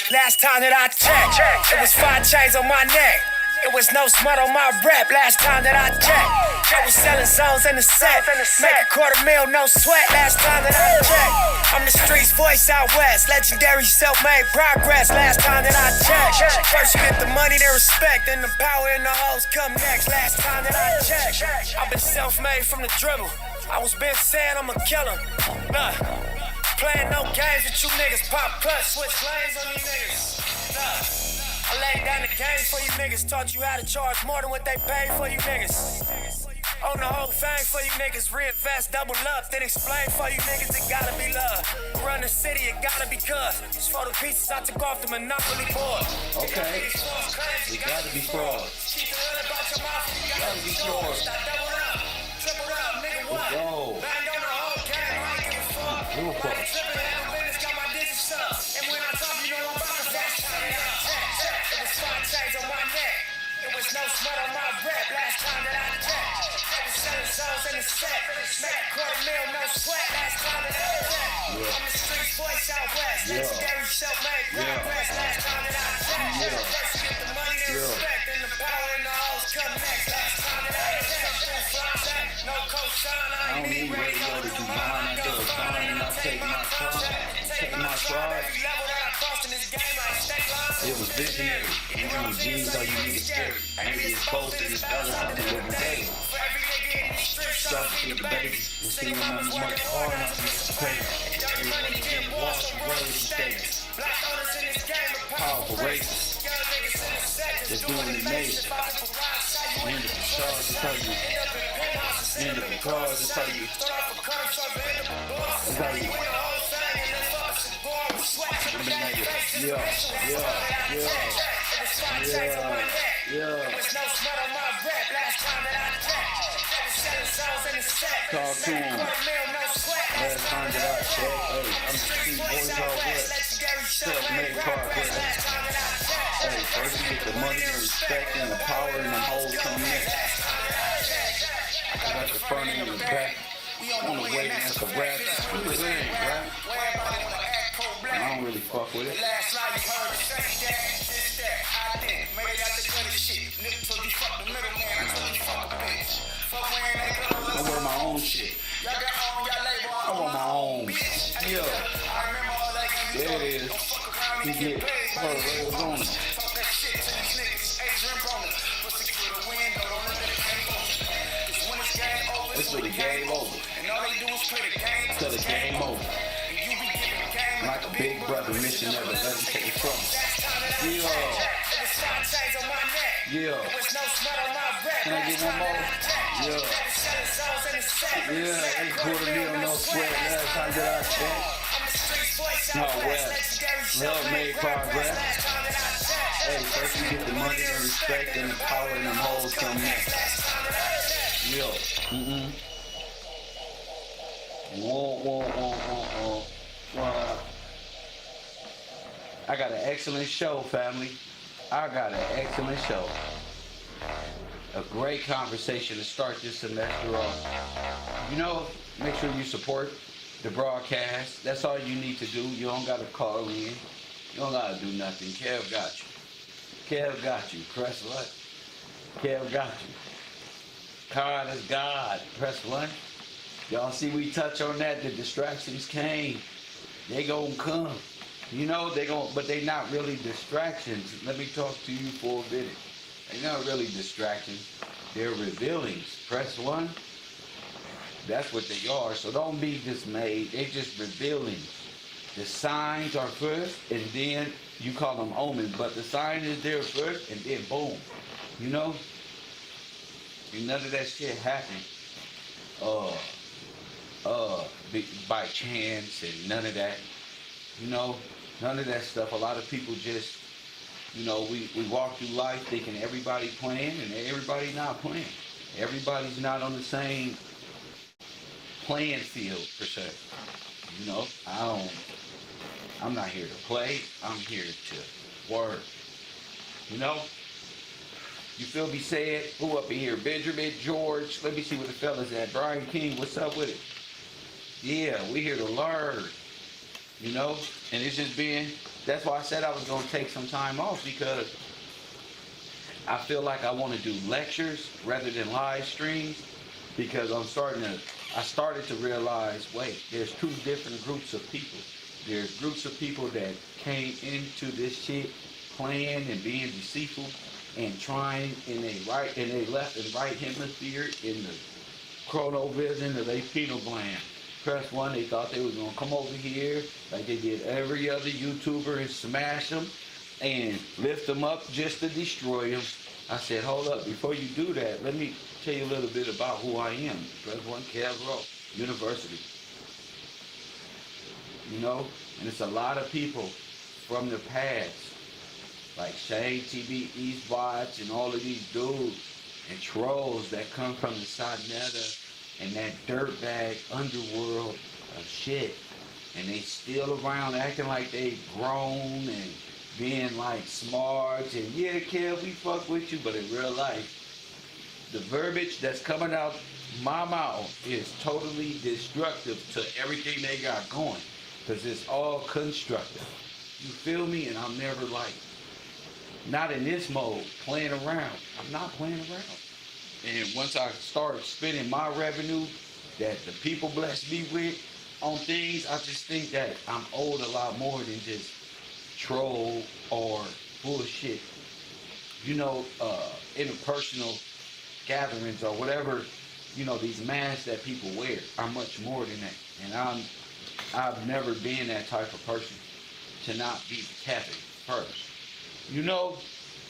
Last time that I checked, it was 5 chains on my neck. It was no smut on my rep. Last time that I checked, I was selling zones in the set. Make $250,000, no sweat. Last time that I checked, I'm the streets voice out west. Legendary self-made progress. Last time that I checked, first you get the money, then respect, then the power and the hoes come next. Last time that I checked, I've been self-made from the dribble. I was been saying I'm a killer. Nah, playing no games with you niggas. Pop clutch, switch lanes on you niggas. Nah. I laid down the game for you niggas. Taught you how to charge more than what they pay for you niggas. Own the whole thing for you niggas. Reinvest, double up, then explain for you niggas. It gotta be love. Run the city, it gotta be cuz. Just for the pieces I took off the Monopoly board. Okay. It gotta be fraud. Keep the hood about your mouth. You gotta be fraud. Stop double up, triple up, nigga what? Go. Banged on the whole game, I ain't give a fuck. Real fuck. I ain't tripping, handle business, got my digits up. And when I talk, you know I'm about to fast time it up. It was 5 chains on my neck. It was no smut on my rep. Last time that I checked, I was selling zones in the set. Make $250,000, no sweat. Last time that I checked, I'm the streets voice out west. Legendary self-made progress. Last time that I checked, first you get the money, then respect, then the power and the hoes come next. Last time that I checked, through fly no cosign. I ain't need radio to do mine. I do it fine and I take my time. Take my stride. Every level that I crossed in this game, I stay line. It was visionary. You know, jeans all you niggas scary. Maybe it's posted, it's better than the living day. Start to feed the babies. And see your mama's working hard enough to miss the pay. Everybody can wash the road with statements. Powerful races. That's doing the nation. End of the stars, that's how you. End of the cars, that's how you. That's how you. Talk to him. Last time that I checked, hey, I'm the street boys all west. Self-made progress. Hey, first you get the money and respect and the power and the hoes come next. I got the front and the back. On the way, that's a rap. Who is it, rap? I don't really fuck with it. I wear my own shit. I wear my own. Yeah. There it is. You get her rails on it. It's for the game over. Till the game over. Like a big brother, mission never let him take it from me. Yeah. Can I get one more? Yeah. Yeah, $250,000, no sweat. Last time that I checked. No, well, self-made progress. Hey, first you get the money and respect and the power and the hoes come next. Yeah. Whoa. I got an excellent show, family. I got an excellent show. A great conversation to start this semester off. You know, make sure you support the broadcast. That's all you need to do. You don't got to call in. You don't got to do nothing. Kev got you. Kev got you. Press what? Kev got you. God is God. Press what? Y'all see we touch on that. The distractions came. They gonna come. You know, but they not really distractions. Let me talk to you for a minute. They're not really distractions. They're revealings. Press 1. That's what they are. So don't be dismayed. They're just revealings. The signs are first, and then you call them omens. But the sign is there first, and then boom. You know? And none of that shit happened. By chance and none of that. You know? None of that stuff. A lot of people just, you know, we walk through life thinking everybody playing and everybody not playing. Everybody's not on the same playing field per se. You know, I'm not here to play. I'm here to work. You know? You feel me? Say it. Who up in here? Benjamin, George. Let me see where the fellas at. Brian King, what's up with it? Yeah, we here to learn. you know? And it's just being, that's why I said I was going to take some time off, because I feel like I want to do lectures rather than live streams, because I started to realize, wait, there's two different groups of people. There's groups of people that came into this shit playing and being deceitful and trying in a left and right hemisphere in the chronovision of their pineal gland. Press one, they thought they was gonna come over here like they did every other YouTuber and smash them and lift them up just to destroy them. I said, hold up, before you do that, let me tell you a little bit about who I am. Press one, KevRow, University. You know, and it's a lot of people from the past, like Shane TB, Eastwatch, and all of these dudes and trolls that come from the Sadnetta and that dirtbag underworld of shit. And they still around acting like they grown and being like smart and yeah, Kev, we fuck with you, but in real life, the verbiage that's coming out my mouth is totally destructive to everything they got going, because it's all constructive. You feel me? And I'm never like, not in this mode, playing around. I'm not playing around. And once I start spending my revenue that the people bless me with on things, I just think that I'm owed a lot more than just troll or bullshit, you know, interpersonal gatherings or whatever, you know, these masks that people wear are much more than that. And I've never been that type of person to not be Kevin first, you know?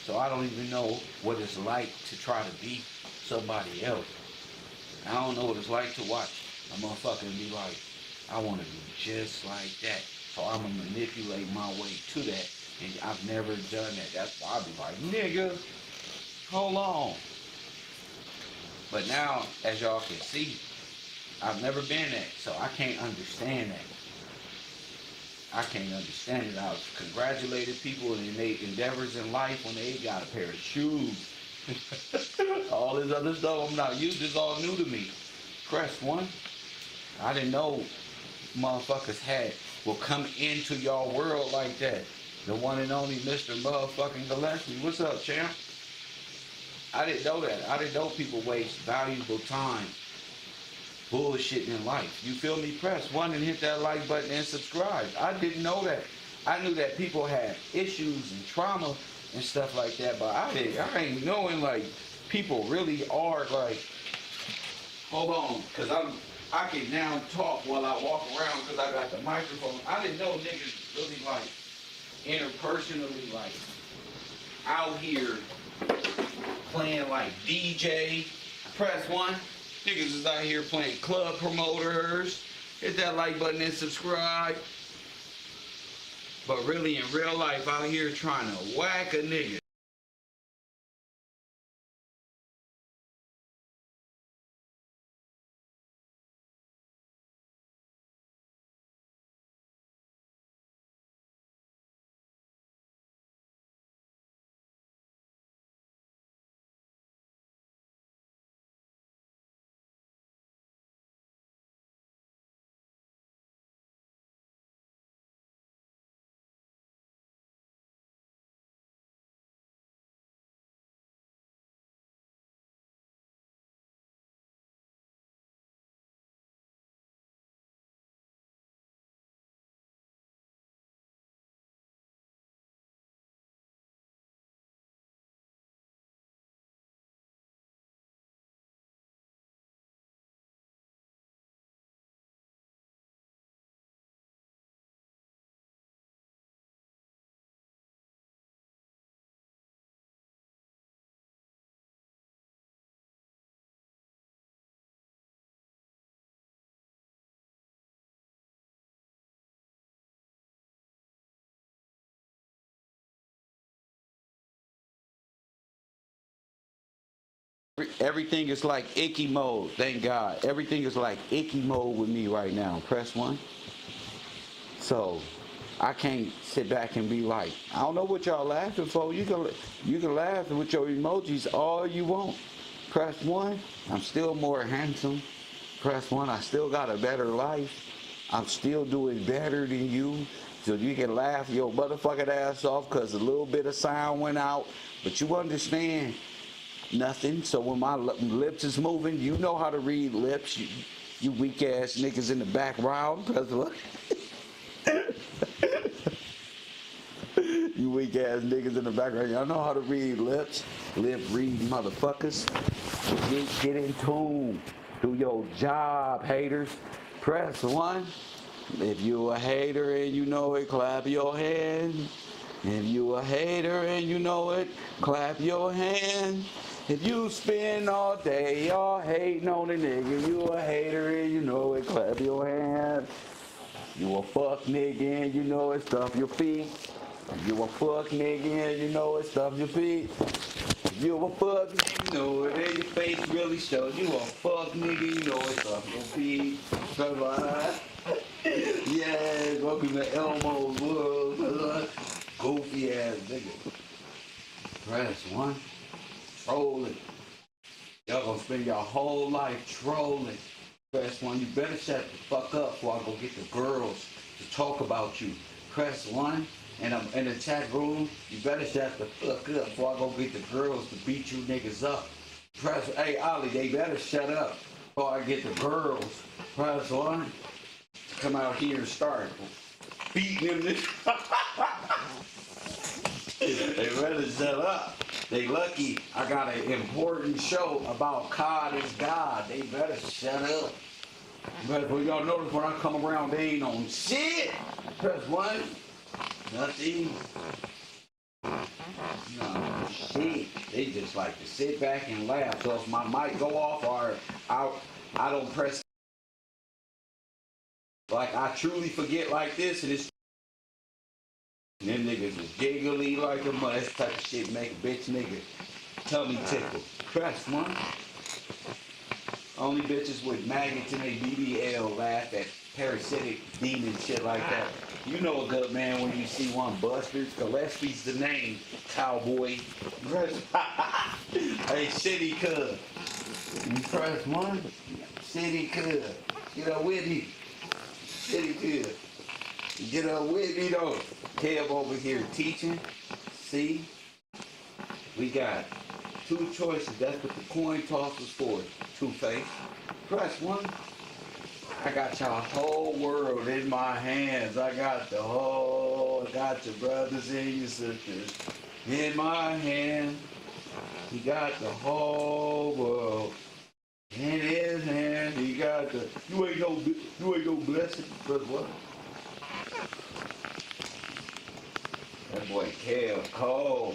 So I don't even know what it's like to try to be somebody else. I don't know what it's like to watch a motherfucker and be like, I want to be just like that. So I'm going to manipulate my way to that. And I've never done that. That's why I be like, nigga, hold on. But now, as y'all can see, I've never been that. So I can't understand that. I can't understand it. I've congratulated people in their endeavors in life when they got a pair of shoes. All this other stuff I'm not used to is all new to me. Press one. I didn't know motherfuckers will come into y'all world like that. The one and only Mr. Motherfucking Gillespie. What's up, champ? I didn't know that. I didn't know people waste valuable time bullshitting in life. You feel me? Press one and hit that like button and subscribe. I didn't know that. I knew that people had issues and trauma and stuff like that, but I ain't knowing like people really are like, hold on, cause I can now talk while I walk around because I got the microphone. I didn't know niggas really like interpersonally like out here playing like DJ. Press one. Niggas is out here playing club promoters. Hit that like button and subscribe. But really in real life out here trying to whack a nigga. Everything is like icky mode, thank God. Everything is like icky mode with me right now. Press one. So I can't sit back and be like, I don't know what y'all laughing for. You can laugh with your emojis all you want. Press one. I'm still more handsome. Press one. I still got a better life. I'm still doing better than you. So you can laugh your motherfucking ass off because a little bit of sound went out. But you understand nothing. So when my lips is moving, you know how to read lips. You weak ass niggas in the background. You weak ass niggas in the background. Y'all know how to read lips. Lip read motherfuckers. Get in tune. Do your job, haters. Press 1. If you a hater and you know it, clap your hand. If you a hater and you know it, clap your hand. If you spend all day all hating on a nigga, you a hater and you know it, clap your hand. You a fuck nigga and you know it, stuff your feet. You a fuck nigga and you know it, stuff your feet. You a fuck nigga, you know it, and your face really shows. You a fuck nigga, you know it, stuff your feet. Yeah, welcome to Elmo's world. Goofy ass nigga. Press 1. Trolling. Y'all gonna spend your whole life trolling. Press 1. You better shut the fuck up before I go get the girls to talk about you. Press 1. And I'm in the chat room. You better shut the fuck up before I go get the girls to beat you niggas up. Press, hey Ollie, they better shut up before I get the girls. Press 1. Come out here and start beating them. They better shut up. They lucky I got an important show about God is God. They better shut up. But well, y'all notice when I come around, they ain't on shit. Press 1. Nothing. No shit. They just like to sit back and laugh. So if my mic go off or I don't press, like I truly forget like this, and it's them niggas is giggly like a mud. That type of shit make a bitch nigga tummy tickle. Press 1. Only bitches with maggots in their BBL laugh at parasitic demon shit like that. You know a good man when you see one. Busters. Gillespie's the name, cowboy. Hey, city cub. You press 1. City cub. Get up with me. City cub. Get up with me though. Kev over here teaching. See? We got 2 choices. That's what the coin toss is for. Two-Face. Press 1. I got your whole world in my hands. I got your brothers and your sisters in my hand. He got the whole world in his hand. He got the, you ain't no blessing. Press 1. That boy Kev Cole.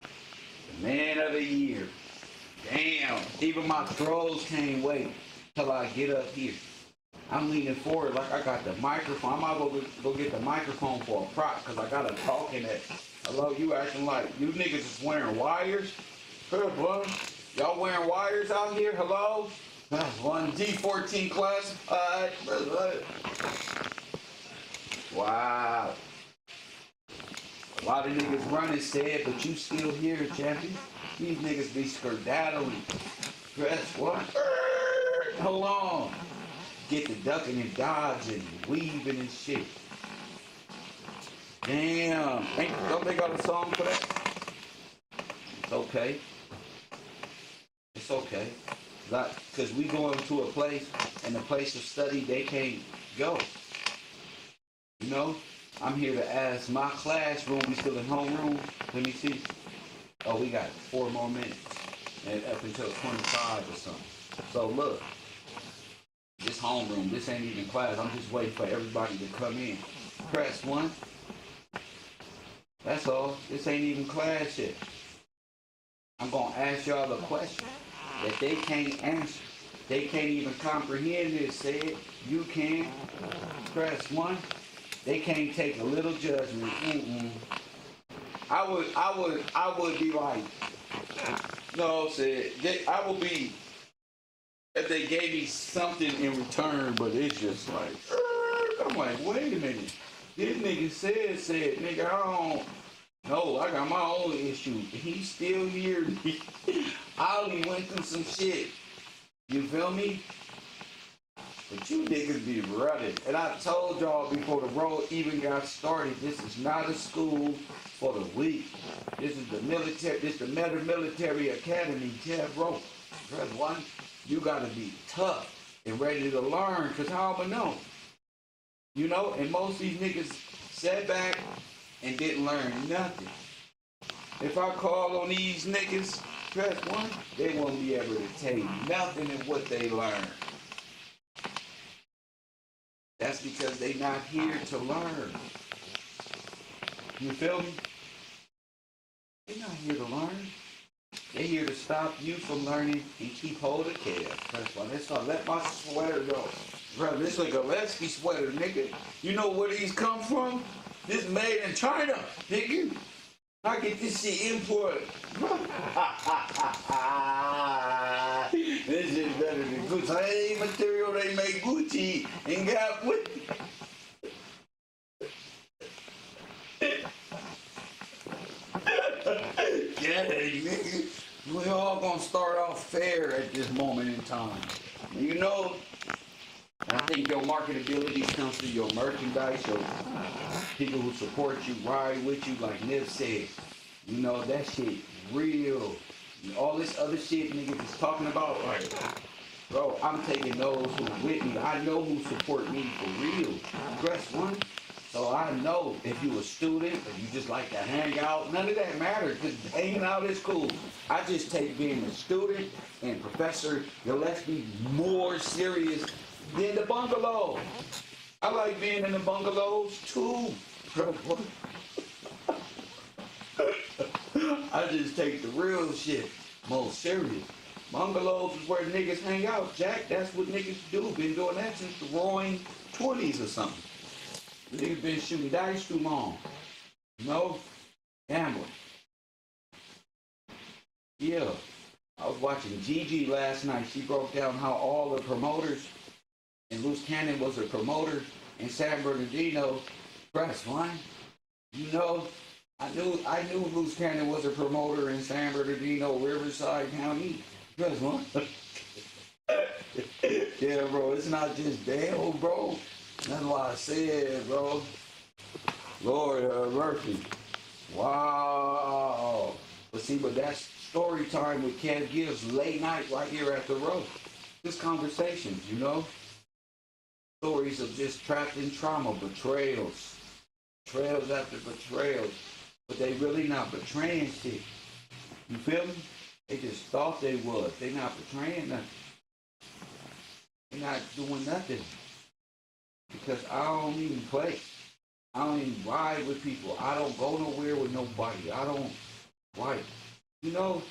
The man of the year. Damn, even my trolls can't wait till I get up here. I'm leaning forward like I got the microphone. I might go get the microphone for a prop because I got to talk in that. Hello, you acting like you niggas is wearing wires? Good one. Y'all wearing wires out here? Hello? That's 1 G14 classified. Wow. A lot of niggas running sad, but you still here, champion. These niggas be skedaddling. Press 1. Hold on. Get the ducking and dodging, weaving and shit. Damn. Don't they got a song for that? It's okay. It's okay. Because we going to a place, and the place of study, they can't go. You know? I'm here to ask my classroom. We still in homeroom. Let me see. Oh, we got 4 more minutes. And up until 25 or something. So look. This homeroom. This ain't even class. I'm just waiting for everybody to come in. Press 1. That's all. This ain't even class yet. I'm going to ask y'all a question that they can't answer. They can't even comprehend this. Say it. You can. Press 1. They can't take a little judgment. I would be like, no, said I would be if they gave me something in return, but it's just like, I'm like, wait a minute. This nigga said, nigga, I don't know. I got my own issue. He's still here. Ollie went through some shit. You feel me? But you niggas be running. And I told y'all before the road even got started, this is not a school for the weak. This is the military, this is the military academy, KevRow. Press one, you gotta be tough and ready to learn, because how am I know? You know, and most of these niggas sat back and didn't learn nothing. If I call on these niggas, press one, they won't be able to tell you nothing of what they learned. That's because they not here to learn. You feel me? They're not here to learn. They're here to stop you from learning and keep hold of Kev. That's why that's why let my sweater go. Bro, this like a Lesky sweater, nigga. You know where these come from? This made in China, nigga. I get this shit imported. This shit better than Gucci. Same material they make Gucci and got with. Yeah, nigga. We all gonna start off fair at this moment in time. You know, I think your marketability comes through your merchandise, your people who support you, ride with you, like Nip said. You know, that shit real. And all this other shit niggas is talking about, like, bro, I'm taking those who with me. I know who support me for real. Press one. So I know if you a student or you just like to hang out, none of that matters. Just hanging out is cool. I just take being a student and Professor Gillespie more serious than the bungalow. I like being in the bungalows too. I just take the real shit most serious. Bungalows is where niggas hang out, Jack. That's what niggas do. Been doing that since the roaring 20s or something. Niggas been shooting dice too long. You know? Gambling. Yeah. I was watching Gigi last night. She broke down how all the promoters, and Loose Cannon was a promoter in San Bernardino. Press one. You know, I knew Loose Cannon was a promoter in San Bernardino, Riverside County. Press one. Yeah, bro, it's not just Dale, bro. That's why I said, bro. Lord mercy. Wow. But see, but that's story time with Kev Gibbs late night right here at the road. Just conversations, you know? Stories of just trapped in trauma, betrayals. Betrayals after betrayals. But they really not betraying shit. You feel me? They just thought they was. They not betraying nothing. They not doing nothing. Because I don't even play. I don't even ride with people. I don't go nowhere with nobody. I don't fight. You know,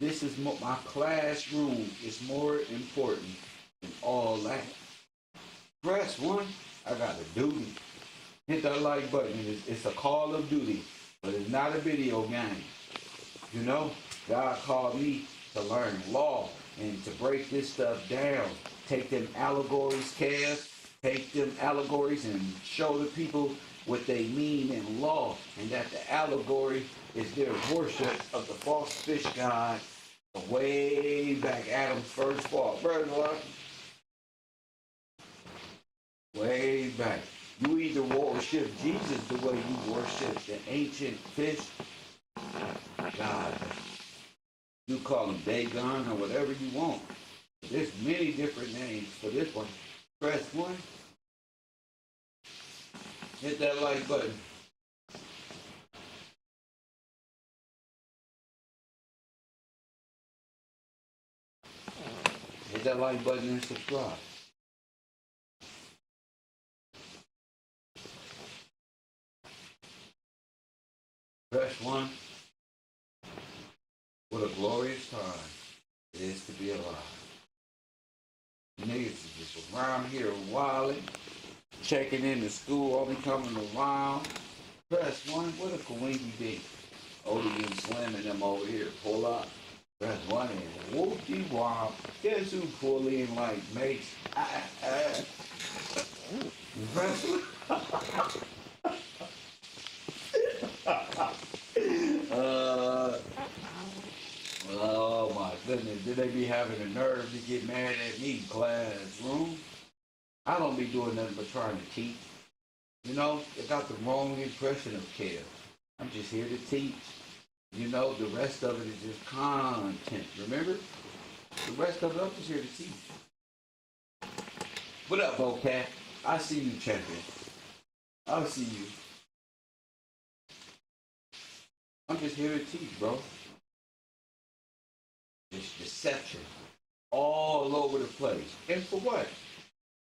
this is my classroom is more important than all that. Press one, I got a duty. Hit that like button. It's a call of duty, but it's not a video game. You know, God called me to learn law and to break this stuff down. Take them allegories, Kev. Take them allegories and show the people what they mean in law, and that the allegory is their worship of the false fish god way back Adam's first fall. First what? Way back. You either worship Jesus the way you worship the ancient fish god. You call him Dagon or whatever you want. There's many different names for this one. Press one. Hit that like button. Hit that like button and subscribe. Press one. What a glorious time it is to be alive. Niggas is just around here wilding, checking into school, only coming around. Press one, what a coinky dink. Odie and Slim and them over here pull up. Press one and whoop-de-wop. Guess who pull in like mates? Press oh my goodness, did they be having the nerve to get mad at me, classroom? I don't be doing nothing but trying to teach. You know, they got the wrong impression of Kev. I'm just here to teach. You know, the rest of it is just content. Remember? The rest of it, I'm just here to teach. What up, Bocat? I see you, champion. I see you. I'm just here to teach, bro. Just deception. All over the place. And for what?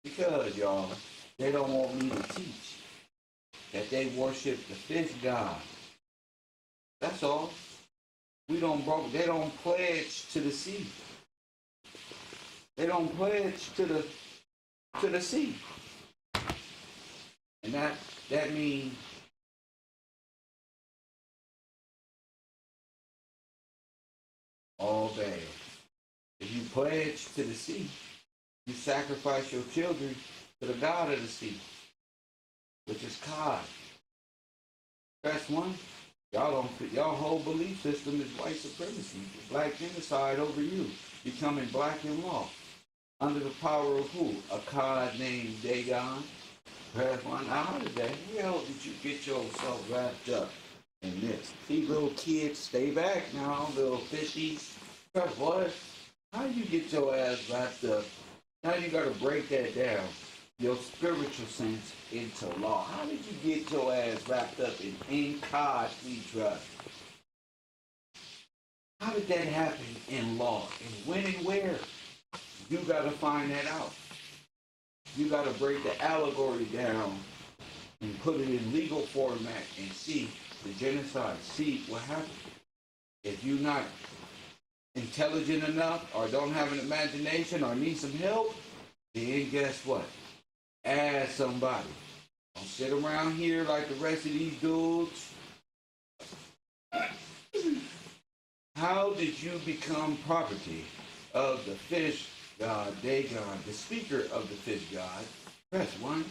Because, y'all, they don't want me to teach that they worship the fish god. That's all. They don't pledge to the sea. They don't pledge to the sea. And that means all bad. If you pledge to the sea, you sacrifice your children to the god of the sea, which is God. That's one. Y'all whole belief system is white supremacy, black genocide over you, becoming black in law. Under the power of who? A god named Dagon. Press one. Now, how the hell did you get yourself wrapped up in this? See, little kids, stay back now, little fishies. Press what? How you get your ass wrapped up? Now you gotta break that down. Your spiritual sense into law. How did you get your ass wrapped up in God we trust? How did that happen in law? And when and where? You gotta find that out. You gotta break the allegory down and put it in legal format and see the genocide. See what happened. If you're not intelligent enough or don't have an imagination or need some help, then guess what? Ask somebody. Don't sit around here like the rest of these dudes. How did you become property of the fish god Dagon, the speaker of the fish god? Press one.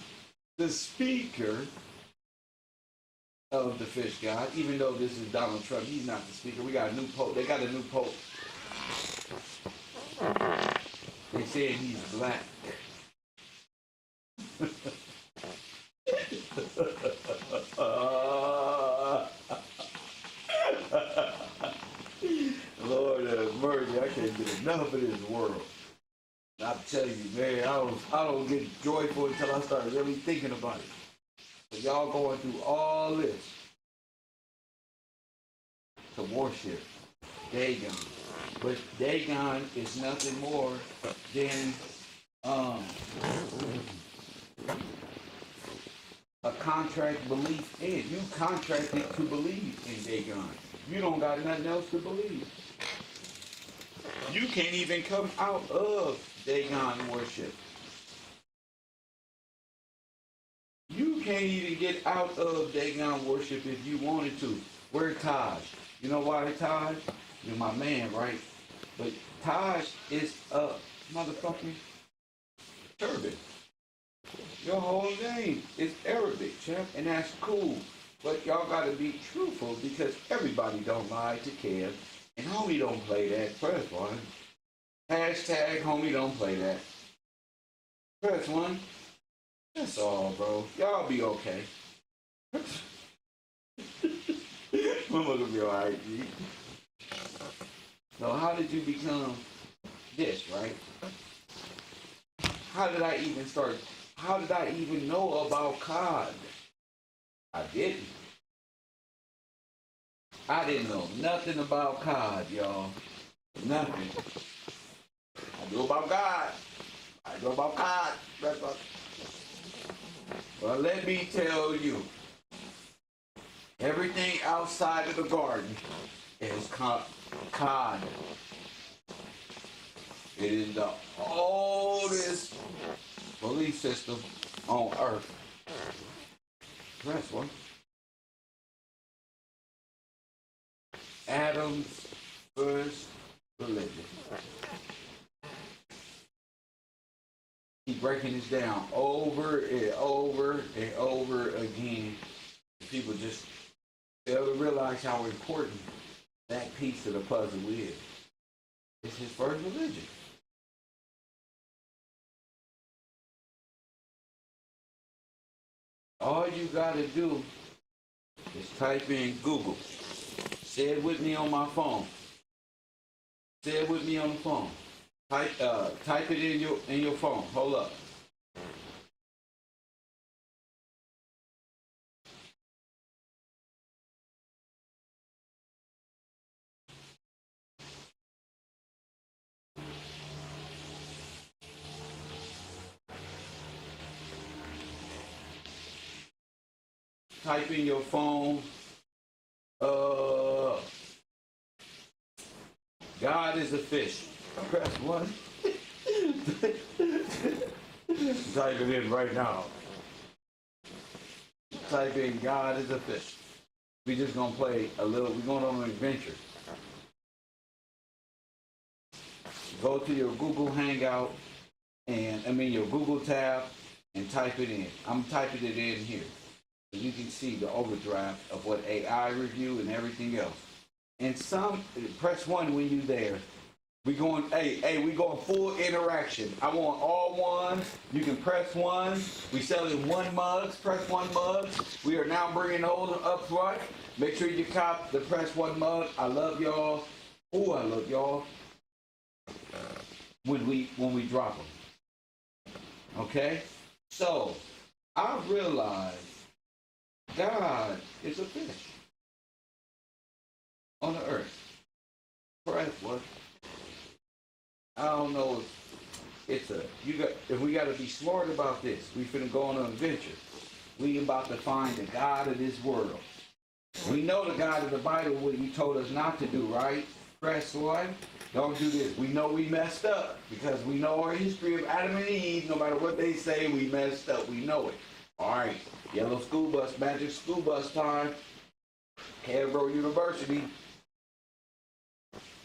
The speaker of the fish god, even though this is Donald Trump, he's not the speaker. We got a new pope. They got a new pope. They said he's black. Lord have mercy, I can't get enough of this world. I'm telling you, man, I don't get joyful until I start really thinking about it. So y'all going through all this to worship Dagon. But Dagon is nothing more than a contract belief in. You contracted to believe in Dagon. You don't got nothing else to believe. You can't even come out of Dagon worship. You can't even get out of Dagon worship if you wanted to. Where's Taj? You know why Taj? You're my man, right? But Taj is a motherfucking turban. Your whole name is Arabic, champ, and that's cool. But y'all gotta be truthful because everybody don't lie to Kev. And homie don't play that. Press one. Hashtag homie don't play that. Press one. That's all, bro. Y'all be okay. Mama gonna be alright, G. So how did you become this, right? How did I even start? How did I even know about COD? I didn't. I didn't know nothing about COD, y'all. Nothing. I knew about God. I knew about COD. Well, let me tell you, everything outside of the garden is COD. It is the oldest belief system on earth. Press one. Adam's first religion. Keep breaking this down over and over and over again. People just fail to realize how important that piece of the puzzle is. It's his first religion. All you gotta do is type in Google. Say it with me on my phone. Say it with me on the phone. Type it in your phone. Hold up. Type in your phone. God is a fish. Press 1. Type it in right now. Type in God is a fish. We just gonna play a little. We're going on an adventure. Go to your Google Hangout your Google tab and type it in. I'm typing it in here. So you can see the overdraft of what AI review and everything else. And press 1 when you're there. We going full interaction. I want all ones. You can press 1. We selling 1 mugs. Press 1 mugs. We are now bringing those up front. Make sure you cop the press 1 mug. I love y'all. Oh, I love y'all. When we drop them. Okay? So, I realized God is a fish on the earth. Press 1. I don't know if we got to be smart about this. We finna go on an adventure. We about to find the God of this world. We know the God of the Bible, what he told us not to do, right? Press 1. Don't do this. We know we messed up because we know our history of Adam and Eve. No matter what they say, we messed up. We know it. All right. Yellow school bus, magic school bus time. KevRow University.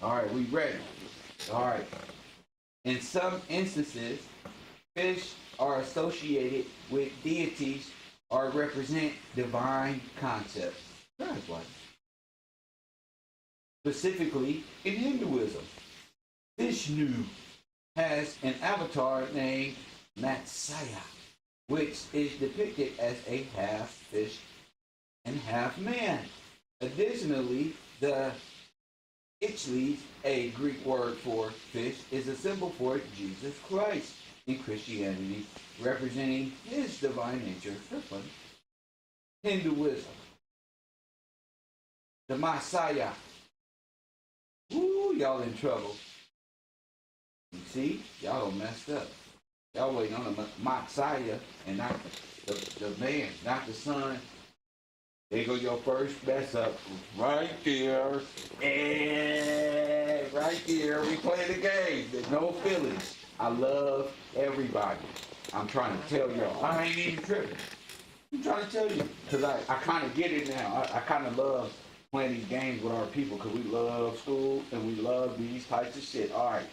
All right, we ready. All right. In some instances, fish are associated with deities or represent divine concepts. That's what. Specifically, in Hinduism, Vishnu has an avatar named Matsya, which is depicted as a half fish and half man. Additionally, the Ichlis, a Greek word for fish, is a symbol for Jesus Christ in Christianity, representing his divine nature. Hinduism, the Messiah. Ooh, y'all in trouble. You see, y'all done messed up. Y'all waiting on the Messiah and not the man, not the son. There go your first mess up right there. And right there, we play the game. There's no feelings. I love everybody. I'm trying to tell y'all. I ain't even tripping. I'm trying to tell you. Because I kind of get it now. I kind of love playing these games with our people because we love school and we love these types of shit. All right.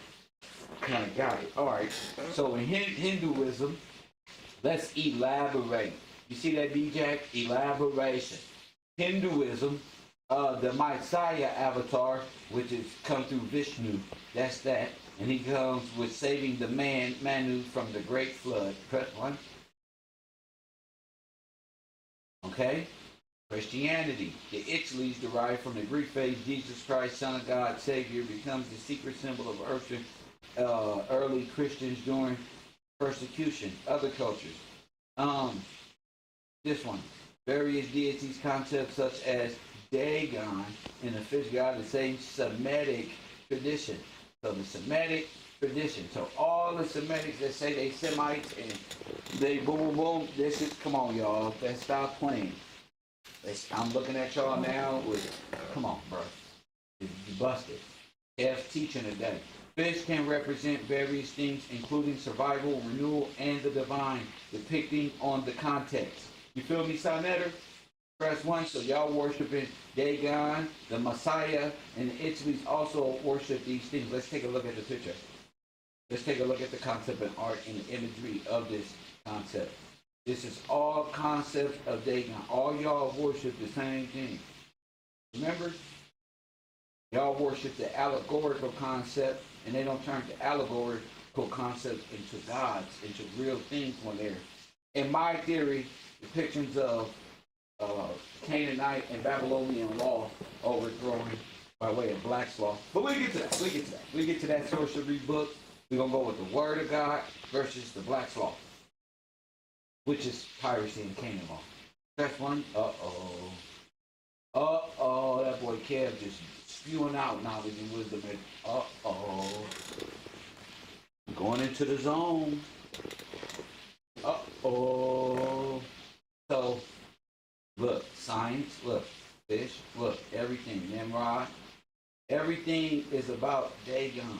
Kind of got it. All right. So in Hinduism, let's elaborate. You see that, B-Jack? Elaboration. Hinduism, the Messiah avatar, which is come through Vishnu. That's that. And he comes with saving the Manu from the great flood. Press 1. Okay? Christianity. The Ichlis, derived from the Greek phrase Jesus Christ, Son of God, Savior, becomes the secret symbol of early Christians during persecution. Other cultures. This one. Various deities concepts such as Dagon and the fish god, the same Semitic tradition. So the Semitic tradition. So all the Semitics that say they Semites and they boom boom boom. This is, come on y'all. Let's stop playing. I'm looking at y'all now with, come on bro. You busted. Kev's teaching today. Fish can represent various things including survival, renewal, and the divine, depicting on the context. You feel me, Sonetter? Press 1. So y'all worshiping Dagon, the Messiah, and the Ichlis also worship these things. Let's take a look at the picture. Let's take a look at the concept and art and the imagery of this concept. This is all concepts of Dagon. All y'all worship the same thing. Remember? Y'all worship the allegorical concept, and they don't turn the allegorical concepts into gods, into real things when they're in my theory, depictions of Canaanite and Babylonian law overthrown by way of Black's law. But we get to that. We get to that sorcery book. We're going to go with the Word of God versus the Black's law, which is piracy and Canaan law. That's one. Uh-oh. Uh-oh. That boy Kev just spewing out knowledge and wisdom. Uh-oh. Going into the zone. Uh-oh. So, look, science, look, fish, look, everything, Nimrod. Everything is about Dagon.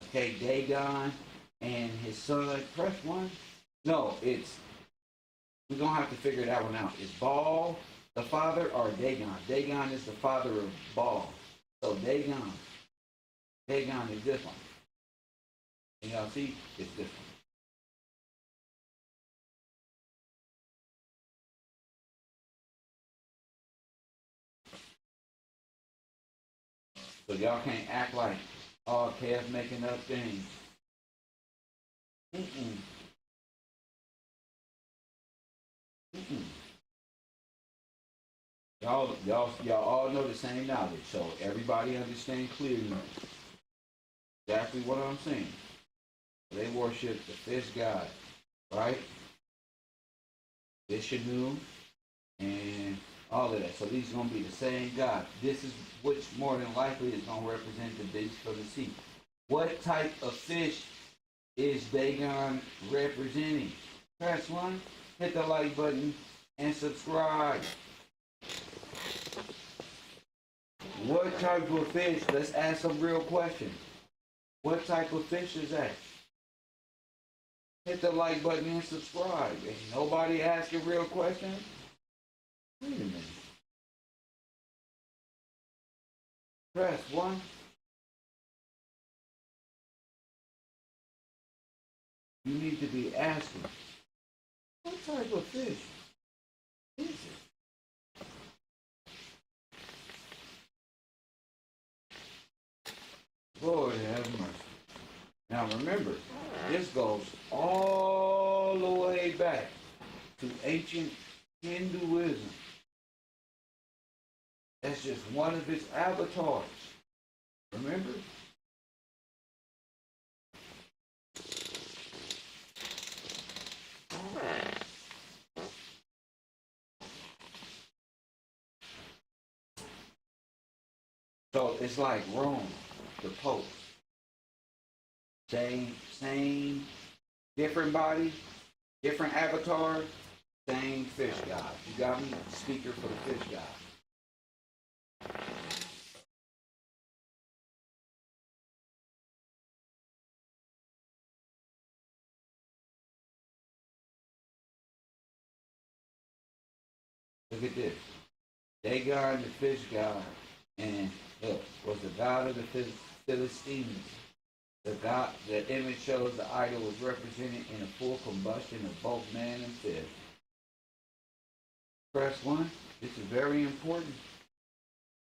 Okay, Dagon and his son. Press one. No, we're going to have to figure that one out. Is Baal the father or Dagon? Dagon is the father of Baal. So Dagon is this one. And y'all see, it's this one. So y'all can't act like, oh, Kev's making up things. Mm-mm. Mm-mm. Y'all all know the same knowledge, so everybody understand clearly exactly what I'm saying. They worship the fish god, right? Vishnu and all of that. So these are going to be the same god. This is which more than likely is going to represent the beast for the sea. What type of fish is Dagon representing? Press one, hit the like button, and subscribe. What type of fish? Let's ask some real questions. What type of fish is that? Hit the like button and subscribe. Ain't nobody asking real questions? Wait a minute. Press one. You need to be asking, what type of fish is it? Lord have mercy. Now remember, this goes all the way back to ancient Hinduism. That's just one of its avatars. Remember? So it's like Rome, the Pope. Same, different body, different avatar, same fish god. You got me? Speaker for the fish god. Look at this. Dagon, the fish god, and look, was the god of the Philistines. The image shows the idol was represented in a full combustion of both man and fish. Press one. This is very important.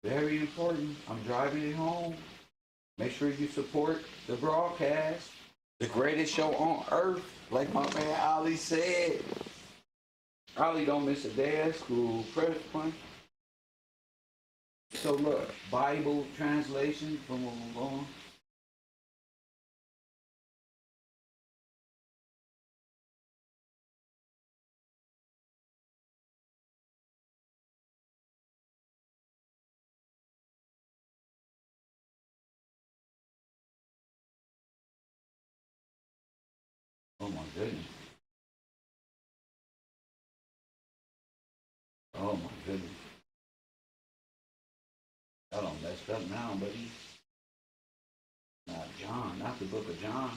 Very important. I'm driving it home. Make sure you support the broadcast. The greatest show on earth, like my man Ali said. Ali don't miss a day at school. Press one. So look, Bible translation from what we're going. Oh my goodness. Oh my goodness. Y'all done messed up now, buddy. Not John, not the book of John.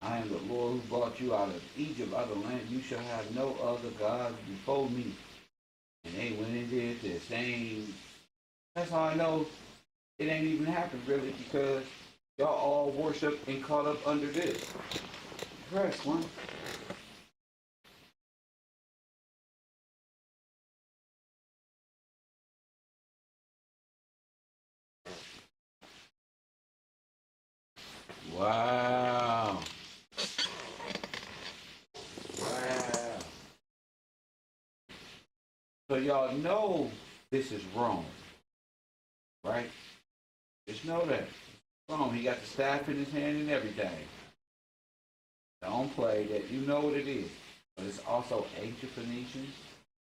I am the Lord who brought you out of Egypt, out of the land. You shall have no other gods before me. And they went and did this. That's how I know it ain't even happened really, because y'all all worship and caught up under this. Press one. Wow. So y'all know this is wrong, right? Just know that. It's wrong. He got the staff in his hand and everything. Don't play that. You know what it is. But it's also ancient Phoenicians.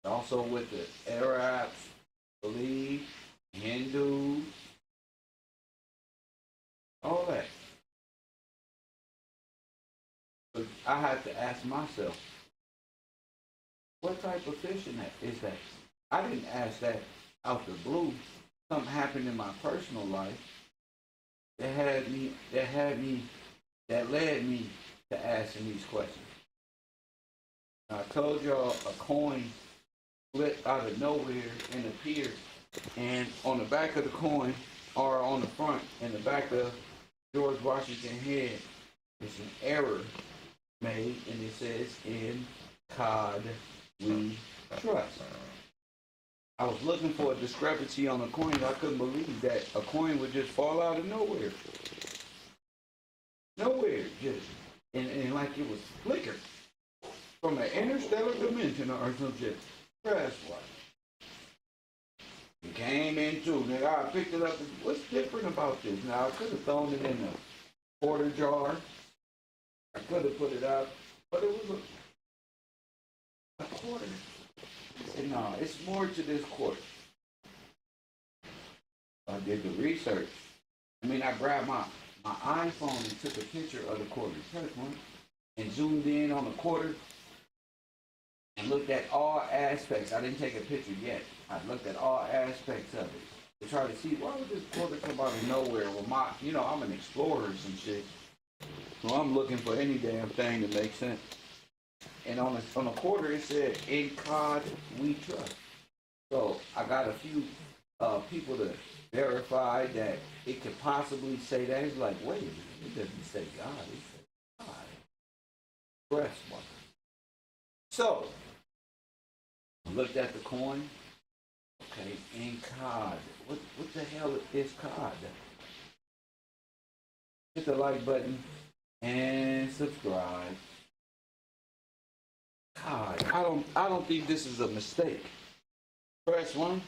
Also with the Arabs, believe, Hindu, all that. But I have to ask myself, what type of fishing is that? I didn't ask that out the blue. Something happened in my personal life that led me to asking these questions. I told y'all a coin split out of nowhere and appeared, and on the back of the coin, or on the front and the back of George Washington's head, is an error made, and it says, "In God we trust." I was looking for a discrepancy on a coin. I couldn't believe that a coin would just fall out of nowhere. Nowhere, just, and like it was flickered from an interstellar dimension or some shit. Press what? It came into, nigga, I picked it up. What's different about this? Now, I could have thrown it in a quarter jar. I could have put it out, but it was a quarter. I said, no, it's more to this quarter. I did the research. I grabbed my iPhone and took a picture of the quarter. Press one, and zoomed in on the quarter and looked at all aspects. I didn't take a picture yet. I looked at all aspects of it to try to see, why would this quarter come out of nowhere? Well, I'm an explorer and some shit. So I'm looking for any damn thing that makes sense. And on a quarter, it said, "In God we trust." So I got a few people to verify that it could possibly say that. It's like, wait a minute, it doesn't say God, it says God. Press one. So, I looked at the coin. Okay, in God. What the hell is God? Hit the like button and subscribe. God, I don't think this is a mistake. Press one.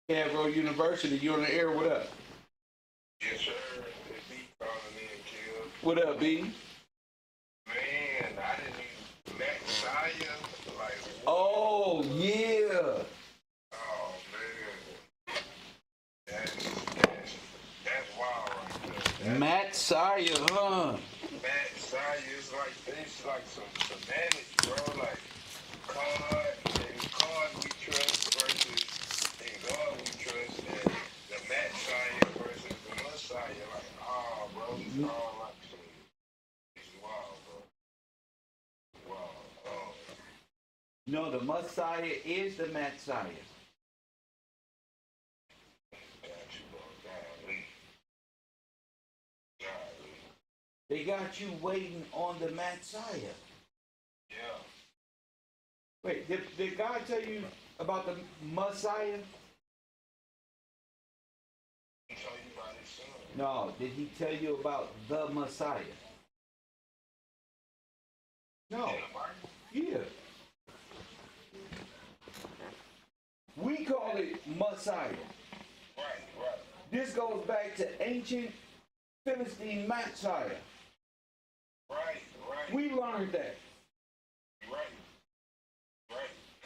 KevRow University, you on the air? What up? Yes, sir. It's B calling in, Kill. What up, B? Man, I didn't even Messiah. Like, Oh yeah. oh man, that's wild right there. Matt Sire, huh? Messiah is like this, like some semantics, bro. Like God we trust versus in God we trust, and the Messiah versus the Messiah. Like, oh, bro, it's all like it's wild, bro. Wow. Oh. No, the Messiah is the Messiah. Got you, bro. Golly. Golly. They got you waiting on the Messiah. Yeah. Wait, did God tell you about the Messiah? He told you about his son. No, did he tell you about the Messiah? No. In the Bible? Yeah. We call it Messiah. Right. This goes back to ancient Philistine Messiah. Right. We learned that. Right.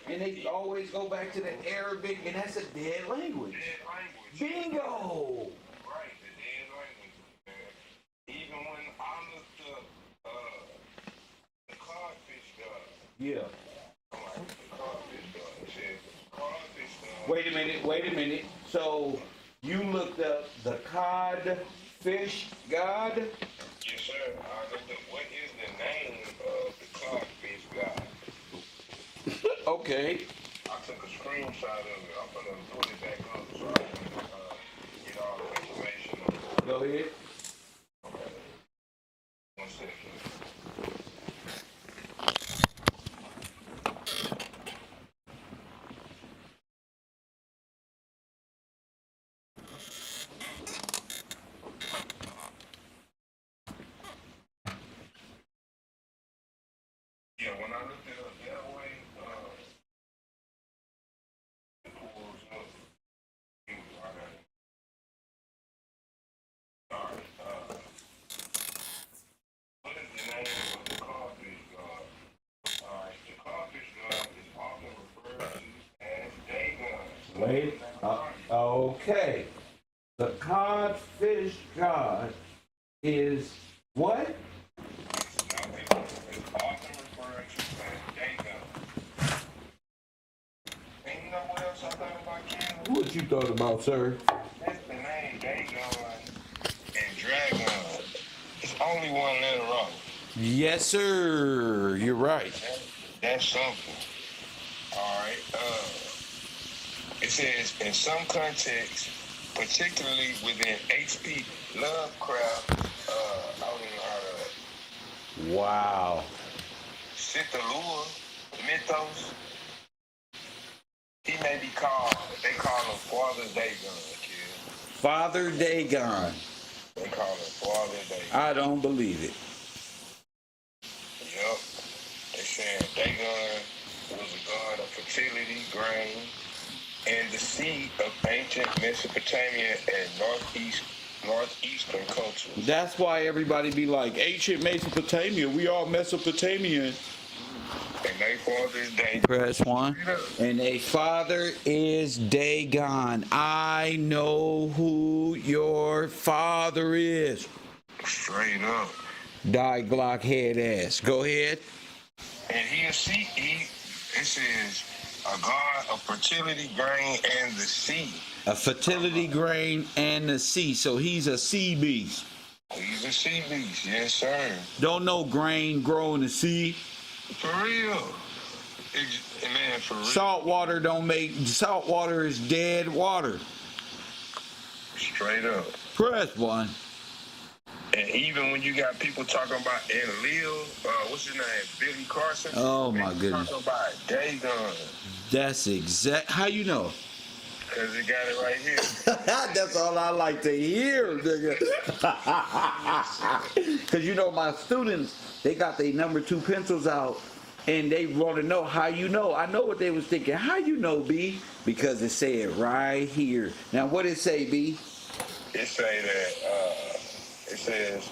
And they always go back to the Arabic, and that's a dead language. Dead language. Bingo! Right, the dead language. Even when I looked up the codfish god, Yeah. I'm like, the codfish god. It says codfish god. Wait a minute. So you looked up the codfish god? Yes, sir. I looked up what is the name of the codfish god. Okay. I took a screenshot of it. I'm gonna put it back up so I can get all the information. Go ahead. Okay. 1 second. Yeah, when I looked it up that way, Wait. Okay. The codfish god is what? It's often referred to as Dagon. And you know what else I thought about, Ken? What you thought about, sir? That's the name, Dagon and Dragon. It's only one letter off. Yes, sir. You're right. That's something. Alright. It says in some contexts, particularly within H.P. Lovecraft, I don't even know how to Wow. Cthulhu mythos, he may be called, they call him Father Dagon, kid. Father Dagon. They call him Father Dagon. I don't believe it. Yup. They saying Dagon was a god of fertility, grain, and the seed of ancient Mesopotamia and northeastern cultures. That's why everybody be like, ancient Mesopotamia, we all Mesopotamian. And their father is Dagon. Press one. And a father is Dagon. I know who your father is. Straight up. Die Glock head ass. Go ahead. And it says a god of fertility, grain, and the sea. A fertility grain and the sea. So he's a sea beast. He's a sea beast, yes sir. Don't know grain grow in the sea. For real. Man, for real. Salt water is dead water. Straight up. Press one. And even when you got people talking about Enlil, what's his name? Billy Carson. Oh my goodness. Talking about Dagon. That's exact. How you know? Cause it got it right here. That's all I like to hear, nigga. Cause you know my students, they got their number 2 pencils out, and they want to know how you know. I know what they was thinking. How you know, B? Because it said right here. Now what it say, B? It say that it says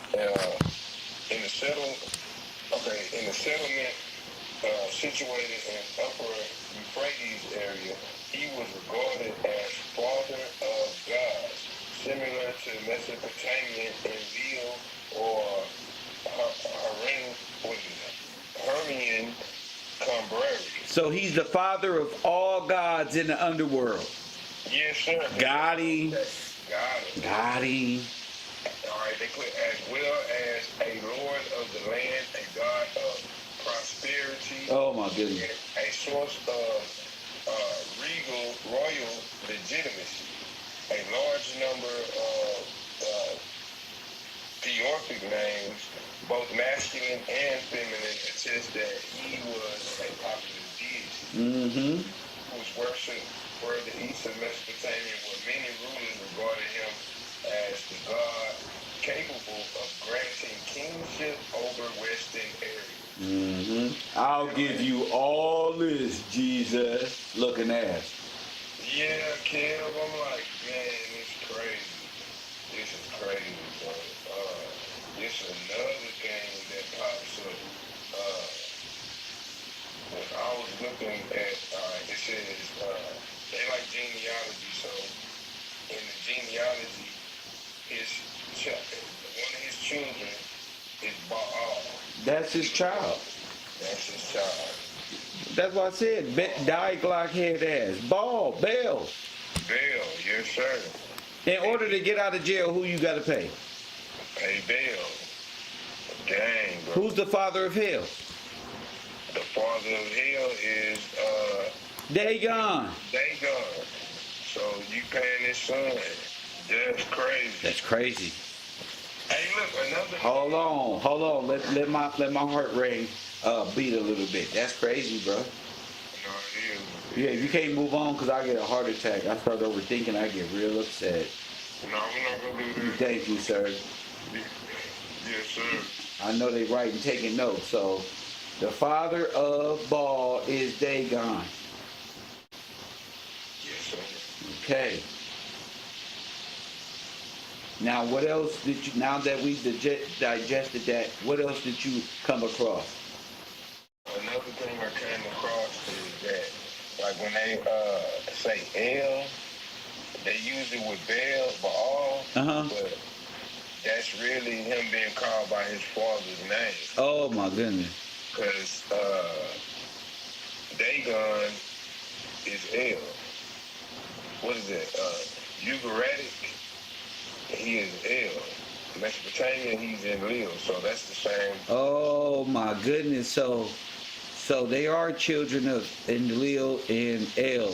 in the settlement situated in Upper Euphrates area, he was regarded as father of gods, similar to Mesopotamian Enlil or Hermian Cambrari. So he's the father of all gods in the underworld. Yes, sir. Got him. Got him. All right, they put as well as a lord of the land, a god of prosperity. Oh my goodness. A source of royal legitimacy. A large number of theorphic names, both masculine and feminine, attest that he was a popular deity who was worshipped further east of Mesopotamia, where many rulers regarded him as the god capable of granting kingship over Western areas. I'll give you all this, Jesus looking ass. Yeah, Kev, I'm like, man, it's crazy. This is crazy, bro. This is another thing that pops up. When I was looking at, it says, they like genealogy, so in the genealogy, one of his children is Baal. That's his child. That's his child. That's what I said. Die Glock head ass. Baal. Baal, yes sir. In order to get out of jail, who you got to pay? Pay Baal. Dang, bro. Who's the father of hell? The father of hell is Dagon. Dagon. So you paying his son. That's crazy. That's crazy. Hey, look, another. Hold on. Let my heart rate beat a little bit. That's crazy, bro. No, it is. Yeah, you can't move on because I get a heart attack. I start overthinking. I get real upset. No, we're not gonna do that. Thank you, sir. Yes, sir. I know they writing, taking notes. So, the father of Baal is Dagon. Yes, sir. Okay. Now, what else did you? Now that we digested that, what else did you come across? Another thing I came across is that, like when they say El, they use it with Baal, but that's really him being called by his father's name. Oh my goodness. Because Dagon is El. What is it? Ugaritic, he is El. Mesopotamia, he's in Lil, so that's the same. Oh my goodness. So they are children of Enlil and El.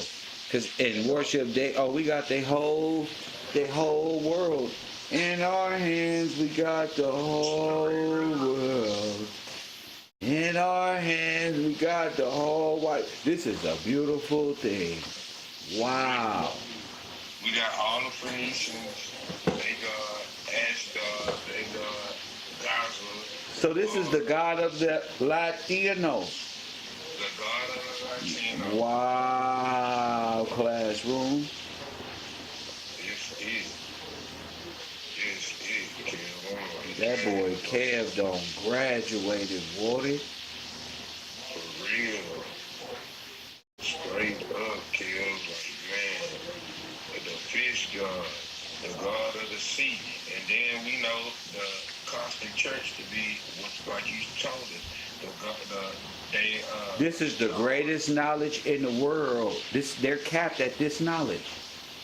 Cause in worship we got the whole world. In our hands we got the whole world. In our hands we got the whole white. This is a beautiful thing. Wow. We got all the Phoenicians, they got Ashdod, they got Gaza. So this is the God of the Latinos. The God of the Latino. Wow, classroom. It's Kev. That boy Kev done graduated, Woody. For real. Straight up, Kev. Like, man, the fish god, the god of the sea. And then we know the Coptic church to be, like you told us, This is the greatest knowledge in the world. They're capped at this knowledge.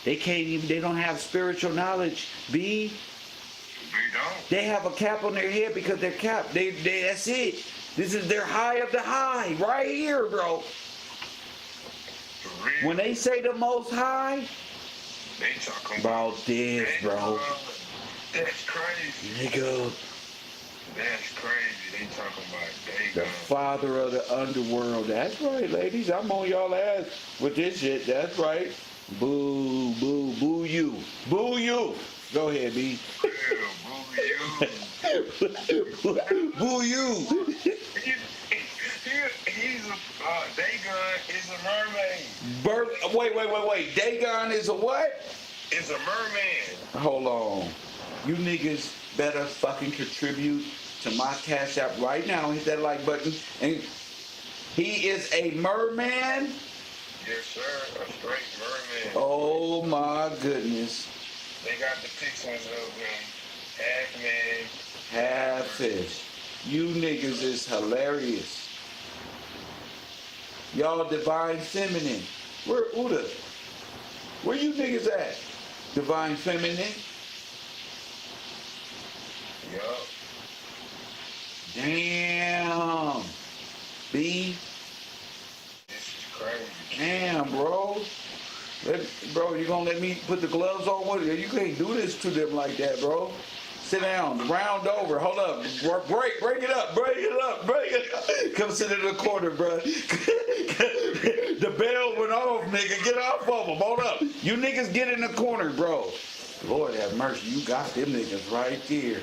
They don't have spiritual knowledge, B. They don't. They have a cap on their head because they're capped. That's it. This is their high of the high, right here, bro. For real. When they say the most high, they talking about this, bro. That's crazy. Nigga. That's crazy. They talking about Dagon. The father of the underworld. That's right, ladies. I'm on y'all ass with this shit. That's right. Boo, boo, boo you. Boo you. Go ahead, B. Yeah, boo you. Boo you. He's a, Dagon is a mermaid. Wait. Dagon is a what? Is a merman. Hold on. You niggas better fucking contribute to my Cash App right now. Hit that like button. And he is a merman? Yes, sir. A straight merman. Oh my goodness. They got depictions of him half man, Half fish. You niggas is hilarious. Y'all divine feminine. Where Uda? Where you niggas at? Divine feminine? Yup. Damn. B. This is crazy. Damn, bro. Bro, you gonna let me put the gloves on with you? You can't do this to them like that, bro. Sit down, round over, hold up, break it up. Come sit in the corner, bro. The bell went off, nigga. Get off of them, hold up. You niggas get in the corner, bro. Lord have mercy, you got them niggas right there.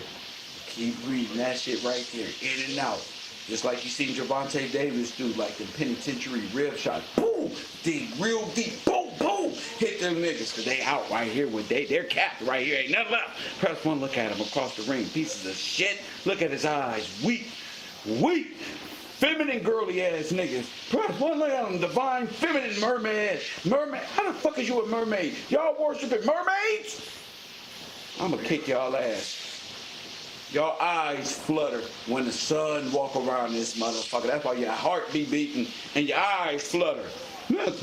Keep reading that shit right there, in and out. Just like you seen Javante Davis do, like the penitentiary rib shot. Boom! Dig real deep. Boom! Boom! Hit them niggas, because they out right here with they're capped right here. Ain't nothing left. Press one, look at him across the ring. Pieces of shit. Look at his eyes. Weak. Feminine girly ass niggas. Press one, look at him. Divine feminine mermaid. How the fuck is you a mermaid? Y'all worshiping mermaids? I'm gonna kick y'all ass. Your eyes flutter when the sun walk around this motherfucker. That's why your heart be beating and your eyes flutter. That's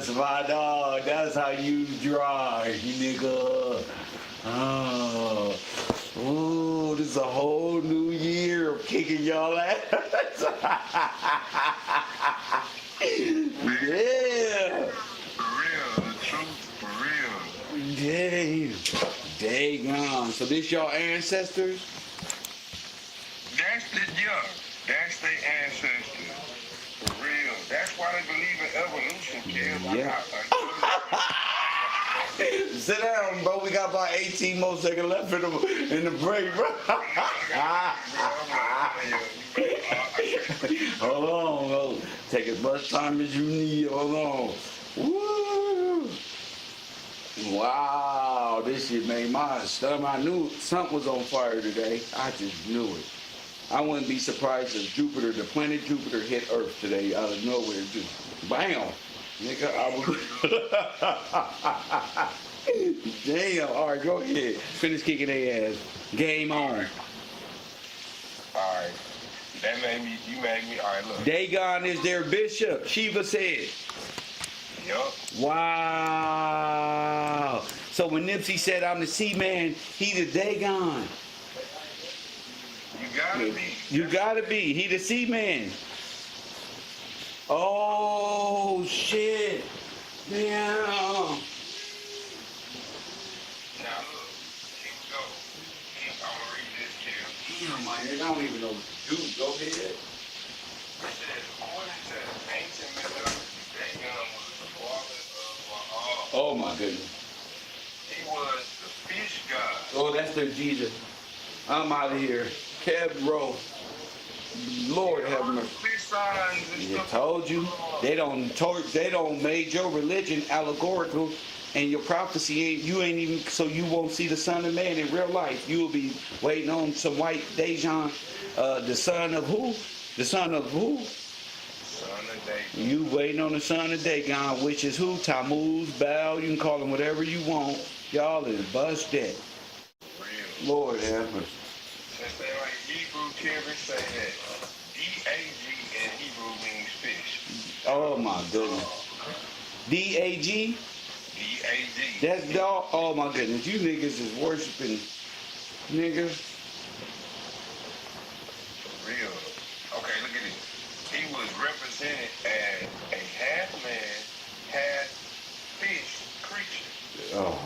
my dog. That's how you drive, nigga. Oh. Ooh, this is a whole new year of kicking y'all ass. Yeah. For real, the truth, for real. Dagon. So this y'all ancestors? That's their ancestors. For real. That's why they believe in evolution, kid. Yeah. Sit down, bro. We got about 18 more seconds left in the break, bro. Hold on. Take as much time as you need. Hold on. Woo. Wow, this shit made my stomach. I knew something was on fire today. I just knew it. I wouldn't be surprised if Jupiter, the planet Jupiter, hit Earth today out of nowhere. Just bam, nigga. I was. Damn. All right, go ahead. Finish kicking their ass. Game on. Alright. That made me, you made me, alright, look. Dagon is their bishop. Shiva said. Yup. Wow. So when Nipsey said I'm the C-man, he the Dagon. You gotta be. You gotta be. He the C-man. Oh shit. Damn. Now look, here we go. I'm gonna read this here. Damn, my nigga, I don't even know what to do. Go ahead. It says, according to ancient mythology, Dagon was the father of Baal. Oh my goodness. He was the fish god. Oh, that's their Jesus. I'm out of here. KevRow. Lord have mercy. Fish signs and I stuff. told you. They don't made your religion allegorical, and your prophecy ain't even, so you won't see the Son of Man in real life. You will be waiting on some white Dagon, the son of who? The son of who? Son of Dagon. You waiting on the son of Dagon, which is who? Tammuz, Baal, you can call him whatever you want. Y'all is busted. Real. Lord have mercy. Since they like Hebrew, Kevin say that D-A-G in Hebrew means fish. Oh my goodness. D-A-G? D-A-G. That's dog. Oh my goodness. You niggas is worshiping. Nigga. Real. Okay, look at this. He was represented as a half man, half fish creature. Oh.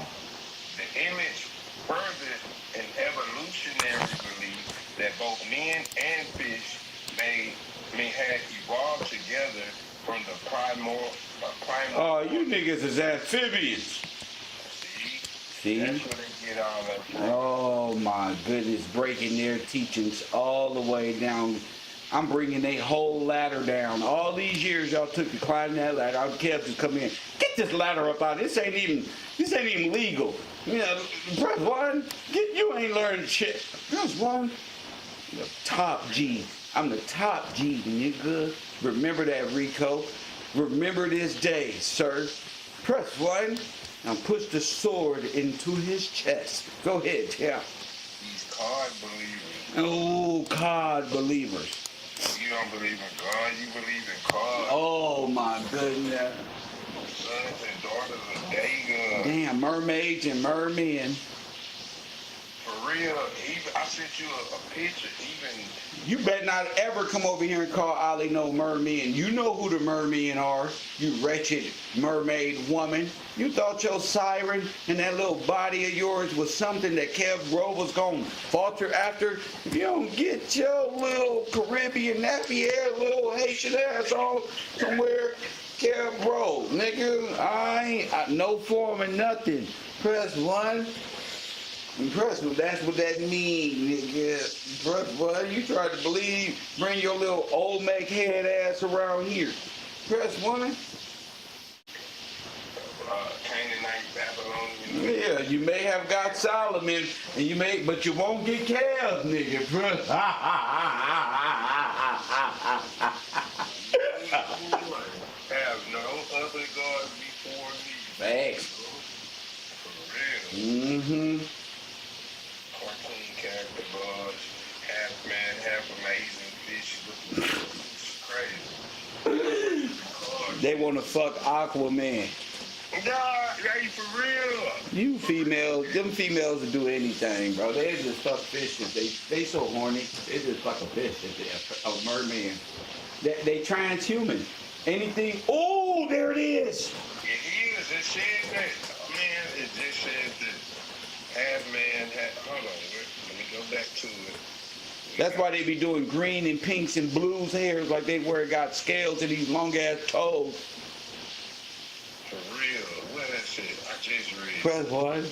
The image further an evolutionary belief that both men and fish may have evolved together from the primal. Oh, you niggas is amphibians. See? That's where they get all that from. Oh my goodness. Breaking their teachings all the way down. I'm bringing a whole ladder down. All these years y'all took to climb that ladder. Our Kev just come in. Get this ladder up out. This ain't even legal. You know, press one. You ain't learned shit. Press one. The top G. I'm the top G, nigga. Remember that, Rico. Remember this day, sir. Press one. Now push the sword into his chest. Go ahead, yeah. These card believers. Oh, God believers. You don't believe in God, you believe in cards. Oh my goodness. Sons and daughters of Dagon. Damn, mermaids and mermen. For real, even I sent you a picture. Even You better not ever come over here and call Ali no merman. You know who the mermen are, you wretched mermaid woman. You thought your siren and that little body of yours was something that KevRow was going to falter after? If you don't get your little Caribbean nappy hair, little Haitian ass on somewhere, KevRow, nigga, I ain't no form of nothing. Press one. Impressive. That's what that mean, nigga. What you tried to believe? Bring your little old Mac head ass around here. Press one. Canaanite, Babylonian. Yeah, you may have got Solomon, and you may, but you won't get Kev, nigga. Press. Have no other gods before me. Facts. For real. Mm-hmm. Cartoon character gods, half man, half amazing fish. Crazy. They want to fuck Aquaman. Nah, they for real. You females, them females will do anything, bro. They just fuck fishes. They so horny. They just fuck a fish. A merman. They transhuman. Anything. Oh, there it is. It is. It says that. Man, it just says that. Half man, hold on. Let me go back to it. That's why they be doing green and pinks and blues hairs like they got scales in these long ass toes. For real. What that shit? I just read. Press one.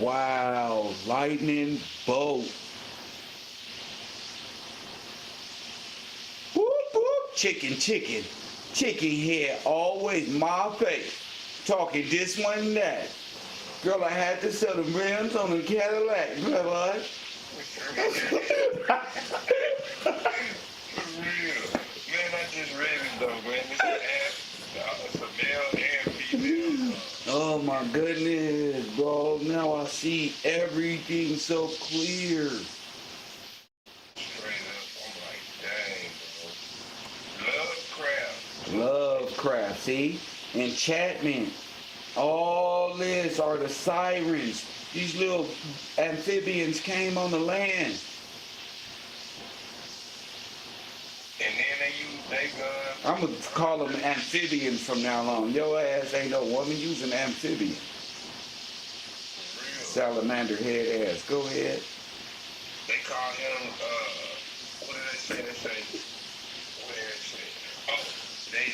Wow, lightning bolt. Whoop whoop, chicken. Chicken head, always my face. Talking this one and that. Girl, I had to sell the rims on the Cadillac. Remember what? For real. Man, I just read it though, man. It's a male and female. Oh my goodness, bro. Now I see everything so clear. Straight up, I'm like, dang, bro. Lovecraft. Lovecraft, see? Enchantment. All this are the sirens. These little amphibians came on the land. And then they use Dagon. I'm going to call them amphibians from now on. Your ass ain't no woman using amphibian. For real. Salamander head ass. Go ahead. They call him, what did they say? They say, what did they say? Oh, they,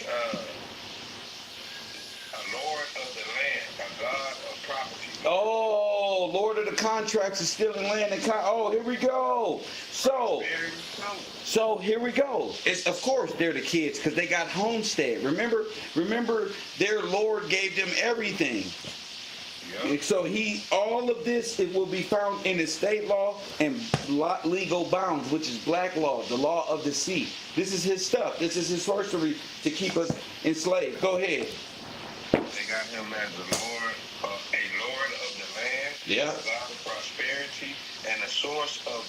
a lord of the land, a god of property. Oh, Lord of the Contracts is still in land and oh, here we go. So here we go. It's of course they're the kids because they got homestead. Remember, their Lord gave them everything. Yep. So all of this, it will be found in the state law and legal bounds, which is black law, the law of the sea. This is his stuff. This is his sorcery to keep us enslaved. Go ahead. They got him as a lord of the land, Yeah. a god of prosperity, and a source of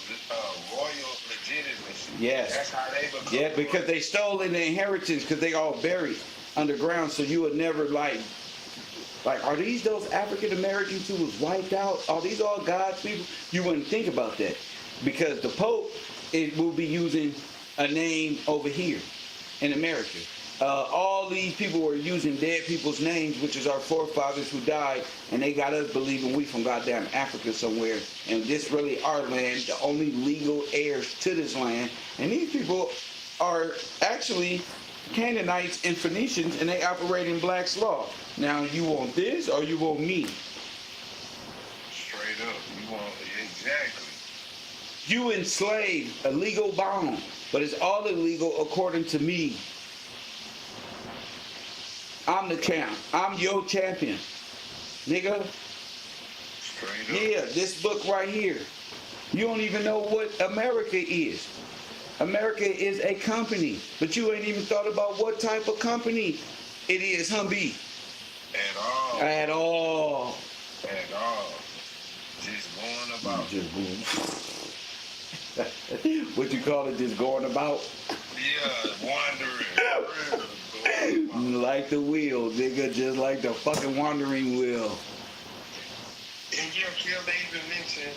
royal legitimacy. Yes. That's how they become. Yeah, because they stole in the inheritance because they all buried underground, so you would never like, are these those African Americans who was wiped out? Are these all God's people? You wouldn't think about that because the Pope will be using a name over here in America. All these people were using dead people's names, which is our forefathers who died, and they got us believing we from goddamn Africa somewhere, and this really our land, the only legal heirs to this land. And these people are actually Canaanites and Phoenicians, and they operate in Black's law. Now, you want this or you want me? Straight up, you want exactly. You enslaved, a legal bond, but it's all illegal according to me. I'm the champ. I'm your champion. Nigga. Straight up. Yeah, this book right here. You don't even know what America is. America is a company, but you ain't even thought about what type of company it is, Humby. At all. At all. At all. Just going about. Just going. What you call it, just going about? Yeah, wandering. Like the wheel, nigga, just like the fucking wandering wheel. And yeah, Kill, they even mentioned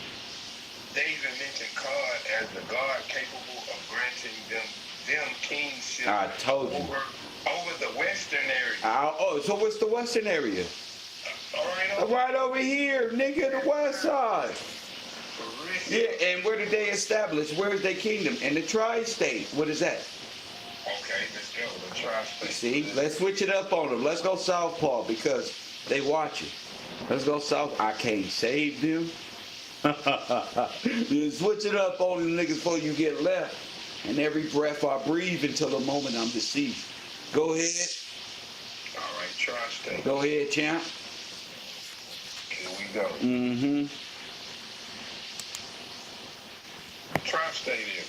God as the God capable of granting them kingship I told you. over the western area. So what's the western area? Right over here, nigga, the west side. For real. Yeah, and where did they establish? Where is their kingdom? In the tri-state. What is that? Okay, let's go. The tri-state. See, let's switch it up on them. Let's go southpaw because they watching. Let's go south. I can't save them. You switch it up on them niggas before you get left. And every breath I breathe until the moment I'm deceased. Go ahead. All right, tri-state. Go ahead, champ. Here we go. Mm-hmm. Tri-state area.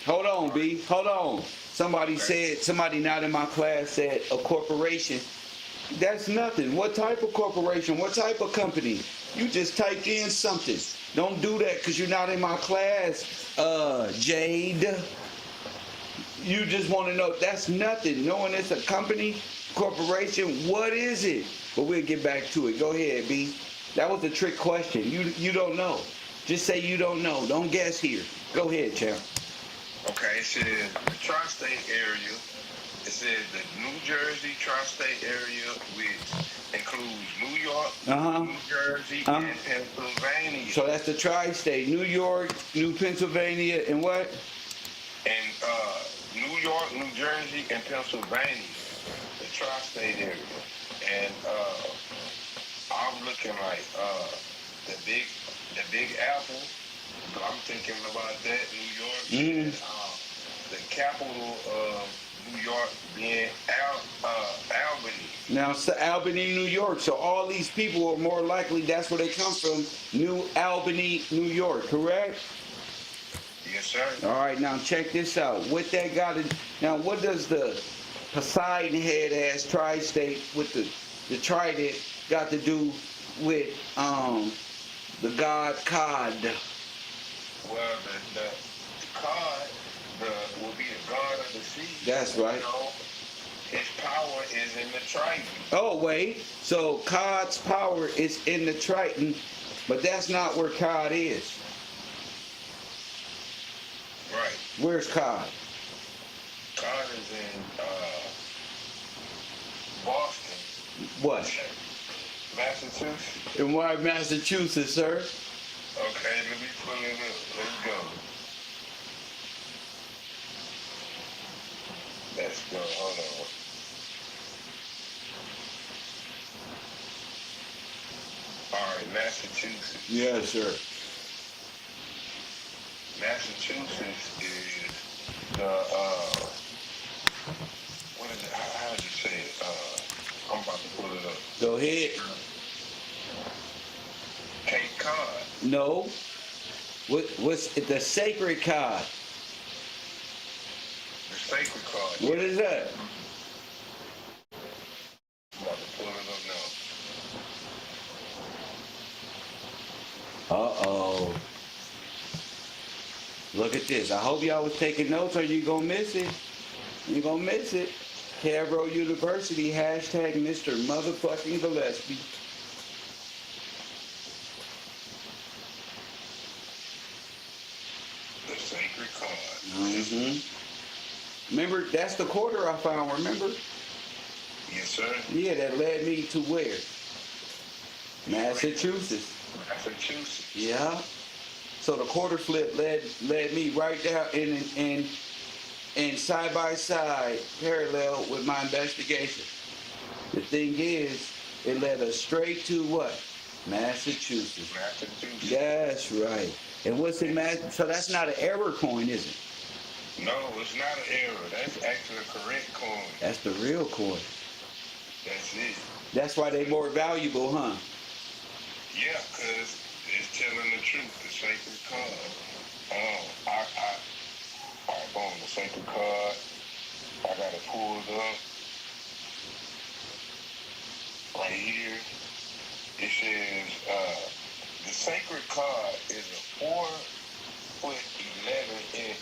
Hold on, B. Hold on. Somebody not in my class said a corporation. That's nothing. What type of corporation? What type of company? You just typed in something. Don't do that because you're not in my class, Jade. You just want to know. That's nothing. Knowing it's a company, corporation, what is it? But we'll get back to it. Go ahead, B. That was a trick question. You don't know. Just say you don't know. Don't guess here. Go ahead, champ. Okay, it says the tri-state area. It says the New Jersey tri-state area, which includes New York, New Jersey, and Pennsylvania. So that's the tri-state. New York, New Pennsylvania, and what? And New York, New Jersey, and Pennsylvania. The tri-state area. And I'm looking like the Big Apple. I'm thinking about that, New York. The capital of New York Now, it's Albany, New York. So all these people are more likely that's where they come from. New Albany, New York, correct? Yes, sir. All right, now check this out. What that got to now? What does the Poseidon head ass tri-state with the trident got to do with the god Cod? Well, the cod will be the god of the sea. That's right. You know, his power is in the Triton. Oh wait, so Cod's power is in the Triton, but that's not where Cod is. Right. Where's Cod? Cod is in Boston, What? Massachusetts. In why Massachusetts, sir? Okay, let me pull it up. Let's go. Let's go. Hold on. All right, Massachusetts. Yes, sir. Massachusetts is the what is it? How did you say it? I'm about to pull it up. Go ahead. Cape Cod. No. What's the sacred Cod? The sacred cod. What is that? I'm about to pull it up now. Uh-oh. Look at this. I hope y'all was taking notes or you gonna miss it. You gonna miss it. KevRow University, hashtag Mr. Motherfucking Gillespie. The sacred cod. Mm-hmm. Remember, that's the quarter I found, remember? Yes, sir. Yeah, that led me to where? Massachusetts. Massachusetts. Yeah. So the quarter flip led me right down in side by side, parallel with my investigation. The thing is, it led us straight to what? Massachusetts. Massachusetts. That's right. And what's in Massachusetts? So that's not an error coin, is it? No, it's not an error. That's actually a correct coin. That's the real coin. That's it. That's why they more valuable, huh? Yeah, because it's telling the truth, the sacred card. Boom, the sacred card. I got it pulled up. Right here. It says, the sacred card is a 4'11"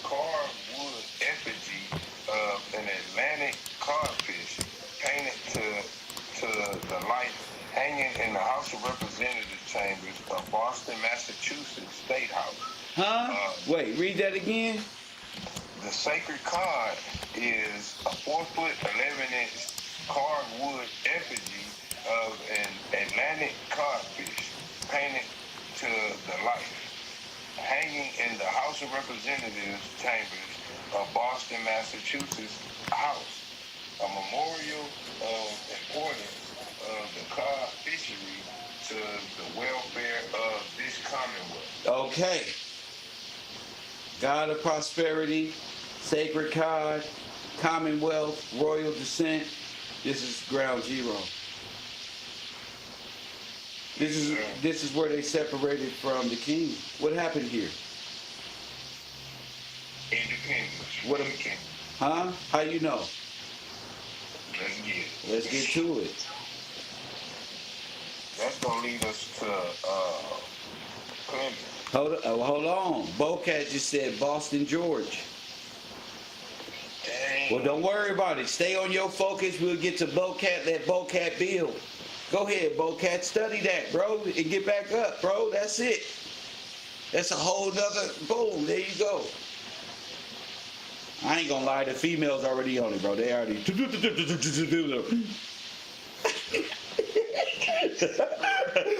carved wood effigy of an Atlantic codfish painted to the life, hanging in the House of Representatives chambers of Boston, Massachusetts State House. Huh? Wait, read that again. The sacred card is a 4'11" carved wood effigy of an Atlantic codfish painted to the life, hanging in the House of Representatives chambers of Boston, Massachusetts House. A memorial of importance of the cod fishery to the welfare of this Commonwealth. Okay. God of prosperity, sacred cod, commonwealth, royal descent. This is ground zero. This is where they separated from the king. What happened here? Independence. What a- King. Huh? How you know? Let's get it. Let's get to it. That's gonna lead us to Clemens. Hold on. Bocat just said Boston, George. Dang. Well, don't worry about it. Stay on your focus. We'll get to Bocat. Let Bocat build. Go ahead, Bocat. Study that, bro, and get back up, bro. That's it. That's a whole nother boom. There you go. I ain't gonna lie. The females already on it, bro. They already.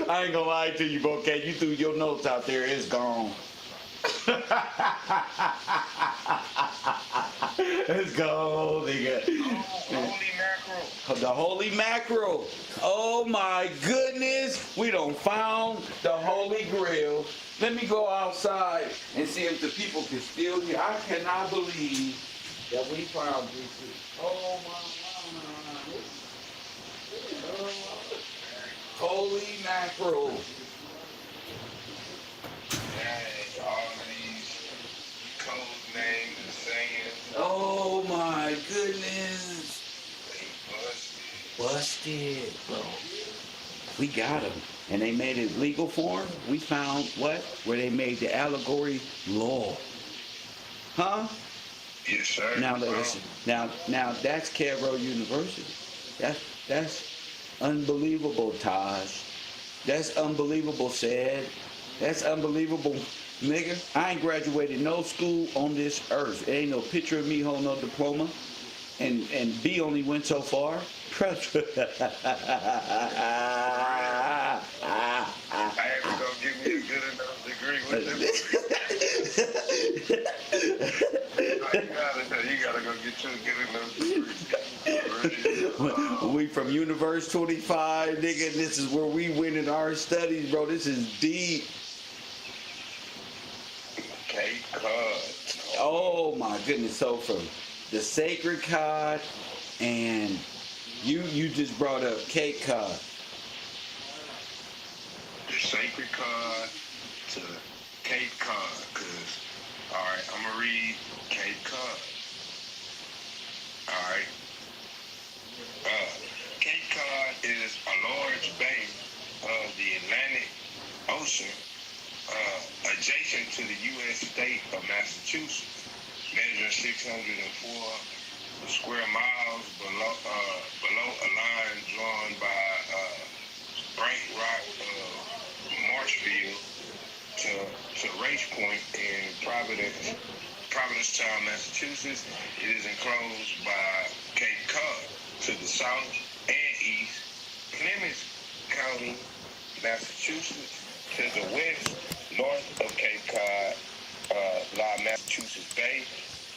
I ain't gonna lie to you, Bocat. You threw your notes out there. It's gone. It's gone, nigga. Holy mackerel. The holy mackerel. Oh my goodness. We done found the holy grail. Let me go outside and see if the people can still hear. I cannot believe that we found this. Oh my God. Holy mackerel. Dang, all these code names and sayings, Oh my goodness. they busted. Busted, bro. We got them. And they made it legal form. We found what? Where they made the allegory law. Huh? Yes, sir. Now bro. listen. Now that's KevRow University. That's unbelievable, Taj. That's unbelievable, Sad. That's unbelievable, nigga. I ain't graduated no school on this earth. There ain't no picture of me holding no diploma. And B only went so far. I had to go get me a good enough degree with you gotta go get you a good enough degree. We from Universe 25, nigga, and this is where we win in our studies, bro. This is deep. Cape Cod. Oh my goodness. So from the Sacred Cod, and you just brought up Cape Cod. The Sacred Cod to Cape Cod, cause alright, I'm gonna read Cape Cod. Alright. Cape Cod is a large bay of the Atlantic Ocean adjacent to the U.S. state of Massachusetts, measuring 604 square miles below a line drawn by Frank Rock Marshfield to Race Point in Provincetown, Massachusetts. It is enclosed by Cape Cod to the south and east, Plymouth County, Massachusetts to the west. North of Cape Cod lie Massachusetts Bay.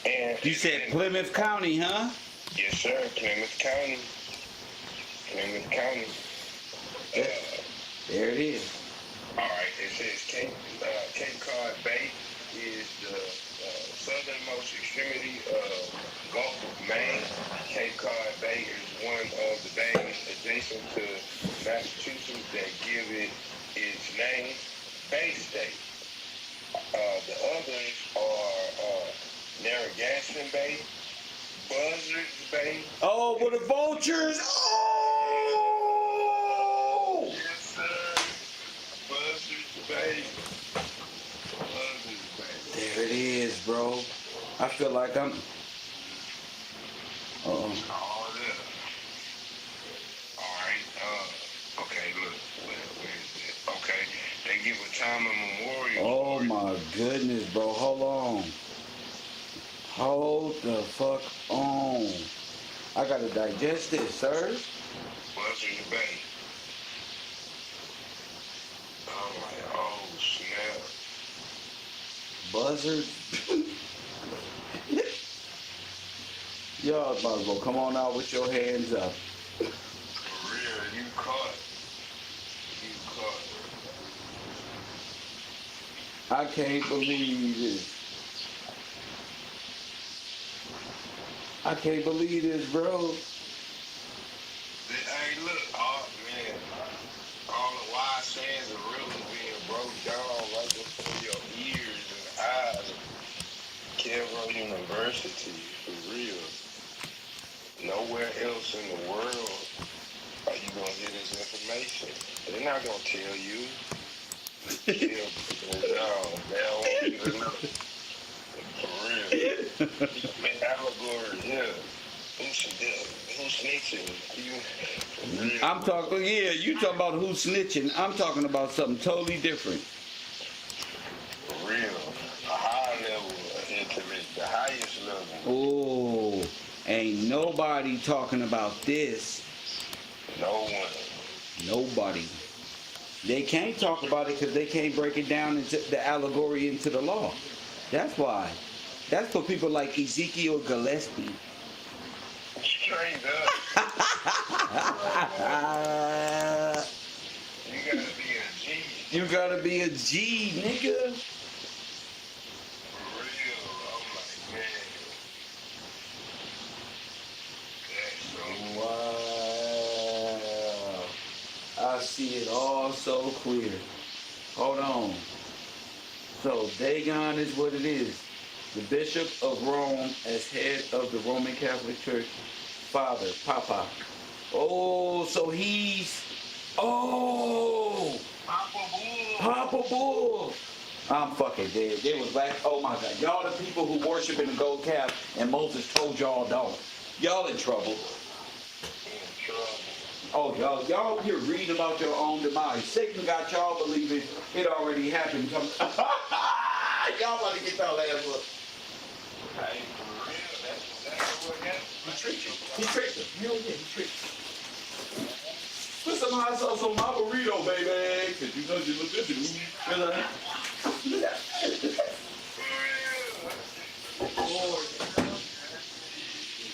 And You said Plymouth County, huh? yes, sir, Plymouth County. Plymouth County. There it is. All right, it says Cape Cod Bay is the southernmost extremity of Gulf of Maine. Cape Cod Bay is one of the bays adjacent to Massachusetts that give it its name, Bay State. The others are Narragansett Bay, Buzzards Bay. Oh, with the vultures. Oh! Yes, sir. Buzzards Bay. Buzzards Bay. There it is, bro. I feel like I'm. All this. All right. Okay, look. Where is it? Okay. They give a time and memorial. Oh my goodness, bro. Hold on. Hold the fuck on. I gotta digest this, sir. Buzzards Bay. I'm like, oh snap. Buzzard. Y'all might as well come on out with your hands up. For real, you caught. You caught. I can't believe this. I can't believe this, bro. Hey, look, all the wise sayings are really being broke down right before your ears and eyes. KevRow University, for real. Nowhere else in the world are you gonna hear this information. They're not gonna tell you. They don't want you to know. For real. Allegory, yeah. Who's snitching? I'm talking, yeah, you talking about who's snitching. I'm talking about something totally different. For real. A high level of intimacy, the highest level. Oh, ain't nobody talking about this. No one. Nobody. They can't talk about it because they can't break it down into the allegory into the law. That's why. That's for people like Ezekiel Gillespie. Straight up. You gotta be a G. You gotta be a G, nigga. For real. I'm like, man. That's so Wow. see it all so clear. Hold on. So Dagon is what it is. The Bishop of Rome as head of the Roman Catholic Church. Father, Papa. Oh, so he's... Oh! Papa Bull! I'm fucking dead. They was like, oh my God. Y'all the people who worship in the gold calf and Moses told y'all don't. Y'all in trouble. Oh, y'all here reading about your own demise. Satan got y'all believing it already happened. Y'all about to get y'all ass up. Hey, for real, that's exactly what happened. He tricked you. He tricked him. Hell yeah, he tricked you. Put some hot sauce on my burrito, baby. Cause you know you look good to me.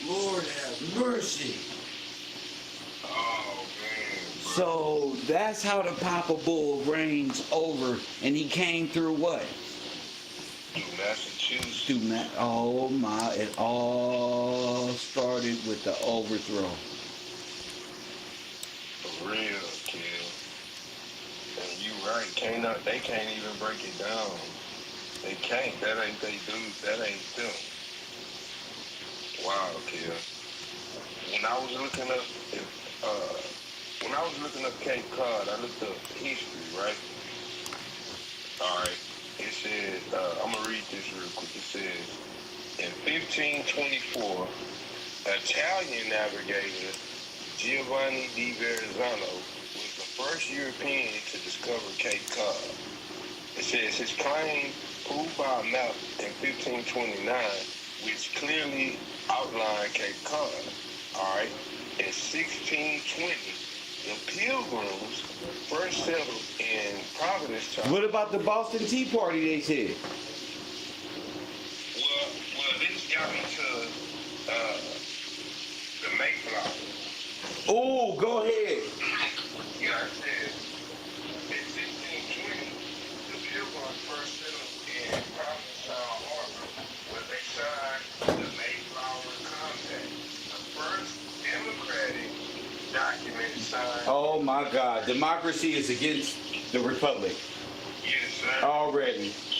Lord have mercy. Oh, man. So that's how the Papa Bull reigns over, and he came through what? Massachusetts. Oh my! It all started with the overthrow. For real, kid. And you right. They can't even break it down. They can't. That ain't they do. That ain't them. Wow, kid. When I was looking up Cape Cod, I looked up history, right? All right. It said, I'm going to read this real quick. It says, in 1524, Italian navigator Giovanni di Verrazzano was the first European to discover Cape Cod. It says his claim proved by a map in 1529, which clearly outlined Cape Cod. All right. In 1620, the Pilgrims first settled in Provincetown. What about the Boston Tea Party? They said. Well, this got me to the Mayflower. Oh, go ahead. Yeah, I said in 1620, the Pilgrims first settled in Provincetown Harbor, where they signed the Mayflower Compact, the first democratic document signed. Oh my God! Democracy is against the republic. Yes, sir.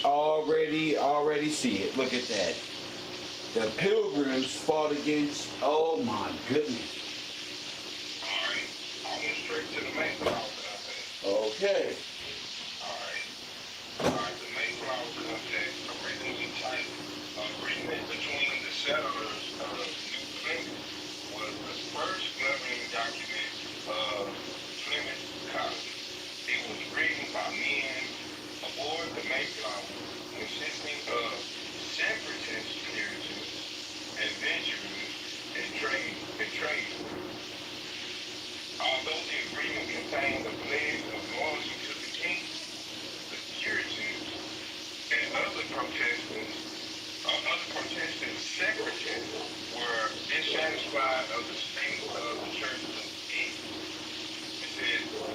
Already see it. Look at that. The Pilgrims fought against. Oh my goodness. All right. I went straight to the Mayflower Compact. Okay. All right, the Mayflower Compact, originally titled Agreement Between the Settlers of New Plymouth, was the first governing document of Plymouth Colony. It was written by men aboard the Mayflower, consisting of separatist Puritans, adventurers, and traders. Although the agreement contained a pledge of loyalty to the king, the Puritans and other protestant separatists were dissatisfied of the state of the Church of England. It said the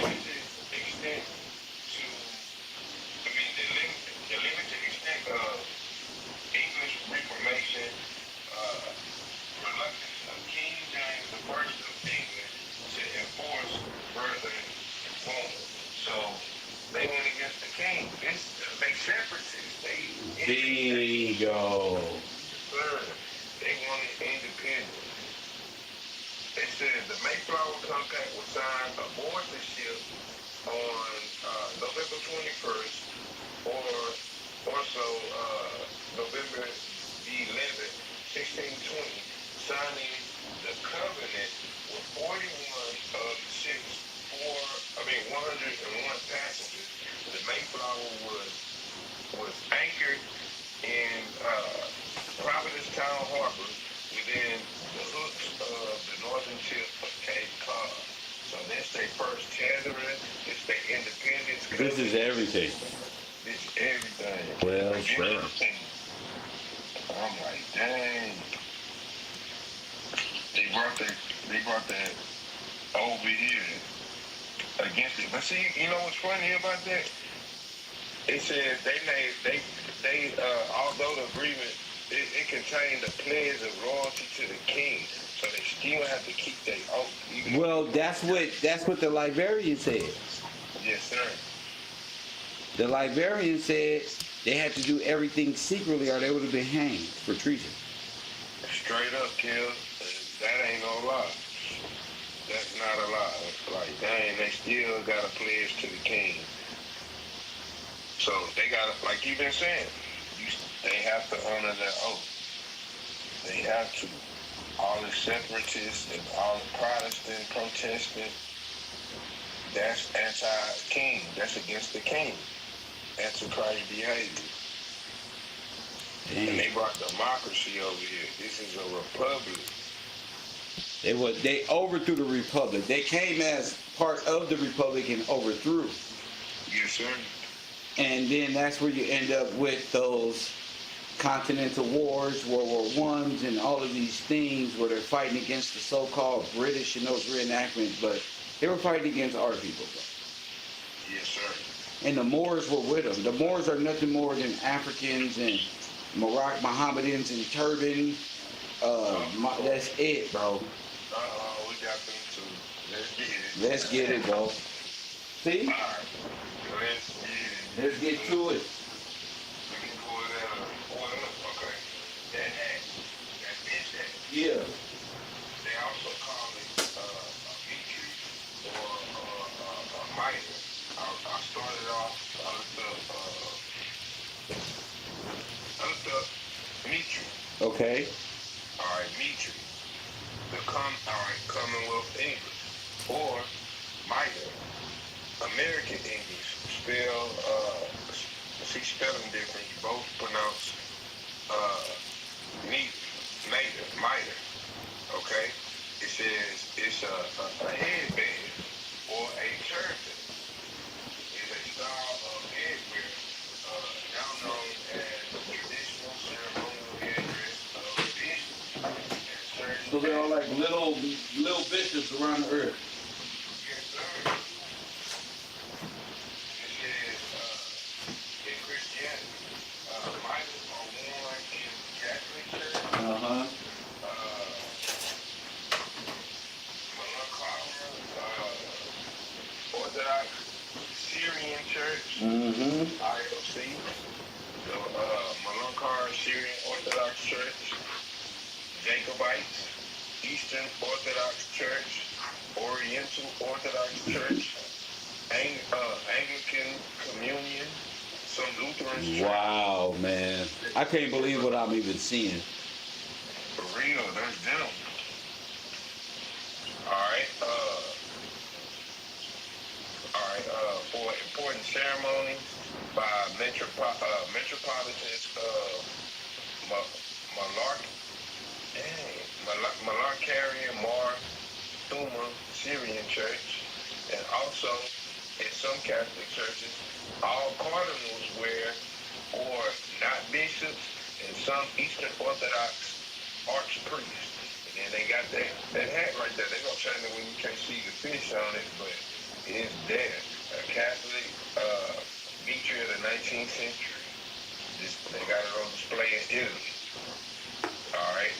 limited extent of English Reformation, reluctance of King James I of England to enforce further reform. So they went against the king. They separatists. Bingo. They wanted independence. They said the Mayflower Compact was signed aboard the ship on November 21st or also November the 11th, 1620, signing the covenant with 101 passengers. The Mayflower was anchored in Provincetown Harbor within the hooks of the northern tip of Cape Cod. So that's their first tethering, it's their independence. This is everything. This is everything. Well, sure. I'm like, dang. They brought that over here against it. But see, you know what's funny about that? It says although the agreement it contained a pledge of loyalty to the king, so they still have to keep their oath. You Well, that's what the librarian said. Yes, sir. The librarian said they had to do everything secretly or they would have been hanged for treason. Straight up, kill. That ain't no lie. That's not a lie. Like, dang, they still got a pledge to the king. So they got to, like you been saying, they have to honor their oath. They have to. All the separatists and all the Protestant protesting, that's anti-king. That's against the king. Antichrist behavior. Damn. And they brought democracy over here. This is a republic. They overthrew the republic. They came as part of the republic and overthrew. Yes, sir. And then that's where you end up with those continental wars, World War I's, and all of these things where they're fighting against the so-called British and those reenactments, but they were fighting against our people, bro. Yes, sir. And the Moors were with them. The Moors are nothing more than Africans and Mohammedans in turban. That's it, bro. We got them too. Let's get it. Let's get it, bro. See? All right. Let's get it. Let's get to it. We can pull that up. Pull it up. Okay. That hat. That bitch hat. Yeah. They also call it a mitri or a mitre. I started off, I looked up mitri. Okay. All right, mitri. Commonwealth English. Or mitre. American English. Spelling difference. Both pronounce mitre. Okay? It says it's a headband or a turban. It's a style of headwear now known as the traditional ceremonial headdress of bishops and certain. So they're all like little bishops around the earth. Yes, sir. It says in Christianity, mitres are worn in Catholic church. Uh-huh. Orthodox Syrian Church, Mm-hmm. IOC, the Malankar Syrian Orthodox Church, Jacobites, Eastern Orthodox Church, Oriental Orthodox Church, Anglican Communion, some Lutheran church. Wow, man. I can't believe what I'm even seeing. For real, that's them. Alright, for important ceremonies by metropolitans Malarkarian Mar Thuma Syrian Church, and also in some Catholic churches, all cardinals wear or not bishops, and some Eastern Orthodox archpriests. And then they got that hat right there. They're gonna tell you when you can't see the fish on it, but it's there. A Catholic mitre of the 19th century. They got it on display in Italy. Alright,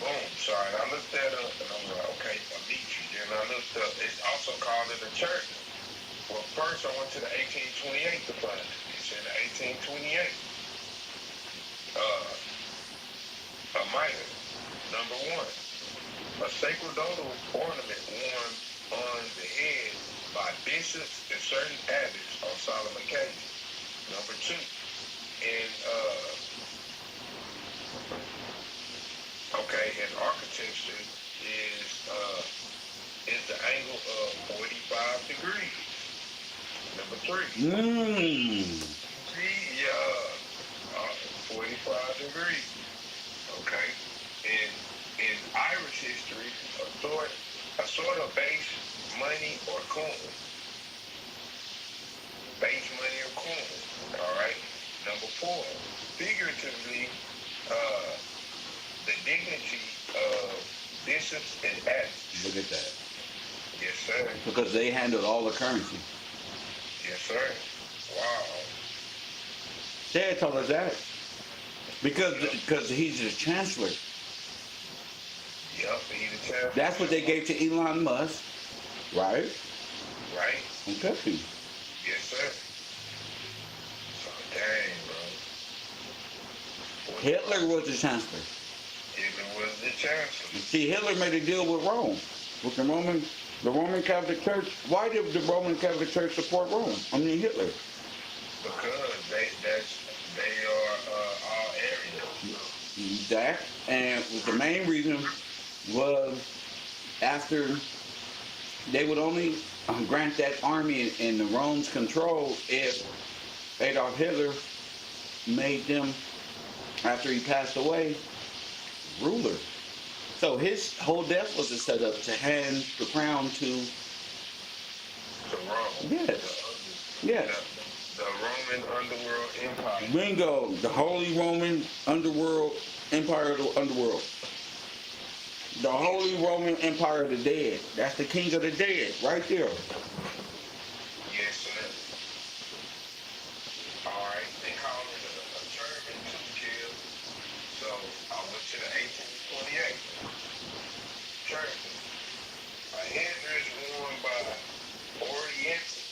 boom, sorry, I looked that up and I was like, okay, a mitre. Then I looked up, it's also called it a church. Well, first I went to the 1828 to find it. It's in the 1828. A mitre, number one. A sacerdotal ornament worn on the head by bishops and certain abbots on solemn occasions. Number two, in architecture is the angle of 45 degrees. Number three. See, 45 degrees. Okay. In Irish history, a sort of base money or coin. Base money or coin. All right. Number four, figuratively, the dignity of bishops and abbots. Look at that. Yes, sir. Because they handled all the currency. Yes, sir. Wow. Dad told us that. Because he's the chancellor. Yup, he the champion. That's what they gave to Elon Musk, right? Right? Okay. Yes, sir. So, dang, bro. Hitler was the chancellor. Hitler was the chancellor. See, Hitler made a deal with Rome, with the Roman Catholic Church. Why did the Roman Catholic Church support Rome? I mean Hitler. Because they are all Aryans. That and the main reason was after they would only grant that army in the Rome's control if Adolf Hitler made them, after he passed away, ruler. So his whole death was a setup to hand the crown to. To Rome. Yes. Yes. The Roman underworld empire. Bingo, the Holy Roman underworld, empire of the underworld. The Holy Roman Empire of the dead. That's the king of the dead, right there. Yes, sir. Alright, they call it a turban to kill. So I went to the 1828. Turban. A headdress worn by Orientals,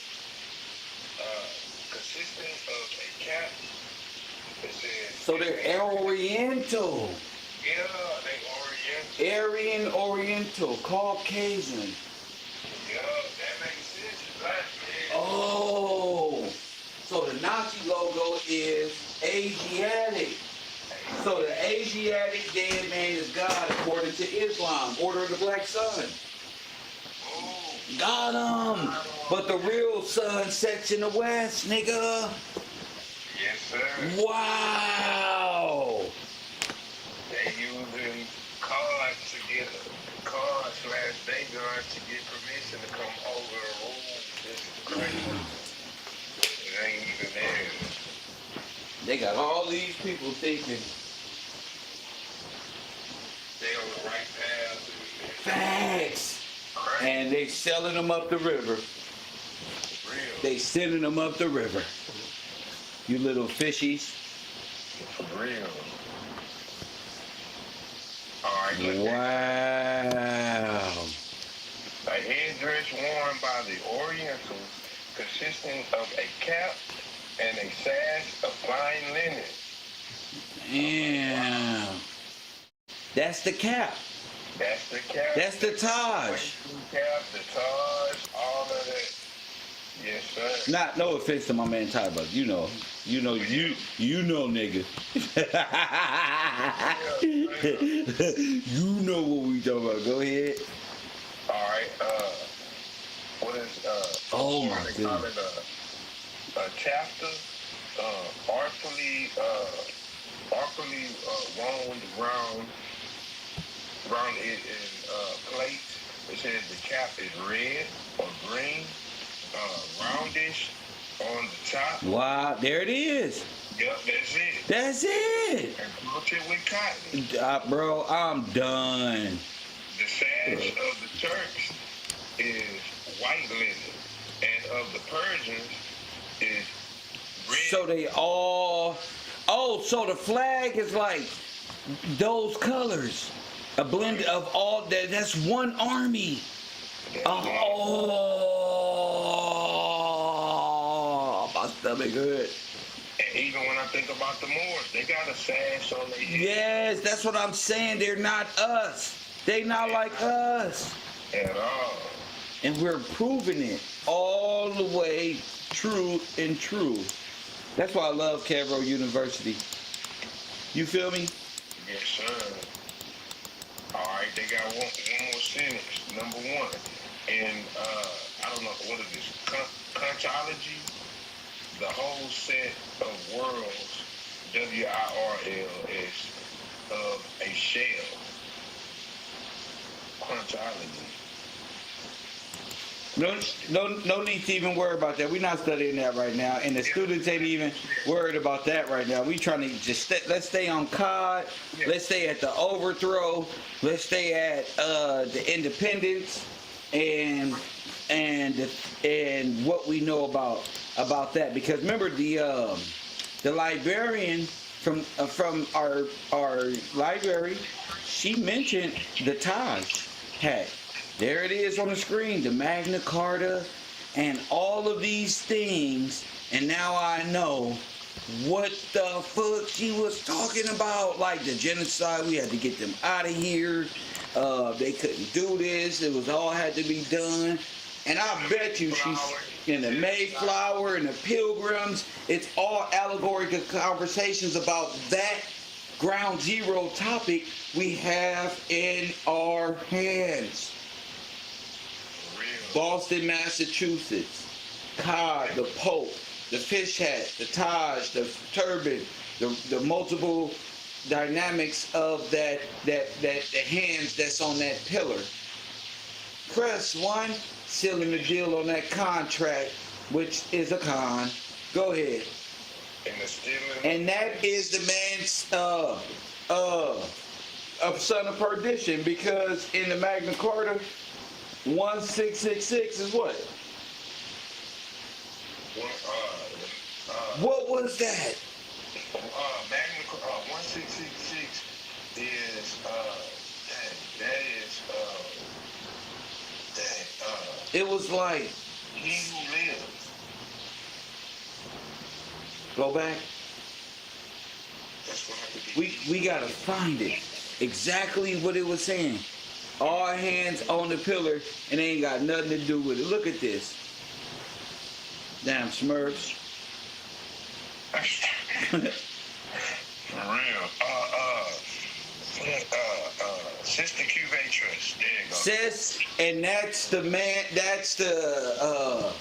consisting of a cap. It says, So they're Oriental. yeah, they Oriental. Aryan Oriental, Caucasian. Yeah, that makes sense. Black man. Oh, so the Nazi logo is Asiatic. So the Asiatic dead man is God according to Islam, Order of the Black Sun. Got him. But the real sun sets in the west, nigga. Yes, sir. Wow. They using cards to get Dagon to get permission to come over and rule. This is crazy. It ain't even there. They got all these people thinking They on the right path. facts. Crazy. And they selling them up the river. Real. They sending them up the river. You little fishies. For real. Alright, look. Wow. A headdress worn by the Orientals consisting of a cap and a sash of fine linen. Damn. That's the cap. That's the cap. That's the Taj. Cap, the Taj, all of that. Yes, sir. Not no offense to my man Ty, but you know, nigga. you know what we talking about. Go ahead. All right. What is Oh my they call it a chapter? Artfully wound round it in plates. It says the cap is red or green, roundish on the top. Wow, there it is. Yep, that's it. That's it. And coat it with cotton. Bro, I'm done. The sash of the Turks is white linen, and of the Persians is red. So they all. Oh, so the flag is like those colors. A blend of all that. That's one army. Oh, my stomach hurt. And even when I think about the Moors, they got a sash on their head. Yes, that's what I'm saying. They're not us. They not like us. At all. And we're proving it all the way true and true. That's why I love KevRow University. You feel me? Yes, sir. All right, they got one more sentence. Number one. And I don't know, what is this? Conchology? The whole set of worlds, WIRL, is of a shell. Conchology. No need to even worry about that. We're not studying that right now, and the students ain't even worried about that right now. We trying to just let's stay on COD. Let's stay at the overthrow. Let's stay at the independence, and what we know about that. Because remember the Liberian from our library, she mentioned the Taj hat. There it is on the screen, the Magna Carta, and all of these things. And now I know what the fuck she was talking about. Like the genocide, we had to get them out of here. They couldn't do this. It was all had to be done. And I bet you she's in the Mayflower and the Pilgrims. It's all allegorical conversations about that ground zero topic we have in our hands. Boston, Massachusetts. God, the Pope, the fish hat, the Taj, the turban, the multiple dynamics of the hands that's on that pillar. Press 1, sealing the deal on that contract, which is a con. Go ahead. And that is the man's son of perdition, because in the Magna Carta, 1666 is what? What was that? Magna Carta 1666 is It was like, he who lives. go back. That's what I could be. We gotta find it. Exactly what it was saying. All hands on the pillar, and they ain't got nothing to do with it. Look at this. Damn Smurfs. For real. Sister Cuvée Trust. There you go. Sis, and that's the man, that's the,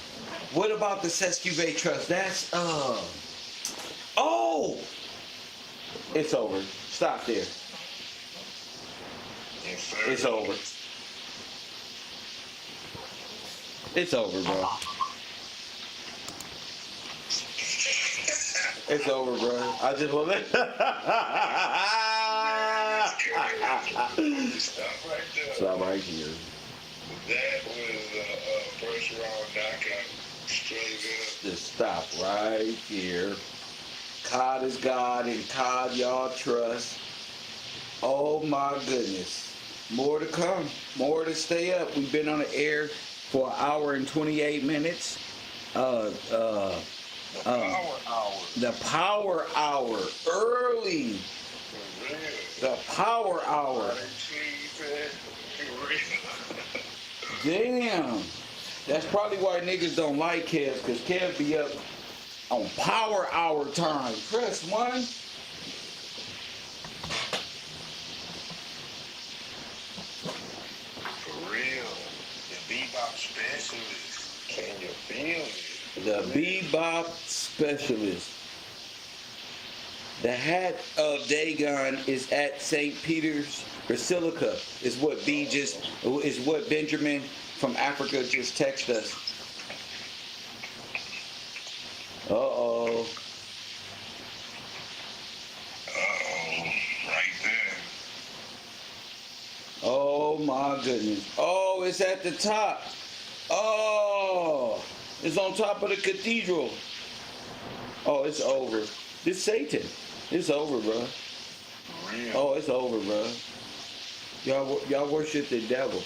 what about the Cuvée Trust? That's, oh! It's over. Stop there. Yes, sir. It's over. It's over, bro. It's over, bro. I just want to... Stop right there. Stop right here. That was first round knockout. Straight up. Just stop right here. God is God, and God y'all trust. Oh my goodness. More to come. More to stay up. We've been on the air for an hour and 28 minutes. Power hour. The power hour. Early. For real. The power hour. Damn. That's probably why niggas don't like Kev, because Kev be up on power hour time. Press 1. For real. The bebop specialist. Can you feel it? The bebop specialist. The hat of Dagon is at St. Peter's Basilica. Is what Benjamin from Africa just texted us. Uh-oh. Right there. Oh my goodness. Oh, it's at the top. Oh, it's on top of the cathedral. Oh, it's over. It's Satan. It's over, bro. Real. Oh, it's over, bro. Y'all worship the devil.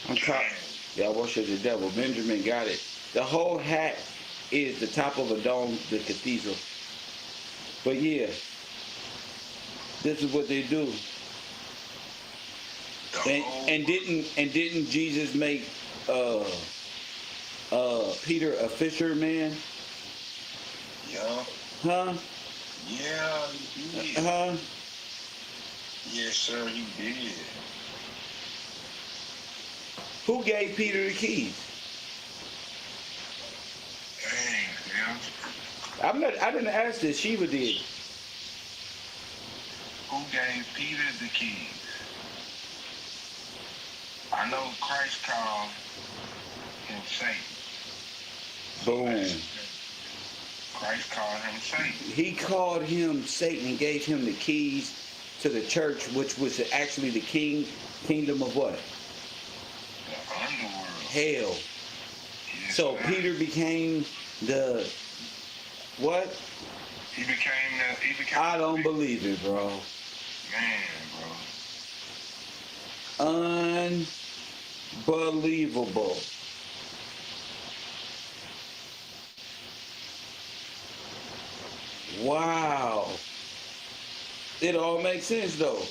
I'm tired. Y'all worship the devil. Benjamin got it. The whole hat is the top of a dome, the cathedral. But yeah, this is what they do. And didn't Jesus make Peter a fisherman? Yeah. Huh? Yeah, he did. Huh? Yes, sir, he did. Who gave Peter the keys? Dang, man. I didn't ask this. Sheba did. Who gave Peter the keys? I know Christ called him Satan. Boom. Christ called him Satan. He called him Satan and gave him the keys to the church, which was actually the kingdom of what? The underworld. Hell. So sir. Peter became the what? He became I don't believe it, bro. man, bro. Unbelievable. Wow. It all makes sense though.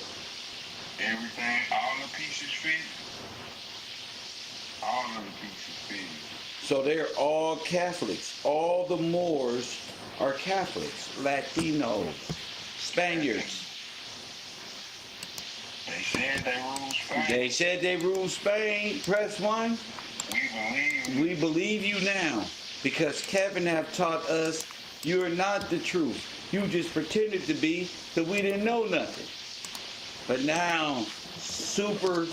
Everything, all the pieces fit. All of the pieces fit. So they're all Catholics. All the Moors are Catholics. Latinos, Spaniards. They said they rule Spain. They said they rule Spain. Press 1. We believe. We believe you now because Kevin have taught us you are not the truth. You just pretended to be so we didn't know nothing. But now, Super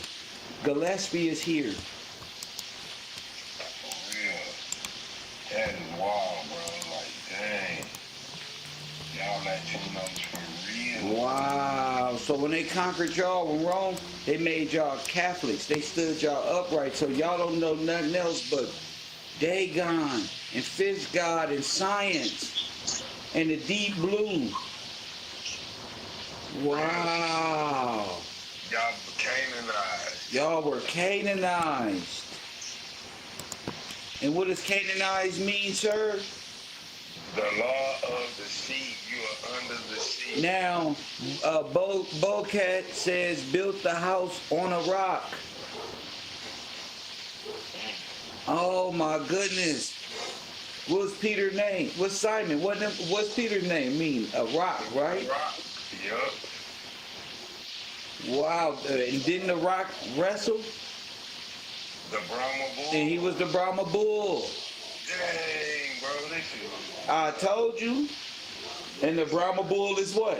Gillespie is here. For real. That is wild, bro. Like, dang. Y'all Latinos for real. Wow. So when they conquered y'all in Rome, they made y'all Catholics. They stood y'all upright. So y'all don't know nothing else but Dagon and fish god and science and the deep blue. Wow. Y'all Canaanized. Y'all were Canaanized. And what does Canaanized mean, sir? The law of the sea. You are under the sea. Now, Bocat says built the house on a rock. Oh my goodness. What's Peter's name? What's Simon? What's Peter's name mean? A rock, right? Rock. Yup. Wow. And didn't the rock wrestle? The Brahma bull. And he was the Brahma bull. Dang, bro. This is. I told you. And the Brahma bull is what?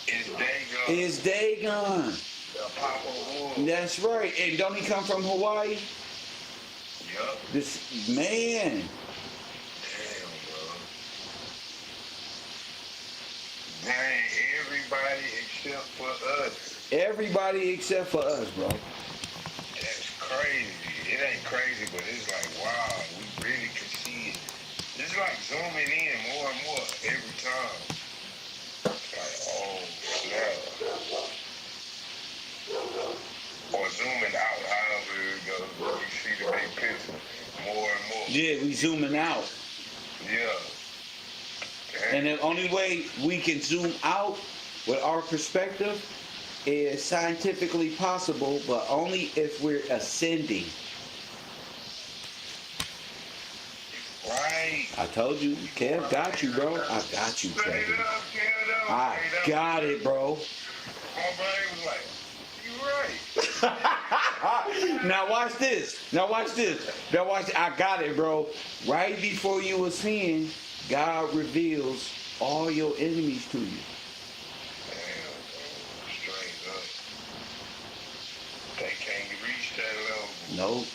It's Dagon. Is Dagon. The Papa bull. That's right. And don't he come from Hawaii? Yup. This man. Damn, bro. Dang, everybody except for us. Everybody except for us, bro. That's crazy. It ain't crazy, but it's like, wow, we really can see it. It's like zooming in more and more every time. Like, oh, snap. Or zooming out, however it goes. You see the big picture more and more. Yeah, we zooming out. Yeah. And the only way we can zoom out with our perspective is scientifically possible, but only if we're ascending. Right. I told you, Kev got you, bro. I got you, Kev. I got it, bro. My brain was like, you right. Now watch this. Now watch this. Now watch. I got it, bro. Right before you were seeing, God reveals all your enemies to you. Damn, straight up. They can't reach that level. Nope.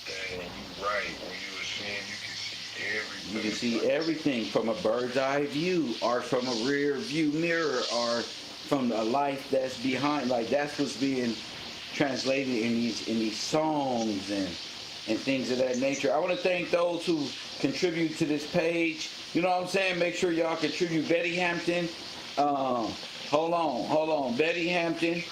Dang, you right. When you were seeing, you can see everything. You can see everything from a bird's eye view, or from a rear view mirror, or from a life that's behind. Like that's what's being translated in these songs and things of that nature. I want to thank those who contribute to this page. You know what I'm saying? Make sure y'all contribute. Betty Hampton. Hold on. Betty Hampton.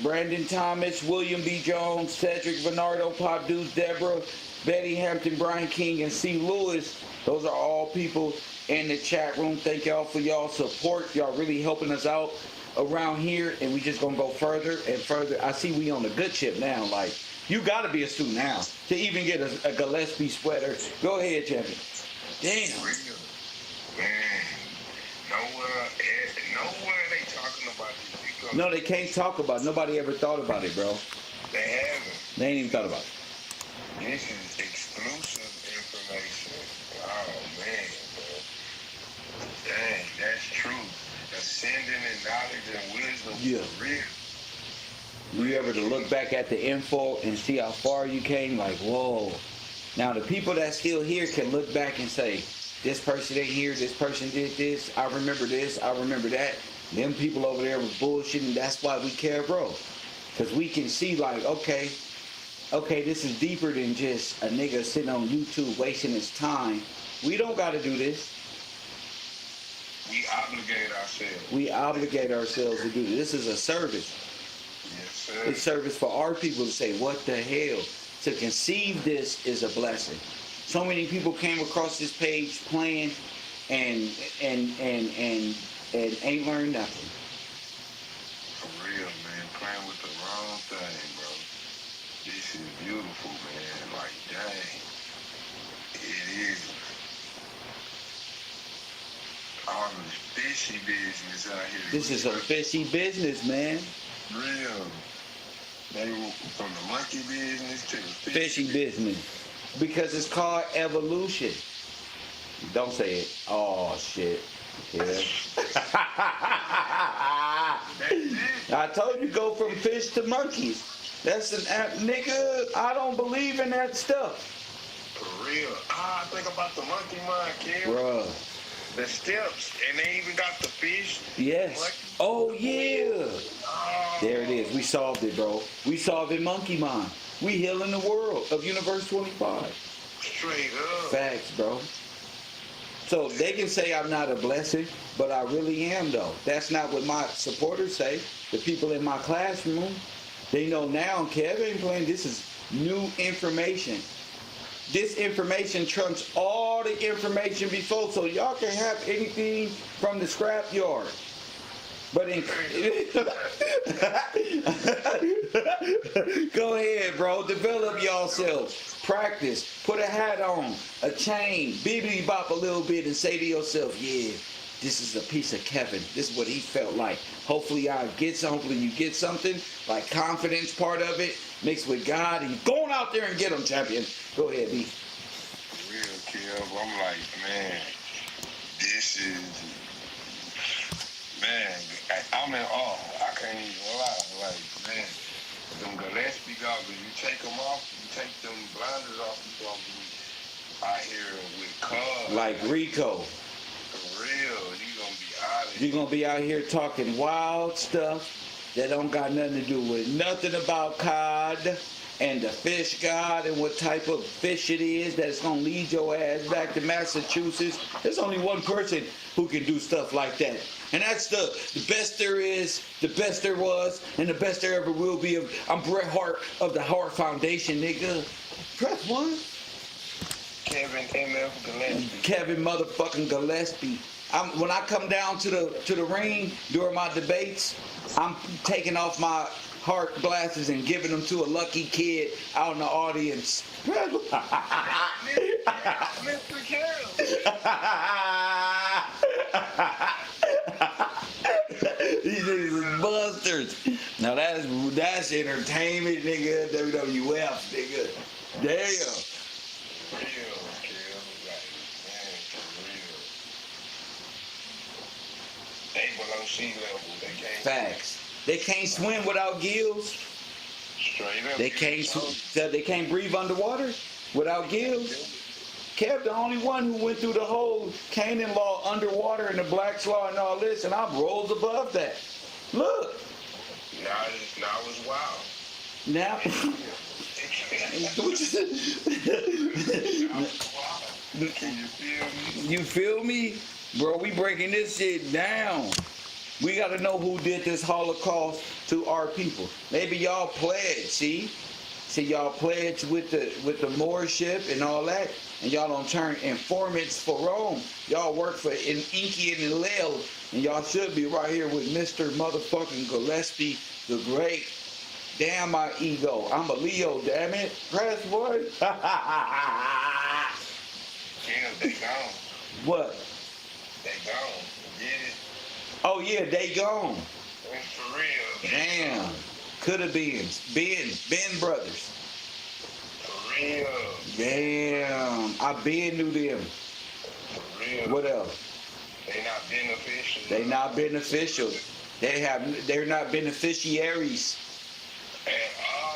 Brandon Thomas, William B. Jones, Cedric Bernardo, Pop Deuce, Deborah, Betty Hampton, Brian King, and C. Lewis. Those are all people in the chat room. Thank y'all for y'all support. Y'all really helping us out around here, and we just gonna go further and further. I see we on the good ship now. Like, you gotta be a student now to even get a Gillespie sweater. Go ahead, champion. Damn. Man, nowhere they talking about this. Because No, they can't talk about it. Nobody ever thought about it, bro. they haven't. They ain't even thought about it. This is exclusive information. Oh, man, bro. Dang, that's true. Ascending in knowledge and wisdom Yeah. for real. You ever to look back at the info and see how far you came? Like, whoa. Now, the people that's still here can look back and say, this person ain't here, this person did this, I remember this, I remember that. Them people over there was bullshitting, that's why we KevRow. Because we can see, like, okay, okay, this is deeper than just a nigga sitting on YouTube wasting his time. We don't got to do this. We obligate ourselves. We obligate ourselves to do this. This is a service. Yes, sir. It's service for our people to say, what the hell? To conceive this is a blessing. So many people came across this page playing and ain't learned nothing. For real, man. Playing with the wrong thing, bro. This is beautiful, man. Like, dang. It is. All this fishy business out here. This is some fishy business, man. Real. They were from the monkey business to the Fishy business. Because it's called evolution. Don't say it. Oh, shit. Yeah. That's it. I told you go from fish to monkeys. That's an nigga. I don't believe in that stuff. For real. Think about the monkey mind, kid. Bruh. The steps, and they even got the fish. Yes. Monkey. Oh, yeah. Oh. There it is. We solved it, bro. We solved it, monkey mind. We healing the world of Universe 25. Straight up. Facts, bro. So they can say I'm not a blessing, but I really am, though. That's not what my supporters say. The people in my classroom, they know now, Kev ain't playing. This is new information. This information trumps all the information before, so y'all can have anything from the scrap yard. But in go ahead, bro. Develop yourselves. Practice. Put a hat on, a chain, bibbity bop a little bit, and say to yourself, yeah, this is a piece of Kevin. This is what he felt like. Hopefully I get some. Hopefully you get something. Like confidence part of it, mixed with God. And going out there and get them, champion. Go ahead, B. Real, Kev. I'm like, man, this is, man, I'm in awe. I can't even lie. Like, man, them Gillespie goggles, you take them off, you take them blinders off, you gonna be out here with cars. Like Rico. For real, you gonna be out of You're here. going to be out here talking wild stuff that don't got nothing to do with nothing about cod and the fish god and what type of fish it is that's going to lead your ass back to Massachusetts. There's only one person who can do stuff like that. And that's the best there is, the best there was, and the best there ever will be. I'm Bret Hart of the Hart Foundation, nigga. Press one. Kevin MF Gillespie. Kevin motherfucking Gillespie. When I come down to the ring during my debates, I'm taking off my Hart glasses and giving them to a lucky kid out in the audience. Mr. Carroll. These niggas is busters. Now that's entertainment, nigga. WWF, nigga. Damn. Real, Kev. Like, man, for real. They below sea level. They can't. Facts. They can't swim without gills. Straight up. They can't breathe underwater without gills. Kev, the only one who went through the whole Canaan law underwater and the Black's law and all this, and I'm rolls above that. Look. Now it's wild. Now. Can you feel me? You feel me? Bro, we breaking this shit down. We got to know who did this Holocaust to our people. Maybe y'all pledged, see? See, y'all pledged with the Moorship and all that, and y'all don't turn informants for Rome. Y'all work for Inky and Hillel, and y'all should be right here with Mr. motherfucking Gillespie the Great. Damn my ego. I'm a Leo, damn it. Press one. Yeah, they gone. What? They gone. Get it? Oh yeah, they gone. For real. Damn. Could have been. Ben brothers. For real. Damn. I Ben knew them. For real. What else? They not beneficial. They not beneficial. They're not beneficiaries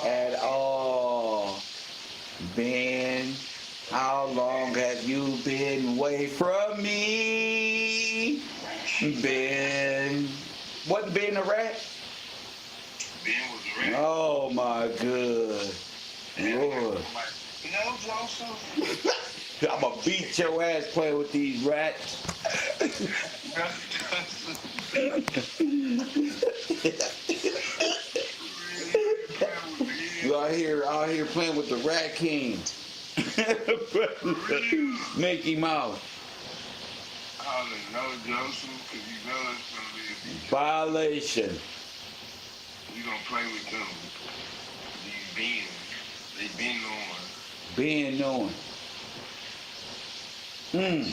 at all. Ben, how long have you been away from me? Ben. Wasn't Ben a rat? Ben was a rat. Oh my god. Ben Joseph? I'ma beat your ass playing with these rats. You out here playing with the Rat King. Mickey Mouse. I don't know, Joseph, because you know it's going to be a beat. Violation. You going to play with them. These beings. They been on. Being known. Being.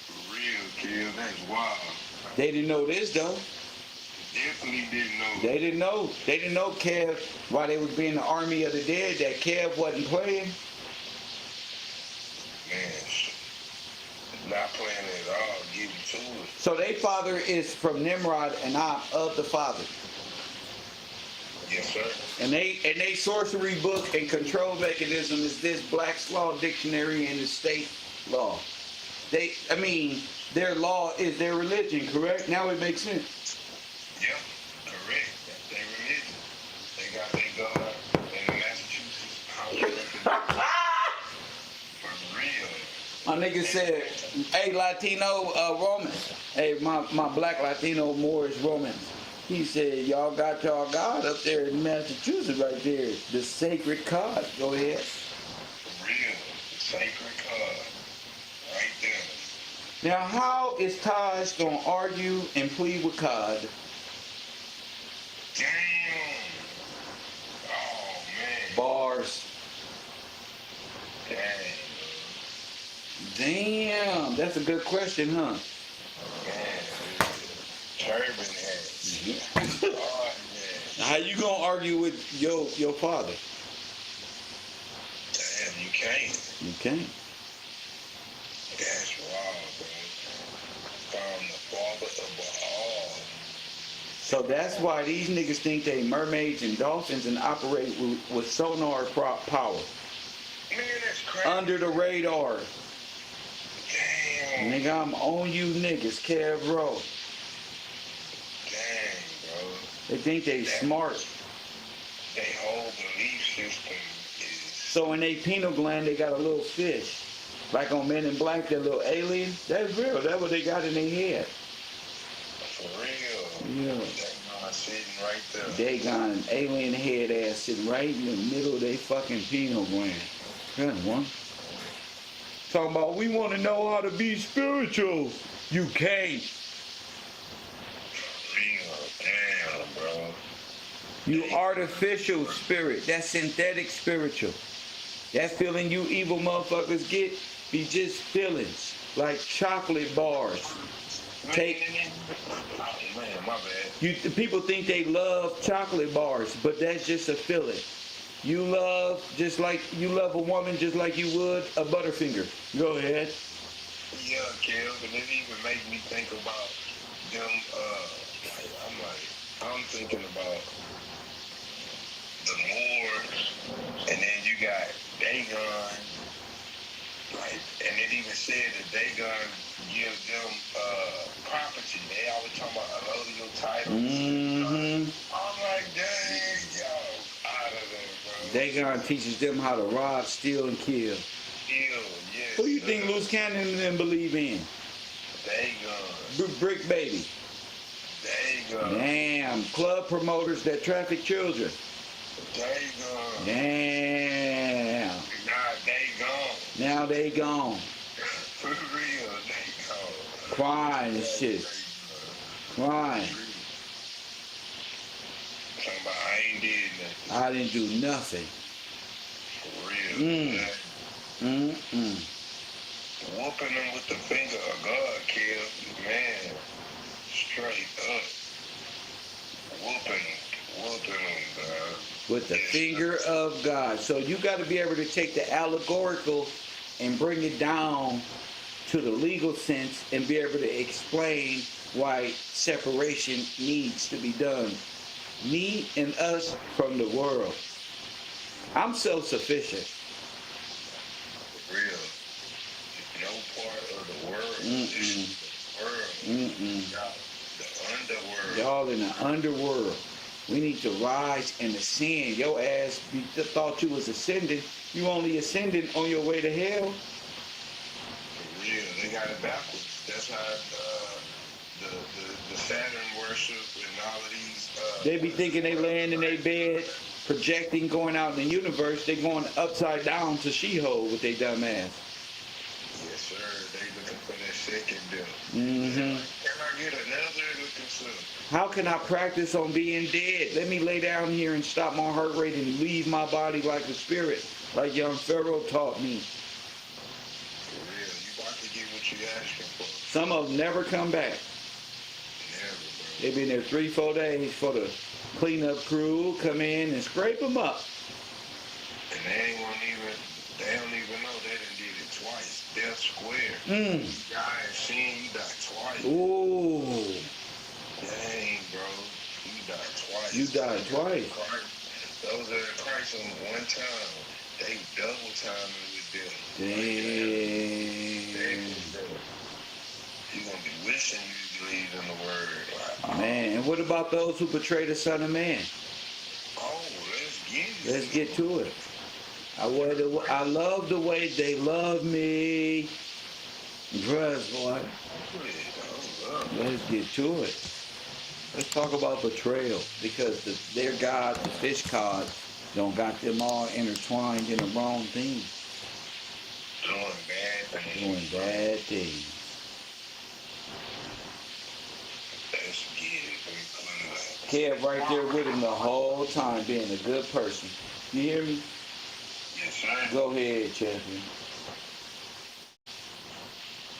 For real, kid. That's wild. They didn't know this though. Definitely didn't know. They didn't know. They didn't know Kev while they was being the army of the dead that Kev wasn't playing. Man, not playing at all. Give it to us. So their father is from Nimrod and I'm of the father. Yes, sir. And they sorcery book and control mechanism is this Black's Law Dictionary and the state law. Their law is their religion, correct? Now it makes sense. Yeah, correct. That's their religion. They got their God in Massachusetts. For real. My nigga said, hey, Latino Roman. Hey, my black Latino Moorish Roman. He said, y'all got y'all God up there in Massachusetts right there. The sacred cod. Go ahead. For real. The sacred God. Right there. Now, how is Taj going to argue and plead with Cod? Damn. Oh, man. Bars. Dang. Damn, that's a good question, huh? Man. Turban hat. Oh, man. How you gonna argue with your father? Damn, you can't. You can't. That's wild, bro. From the father of Baal. So that's why these niggas think they mermaids and dolphins and operate with sonar power. Man, that's crazy. Under the radar. Damn. Nigga, I'm on you niggas, KevRow. Dang, bro. They think they smart. Their whole belief system is. So in their pineal gland, they got a little fish. Like on Men in Black, that little alien. That's real. That's what they got in their head. For real. Yeah. Dagon sitting right there. Dagon, alien head ass sitting right in the middle of their fucking pineal gland. That's one. Talking about, we want to know how to be spiritual. You can't. Real. Damn, bro. You artificial spirit. That's synthetic spiritual. That feeling you evil motherfuckers get be just feelings. Like chocolate bars. Take. Oh, man, my bad. The people think they love chocolate bars, but that's just a feeling. You love a woman just like you would a Butterfinger. Go ahead. Yeah, Kev, and it even made me think about them, I'm thinking about the Moors, and then you got Dagon, like, and it even said that Dagon gives them property. They always talking about allodial titles. Mm-hmm. I'm like, dang, yo, out of there, bro. Dagon teaches them how to rob, steal, and kill. Yes. Who you think Loose Cannon and them believe in? Dagon. Brick Baby. Dagon. Damn. Club promoters that traffic children. Dagon. Damn. Nah, they gone. Now they gone. For real, they gone. Crying and shit. Crying. Talking about I ain't did nothing. I didn't do nothing. For real. Whooping them with the finger of God, Kev. Man. Straight up. Whooping them, God. With the finger of God. So you got to be able to take the allegorical and bring it down to the legal sense and be able to explain why separation needs to be done. Me and us from the world. I'm self-sufficient. For real. No part of the world is the world. Mm-mm. The underworld. Y'all in the underworld. We need to rise and ascend. Your ass thought you was ascending. You only ascending on your way to hell. For real, they got it backwards. That's how the Saturn worship and all of these. They be thinking they laying in their bed, projecting, going out in the universe. They going upside down to She-Hole with their dumb ass. Yes, sir. They looking for that second bill. Mm-hmm. Can I get another looking for? How can I practice on being dead? Let me lay down here and stop my heart rate and leave my body like a spirit, like young Pharaoh taught me. For real, you about to get what you asking for. Some of them never come back. Never, bro. They been there 3-4 days for the cleanup crew come in and scrape them up. And they don't even know they done did it twice. Death square. Mm. You ain't seen you die twice. Ooh. Dang, bro. You died twice. You died twice. Those are the Christ on one time. They double timing with them. Damn. You gonna be wishing you believed in the word. Like, Man, and what about those who betray the Son of Man? oh, let's get it. Let's get to it. I love the way they love me. Bruh, boy. Let's get to it. Let's talk about betrayal, because their God, the fish god, don't got them all intertwined in the wrong thing. Doing bad things. Doing bad things. Let's get it. Kev right there with him the whole time, being a good person. You hear me? Yes, sir. Go ahead, champion.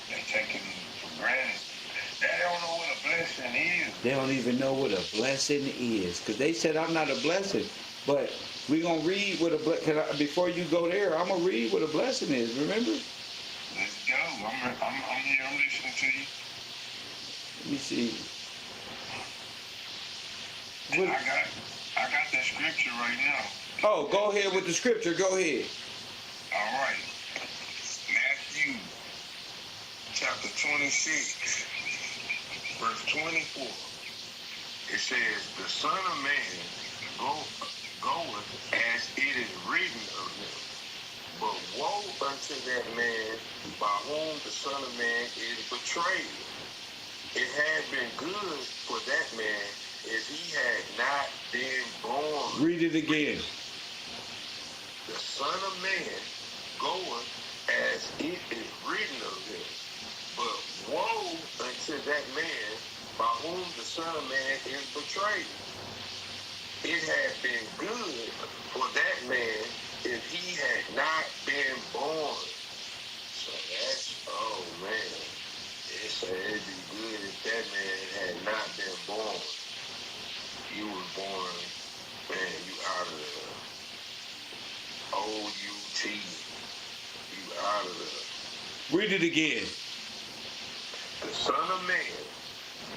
They taking for granted. They don't know what a blessing is. They don't even know what a blessing is, because they said I'm not a blessing. But we're going to read what a blessing, before you go there, I'm going to read what a blessing is, remember? Let's go. I'm here. I'm listening to you. Let me see. And I got that scripture right now. Oh, go ahead with the scripture. Go ahead. All right. Matthew chapter 26, verse 24. It says, the Son of Man goeth as it is written of him. But woe unto that man by whom the Son of Man is betrayed. It had been good for that man if he had not been born. Read it again. The Son of Man goeth as it is written of him. But woe unto that man by whom the Son of Man is betrayed. It had been good for that man if he had not been born. So that's, oh man. It said it'd be good if that man had not been born. You was born, man, you out of the O-U-T. You out of the... Read it again. The Son of Man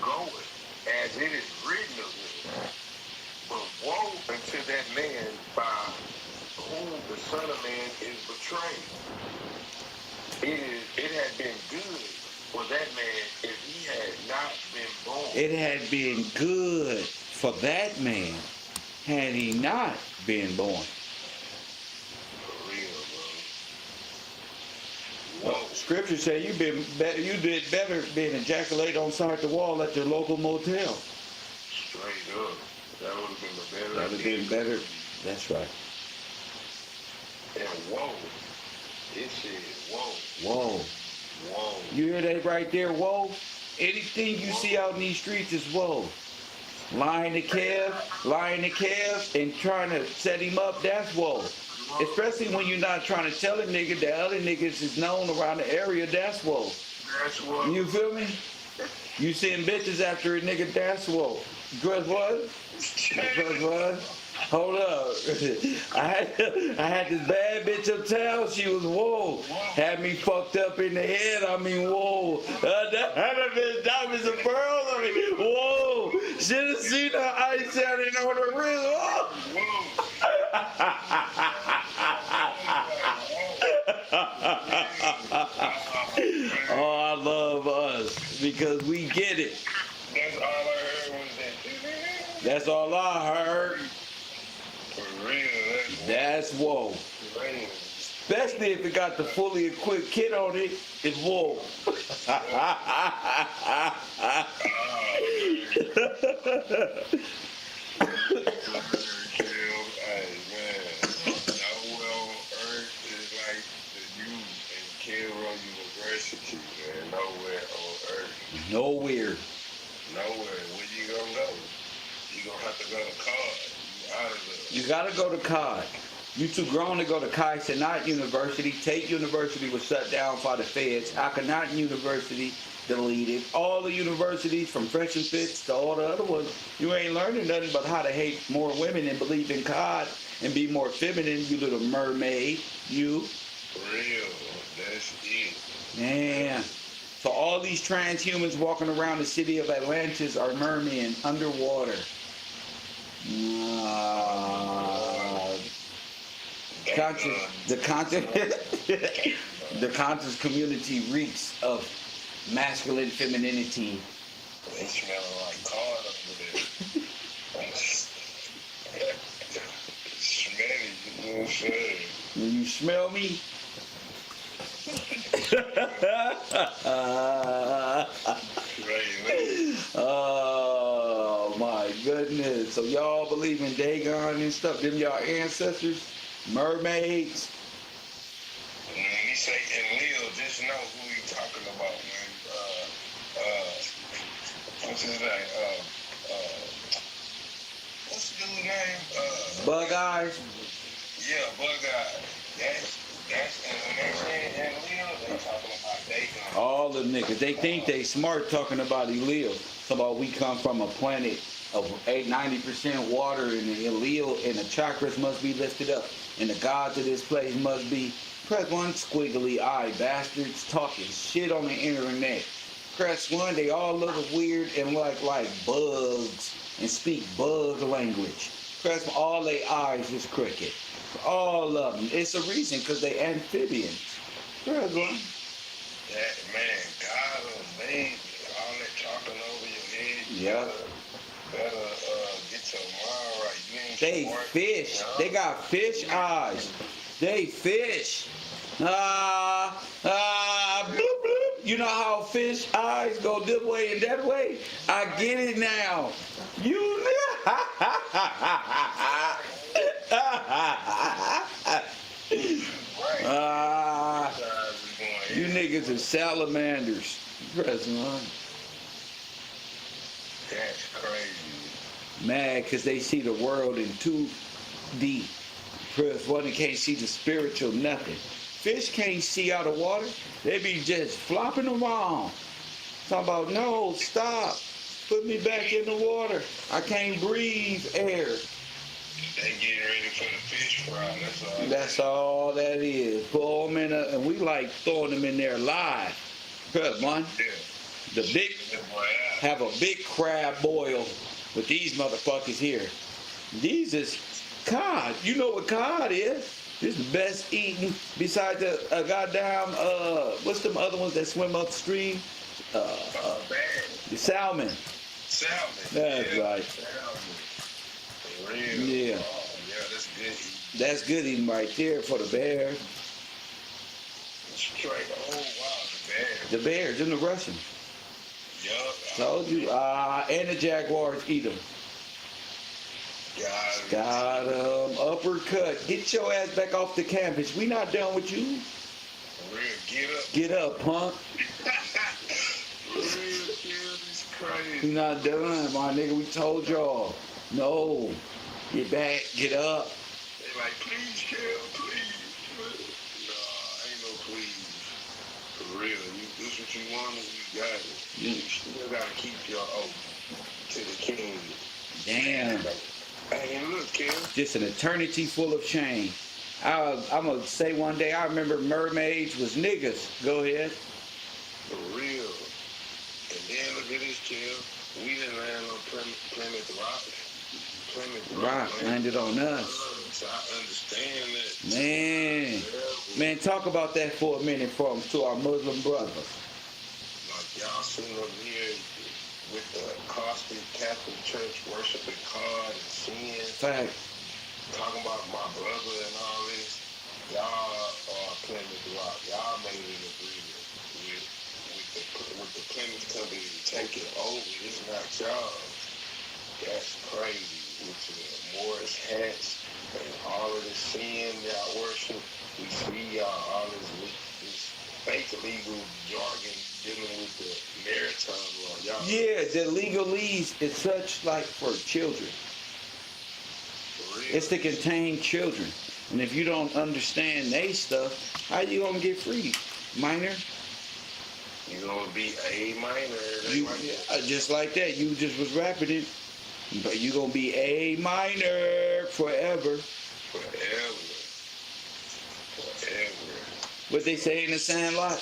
goeth as it is written of him. But woe unto that man by whom the Son of Man is betrayed. It had been good for that man if he had not been born. It had been good for that man had he not been born. For real, bro. Whoa. Scripture say you did better being ejaculated on side the wall at your local motel. Straight up. That would have been the better. That would have been better. That's right. And whoa. It said whoa. Whoa. Whoa. You hear that right there? Whoa. Anything you see out in these streets is whoa. Lying to Kev, and trying to set him up, that's whoa. Especially when you're not trying to tell a nigga that other niggas is known around the area, that's whoa. That's what. You feel me? You send bitches after a nigga, that's whoa. Guess what? Guess what? Hold up. I had this bad bitch uptown. She was whoa. Had me fucked up in the head. I mean, whoa. That bitch diamonds and pearls. I mean, whoa. Should have seen her ice shining on her wrist. Whoa. Oh, I love us because we get it. That's all I heard was that. That's all I heard. For real, That's whoa. crazy. Especially if it got the fully equipped kit on it, it's whoa. Hey, man. Nowhere on earth is like the youth in KevRow University, man. Nowhere on earth. Nowhere. Nowhere. Where you gonna go? You gonna have to go to college. You out of there. You gotta go to COD. You too grown to go to Kai not University. Tate University was shut down by the feds. Akhenaten University deleted. All the universities from Fresh and Fits to all the other ones, you ain't learning nothing but how to hate more women and believe in God and be more feminine, you little mermaid. You. For real. That's it. Man. So all these transhumans walking around the city of Atlantis are mermen underwater. The conscious community reeks of masculine femininity. They smelling like corn over there. Smelly, you know what I'm saying? When you smell me, oh my goodness. So y'all believe in Dagon and stuff? Them y'all ancestors? Mermaids? When he say Enlil, just know who he talking about, man. What's his name? What's the dude's name? Bug eyes? Yeah, Bug Eye. That's and when they say Enlil, they talking about Dagon. All the niggas. They think they smart talking about Enlil. Talking about we come from a planet of 90% water and the Enlil and the chakras must be lifted up. And the gods of this place must be. Press one, squiggly eye bastards talking shit on the internet. Press one, they all look weird and like bugs and speak bug language. Press one, all their eyes is crooked. All of them. It's a reason because they amphibians. Press one. That man, God amazing. All that talking over your head. Yeah. Better get your mind right. You ain't They smart, fish. you know? They got fish eyes. They fish. Bloop, bloop. You know how fish eyes go this way and that way? I get it now. You you niggas are salamanders. Press one. That's crazy. Mad because they see the world in 2D. Press one and can't see the spiritual nothing. Fish can't see out of water. They be just flopping around. Talking about, no, stop. Put me back in the water. I can't breathe air. They getting ready for the fish fry. That's all that is. Pull them in and we like throwing them in there live. Press one. Yeah. The big, have a big crab boil with these motherfuckers here. These is cod. You know what cod is? This is the best eating besides the goddamn, what's them other ones that swim upstream? The salmon. Salmon. That's right. Salmon. For real. Yeah. Oh, yeah, that's good eating. That's good eating right there for the bears. Straight. Oh, wow, The bears and the Russians. Yup. Told you. And the jaguars eat them. Got uppercut. Get your ass back off the campus. We not done with you. For real, get up. Get up, punk. For real, kid, it's crazy. We not done, my nigga. We told y'all. No. Get back. Get up. They like, please, Kel, please. Nah, ain't no please. For real. This what you wanted, you got it. You still gotta keep your oath to the king. Damn. Hey, look, Kel. Just an eternity full of shame. I'm going to say one day, I remember mermaids was niggas. Go ahead. For real. And then look at this, Kel. We didn't land on Plymouth Rock. Plymouth Rock landed on us. So I understand that. Man, talk about that for a minute to our Muslim brothers. Like y'all sitting up here with the Catholic Church worshiping God and sin, Fact. talking about my brother and all this. Y'all Plymouth Rock. Y'all made an agreement with the Plymouth company to take it over. It's not y'all. That's crazy. With the Morris hats and all of the sin y'all worship, we see y'all all this fake legal jargon dealing with the maritime law. Y'all Yeah, the legalese is such like for children. for real. It's to contain children. And if you don't understand they stuff, how you gonna get free? Minor? You gonna be A minor, You, just like that. You just was rapping it. But you gonna be A minor forever. forever. What they say in the Sandlot?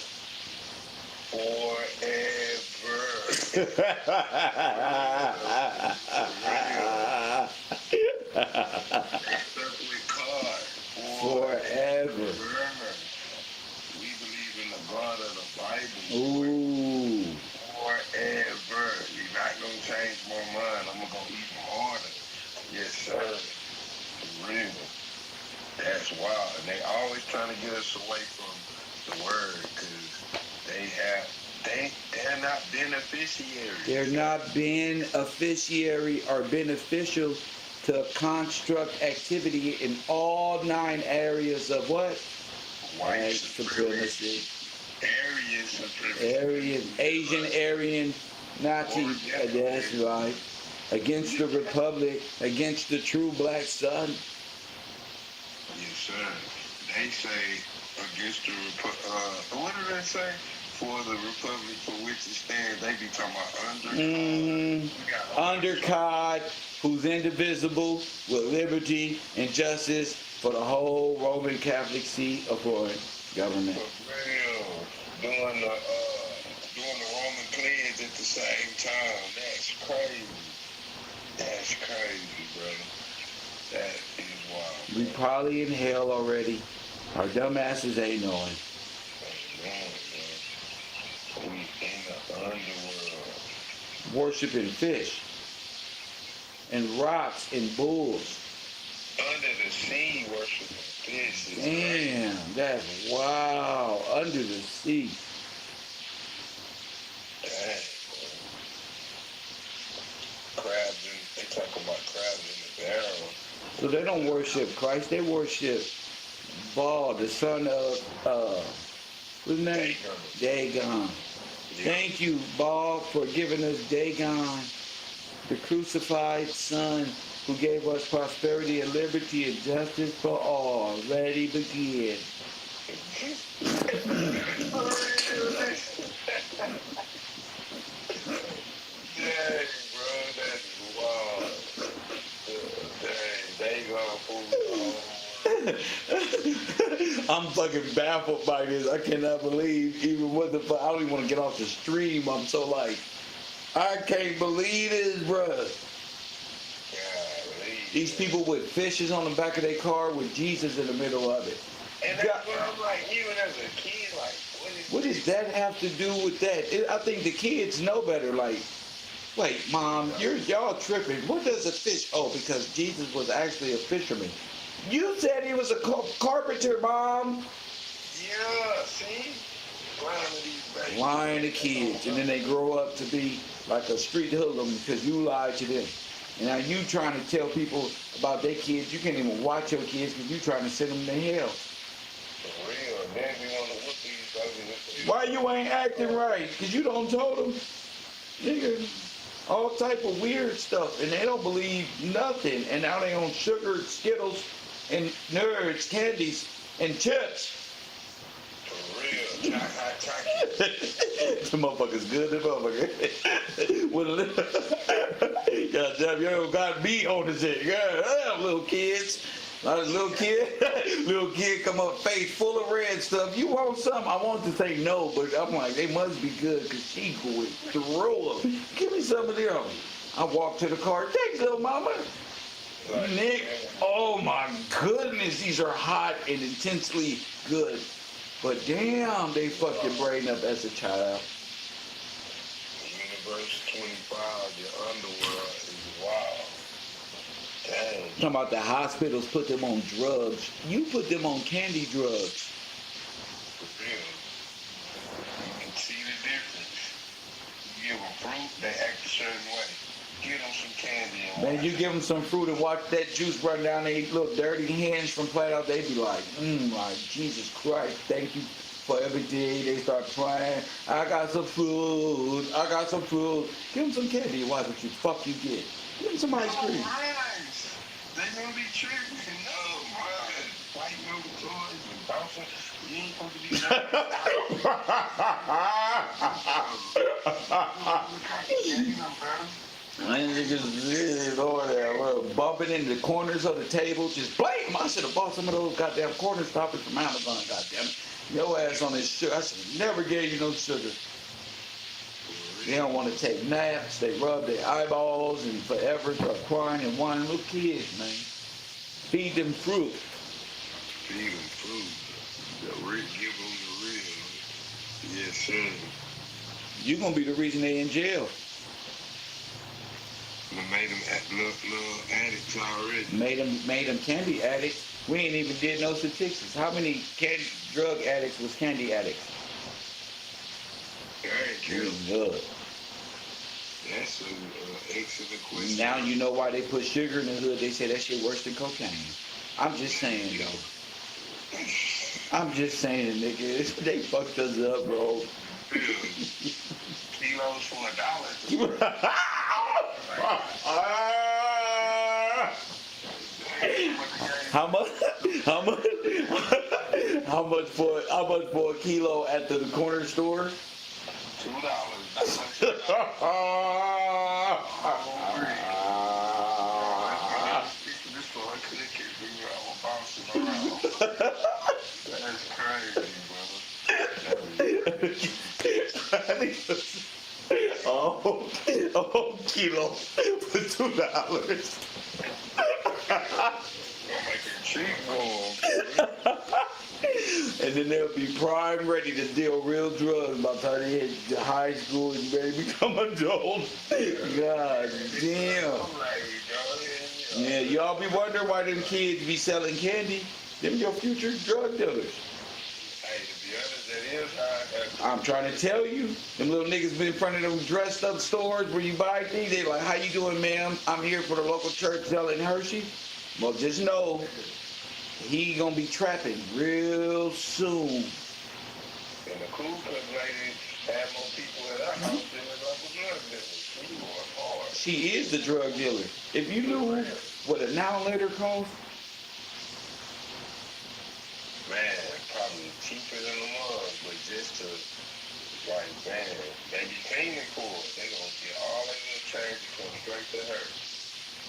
Forever. We believe in the God of the Bible. Ooh. Forever. You're not gonna change my mind. I'm gonna go even harder. Yes, sir. For real. That's wild. And they always trying to get us away from the word because they're not beneficiaries. They're not beneficiary or beneficial to construct activity in all 9 areas of what? White supremacy. Aryan supremacy. Aryan, Asian, Aryan, Nazi. That's right. Against the Republic, against the true black sun. Yes, sir. They say against the what do they say? For the republic for which it stands, they be talking about Undercard, who's indivisible with liberty and justice for the whole Roman Catholic seat of foreign government. For real. Doing the Roman pledge at the same time. That's crazy. That's crazy, brother. That is wild. We probably in hell already. Our dumbasses ain't knowing. We in the underworld. Worshipping fish and rocks and bulls. Under the sea worshiping fish is Damn, that's wow. Under the sea. dang. Crabs they talk about crabs in the barrel. So they don't worship Christ, they worship Baal, the son of what's his name? Dagon. Thank you, Baal, for giving us Dagon, the crucified son who gave us prosperity and liberty and justice for all. Ready, begin. Dang, bro, that's wild. Dang, Dagon fool. I'm fucking baffled by this. I cannot believe even what the fuck. I don't even want to get off the stream. I'm so like, I can't believe this, bruh. These people with fishes on the back of their car with Jesus in the middle of it. And that's what I'm like, even as a kid, like, What does that have to do with that? I think the kids know better. Like, wait, Mom, y'all tripping. What does a fish? Oh, because Jesus was actually a fisherman. You said he was a carpenter, Mom. Yeah, see? Lying to these babies. Lying to kids, and then they grow up to be like a street hoodlum because you lied to them. And now you trying to tell people about their kids. You can't even watch your kids because you trying to send them to hell. For real, man, we want to whoop these ugly. Why you ain't acting right? Because you don't told them. Nigga, all type of weird stuff. And they don't believe nothing. And now they on sugar, Skittles, and Nerds, candies, and chips. For real, hot chocolate. The motherfucker's good, the motherfucker. God damn, you don't got me on this shit. God damn, little kids. Little kid come up, face full of red stuff. You want some? I want to say no, but I'm like, they must be good because she going through them. Give me some of them. I walk to the car. Thanks, little mama. Nick, oh my goodness, these are hot and intensely good. But damn, they fucked your brain up as a child. Even the brain Clubs 25, your underworld is wild. Dang. Talking about the hospitals put them on drugs. You put them on candy drugs. For real. You can see the difference. You give them fruit, they act a certain way. Give them some candy and Man, watch you give them some fruit and watch that juice run down their little dirty hands from flat out, they be like, like, Jesus Christ, thank you for everything. They start crying. I got some food. I got some food. Give them some candy and watch what you fuck you get. Give them some ice cream. Nice. They gonna be tripping. No, man. Fighting over toys and bouncing. You ain't supposed to be Man, niggas is over there bumping into the corners of the table. Just blame. I should have bought some of those goddamn corner stoppers from Amazon, goddamn it. Your ass on this sugar. I should have never gave you no sugar. They don't want to take naps. They rub their eyeballs and forever start crying and whining. Little kids, man. Feed them fruit. Feed them food. The real, give them the real. Yes, sir. You gonna be the reason they in jail. We made them little addicts already. Made them candy addicts. We ain't even did no statistics. How many drug addicts was candy addicts? Thank you. Good. That's an excellent question. Now you know why they put sugar in the hood. They say that shit worse than cocaine. I'm just saying, though. I'm just saying, nigga. They fucked us up, bro. Kilos for $1. How much for a kilo at the corner store? $2. That's crazy, brother. Oh, kilo for $2. And then they'll be prime ready to deal real drugs by the time they hit high school and ready to become adults. God damn. Yeah, y'all be wondering why them kids be selling candy. Them your future drug dealers. Hey, to be honest, that is how I'm trying to tell you. Them little niggas been in front of them dressed up stores where you buy things. They like, how you doing, ma'am? I'm here for the local church selling Hershey. Well, just know, he gonna be trapping real soon. And the cool cut lady had more people at our house than the local drug dealers. She going hard. She is the drug dealer. If you knew what a now and later costs, Man, probably cheaper than the ones, but just to, like, man, they be paying for it. They gonna get all their little change to come straight to her.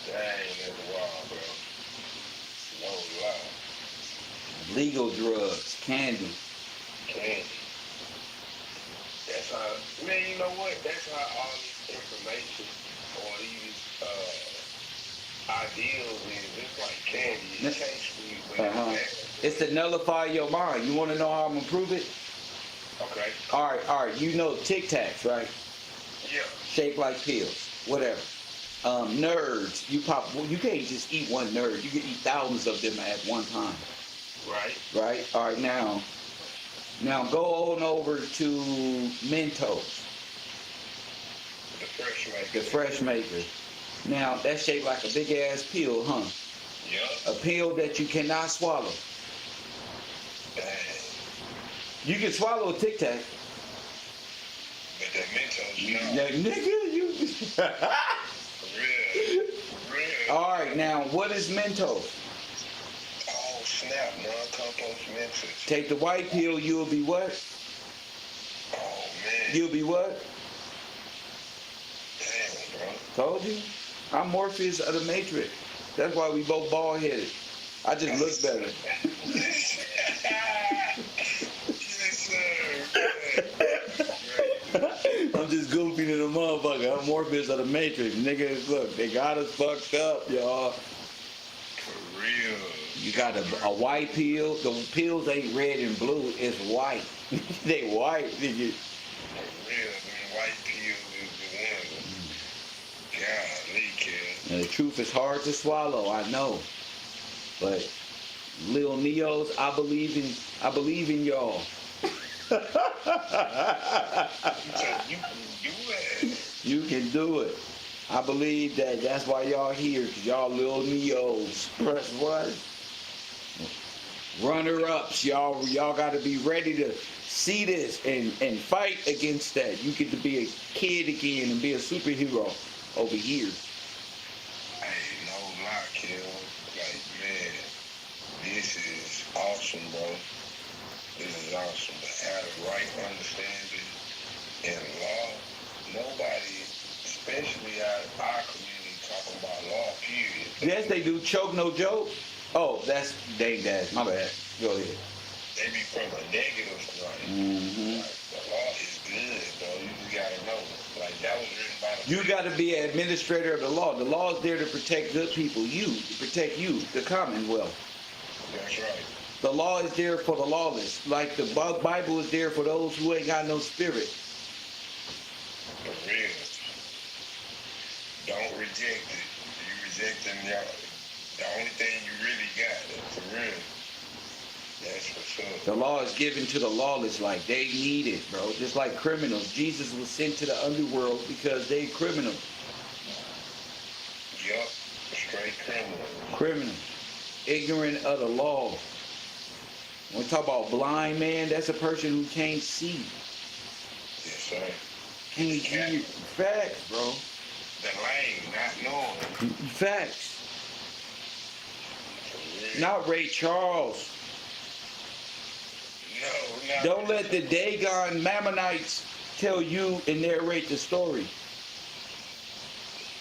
Dang, that's wild, bro. No lie. legal drugs, candy. Candy. That's how, man, you know what? That's how all this information or these ideals is. It's like candy. It tastes sweet, but it's bad. It's to nullify your mind. You want to know how I'm gonna prove it? Okay. All right. You know Tic Tacs, right? Yeah. Shaped like pills, whatever. Nerds, you can't just eat one nerd. You can eat thousands of them at one time. Right. Right. All right. Now go on over to Mentos, The fresh maker. the fresh maker. Now that's shaped like a big ass pill, huh? Yeah. A pill that you cannot swallow. Dang. You can swallow a Tic Tac. But that Mentos, no. Yeah, nigga, you. For real. For real. All right, now what is Mentos? Oh, snap. Non-compost Mentos. Take the white pill, you'll be what? Oh, man. You'll be what? Damn, bro. Told you. I'm Morpheus of the Matrix. That's why we both bald headed. I just look better. Yes, sir. I'm just goofy to the motherfucker. I'm Morpheus of the Matrix. Niggas, look, they got us fucked up, y'all. For real. You got a white pill. The pills ain't red and blue. It's white. They white, nigga. For real. Them white pills is the ones. Golly, kid. And the truth is hard to swallow, I know. But Lil Neos, I believe in y'all. You said you can do it. You can do it. I believe that's why y'all here, cause y'all Lil Neos. Press one. Runner-ups, y'all gotta be ready to see this and fight against that. You get to be a kid again and be a superhero over here. Hey, no lie, kid. Like, man, this is awesome, bro. This is awesome. To have the right understanding in law, nobody, especially out of our community, talking about law, period. Yes, they do. Choke no joke. Oh, that's dang that. My bad. Go ahead. They be from a negative side. Mm-hmm. Like, the law is good, bro. You just gotta know. Like, that was written by the You got to be an administrator of the law. The law is there to protect good people. To protect you, the Commonwealth. That's right. The law is there for the lawless. Like the Bible is there for those who ain't got no spirit. For real. Don't reject it. You reject them, y'all. The only thing you really got, for real. That's for sure. The law is given to the lawless like they need it, bro. Just like criminals. Jesus was sent to the underworld because they criminals. Yup. Straight criminal. Criminals. Ignorant of the law. When we talk about blind man, that's a person who can't see. Yes, sir. Can't hear. Facts, bro. The lane, not knowing. Facts. For real. Not Ray Charles. No, not Don't let the Dagon Mammonites tell you and narrate the story.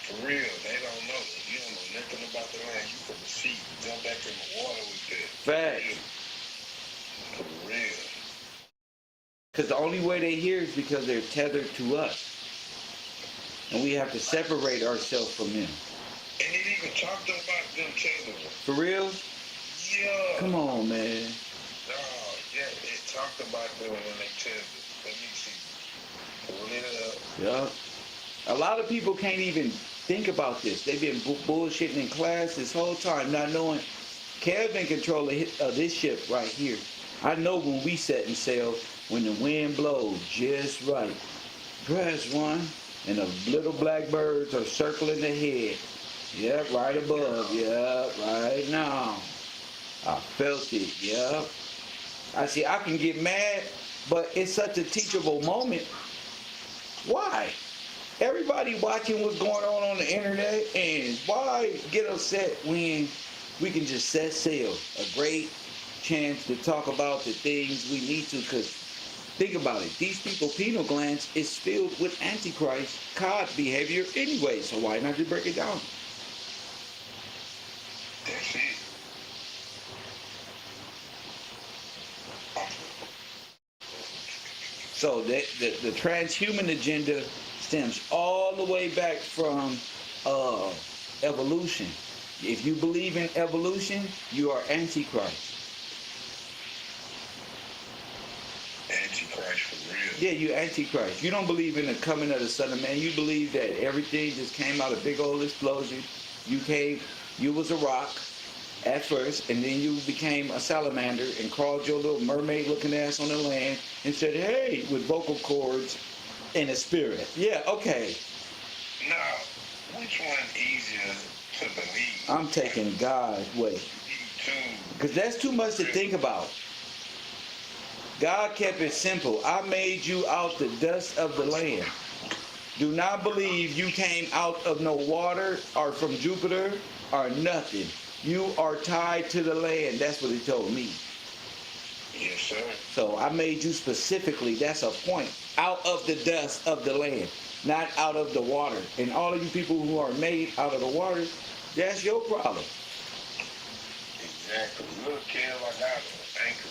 For real, they don't know. You don't know nothing about the land. You from the sea, jump back in the water with that. Facts. For real. Because the only way they hear is because they're tethered to us. And we have to separate ourselves from them. And it even talked about them tethering. For real? Yeah. Come on, man. Oh, yeah, it talked about them when they tethered. Let me see. Pull it up. Yeah. A lot of people can't even think about this. They've been bullshitting in class this whole time, not knowing Kev in control of this ship right here. I know when we set and sail, when the wind blows just right. Press one, and the little black birds are circling the head. Yep, right above. Yep, right now. I felt it. Yep. I see. I can get mad, but it's such a teachable moment. Why? Everybody watching what's going on the internet, and why get upset when we can just set sail? A great chance to talk about the things we need to, because think about it. These people pineal glands is filled with antichrist cod behavior anyway, so why not just break it down? That's it. So the transhuman agenda stems all the way back from evolution. If you believe in evolution, you are antichrist. Antichrist for real. Yeah, you antichrist. You don't believe in the coming of the Son of Man. You believe that everything just came out of a big old explosion. You was a rock at first, and then you became a salamander and crawled your little mermaid-looking ass on the land and said, hey, with vocal cords and a spirit. Yeah, okay. Now, which one's easier to believe? I'm taking God's way. Because that's too much to think about. God kept it simple. I made you out the dust of the land. Do not believe you came out of no water or from Jupiter or nothing. You are tied to the land. That's what he told me. Yes, sir. So I made you specifically, that's a point, out of the dust of the land, not out of the water. And all of you people who are made out of the water, that's your problem. Exactly. Look, Kev, I got an anchor.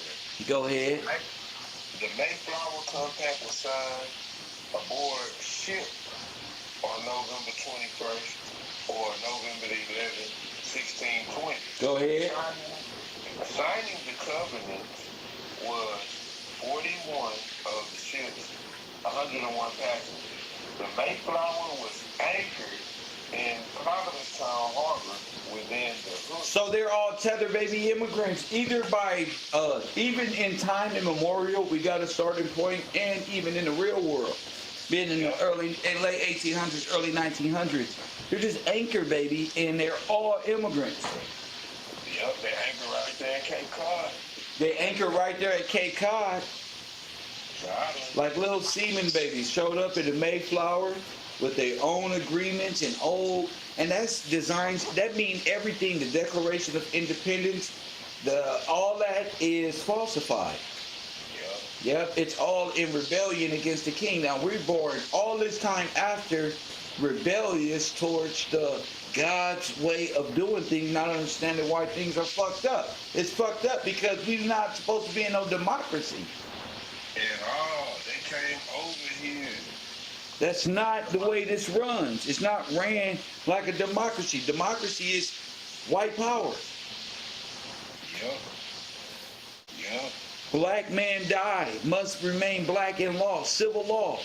Go ahead. The Mayflower Compact was signed aboard ship on November 21st or November the 11th, 1620. Go ahead. Signing the covenant was 41 of the ship's 101 passengers. The Mayflower was anchored in Provincetown Harbor within the hood. So they're all tether baby immigrants, either by, even in time immemorial, we got a starting point, and even in the real world, being in the late 1800s, early 1900s, they're just anchor baby, and they're all immigrants. Yep, they anchor right there in Cape Cod. They anchor right there at Cape Cod, Got 'em. like little seaman babies, showed up in the Mayflower with their own agreements and and that's designs, that means everything, the Declaration of Independence, all that is falsified. Yep. Yep, it's all in rebellion against the king. Now we're born all this time after, rebellious towards the God's way of doing things, not understanding why things are fucked up. It's fucked up because we're not supposed to be in no democracy. And they came over here. That's not the way this runs. It's not ran like a democracy. Democracy is white power. Yep. Yep. Black man die, must remain black in law, civil law.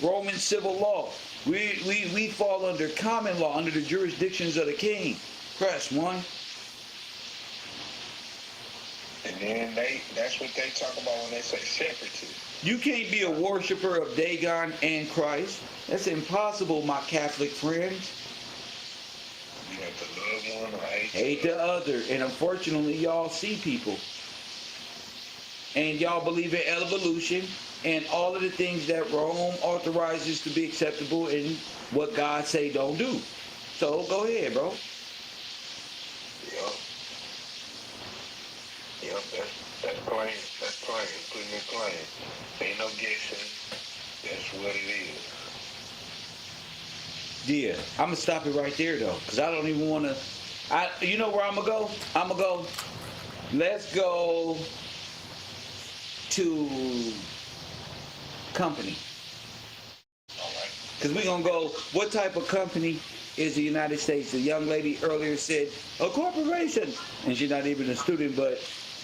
Roman civil law. We fall under common law, under the jurisdictions of the king. Press one. And then that's what they talk about when they say separatist. You can't be a worshiper of Dagon and Christ. That's impossible, my Catholic friends. You have to love one or Hate the other. And unfortunately, y'all see people. And y'all believe in evolution and all of the things that Rome authorizes to be acceptable and what God say don't do. So go ahead, bro. Yep. Yep, that's plain. That's plain. Putting it plain. Ain't no guessing. That's what it is. Yeah, I'm gonna stop it right there though, cause I don't even wanna. You know where I'm gonna go? Let's go to company. All right. Cause we gonna go. What type of company is the United States? The young lady earlier said a corporation, and she's not even a student, but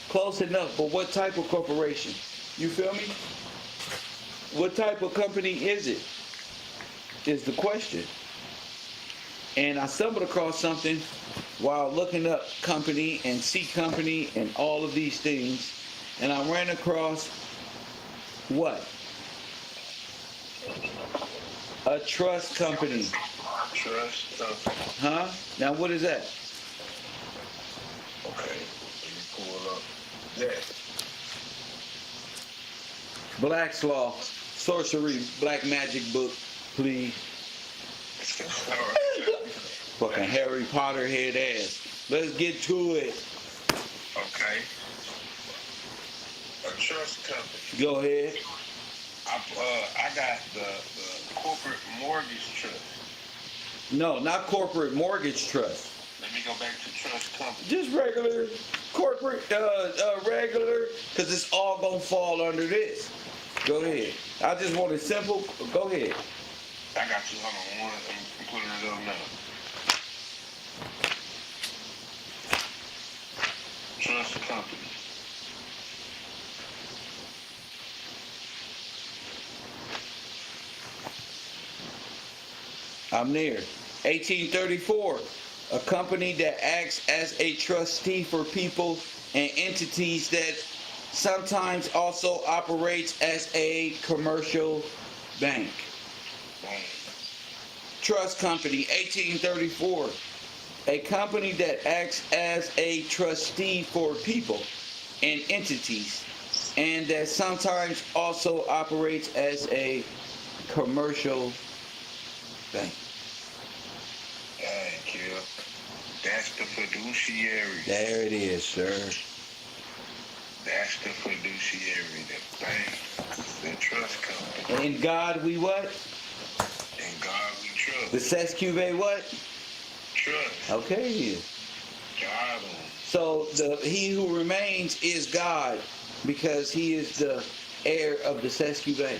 close enough. But what type of corporation? You feel me? What type of company is it? Is the question. And I stumbled across something while looking up company and C company and all of these things, and I ran across what? A trust company. Trust company. Huh? Now what is that? Okay. Let me pull up that. Black's Law, sorcery, black magic book, please. All right. Fucking Harry Potter head ass. Let's get to it. Okay. A trust company. Go ahead. I got the corporate mortgage trust. No, not corporate mortgage trust. Let me go back to trust company. Just regular corporate, regular, because it's all gonna fall under this. Go ahead. I just want it simple. Go ahead. I got you. Hold on. I'm putting it up now. Trust company. I'm there. 1834. A company that acts as a trustee for people and entities that sometimes also operates as a commercial bank. Trust company, 1834. A company that acts as a trustee for people and entities, and that sometimes also operates as a commercial bank. Thank you. That's the fiduciary. There it is, sir. That's the fiduciary, the bank, the trust company. In God we what? In God we trust. The Sescube what? Trust. Okay. God. So he who remains is God, because he is the heir of the Sescube.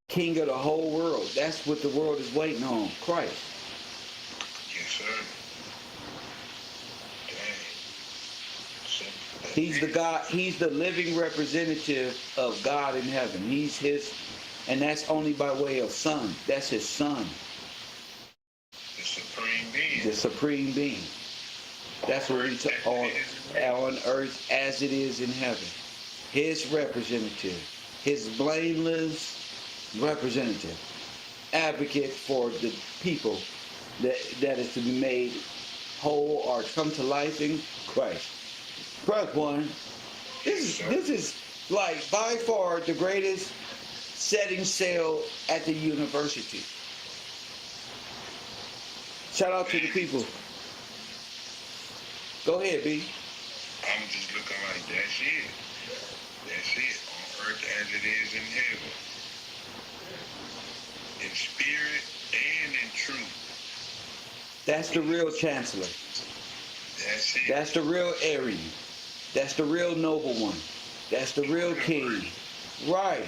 King of the whole world. That's what the world is waiting on. Christ. Yes, sir. Dang. He's the God. He's the living representative of God in heaven. He's his, and that's only by way of son. That's his son. the supreme being. That's what we talk on earth as it is in heaven. His representative, his blameless representative, advocate for the people that is to be made whole or come to life in Christ. Press one. This is like by far the greatest setting sail at the university. Shout out to the people. Go ahead, B. I'm just looking like that's it. That's it. On earth as it is in heaven. In spirit and in truth. That's the real chancellor. That's it. That's the real Aryan. That's the real noble one. That's the real king. Right.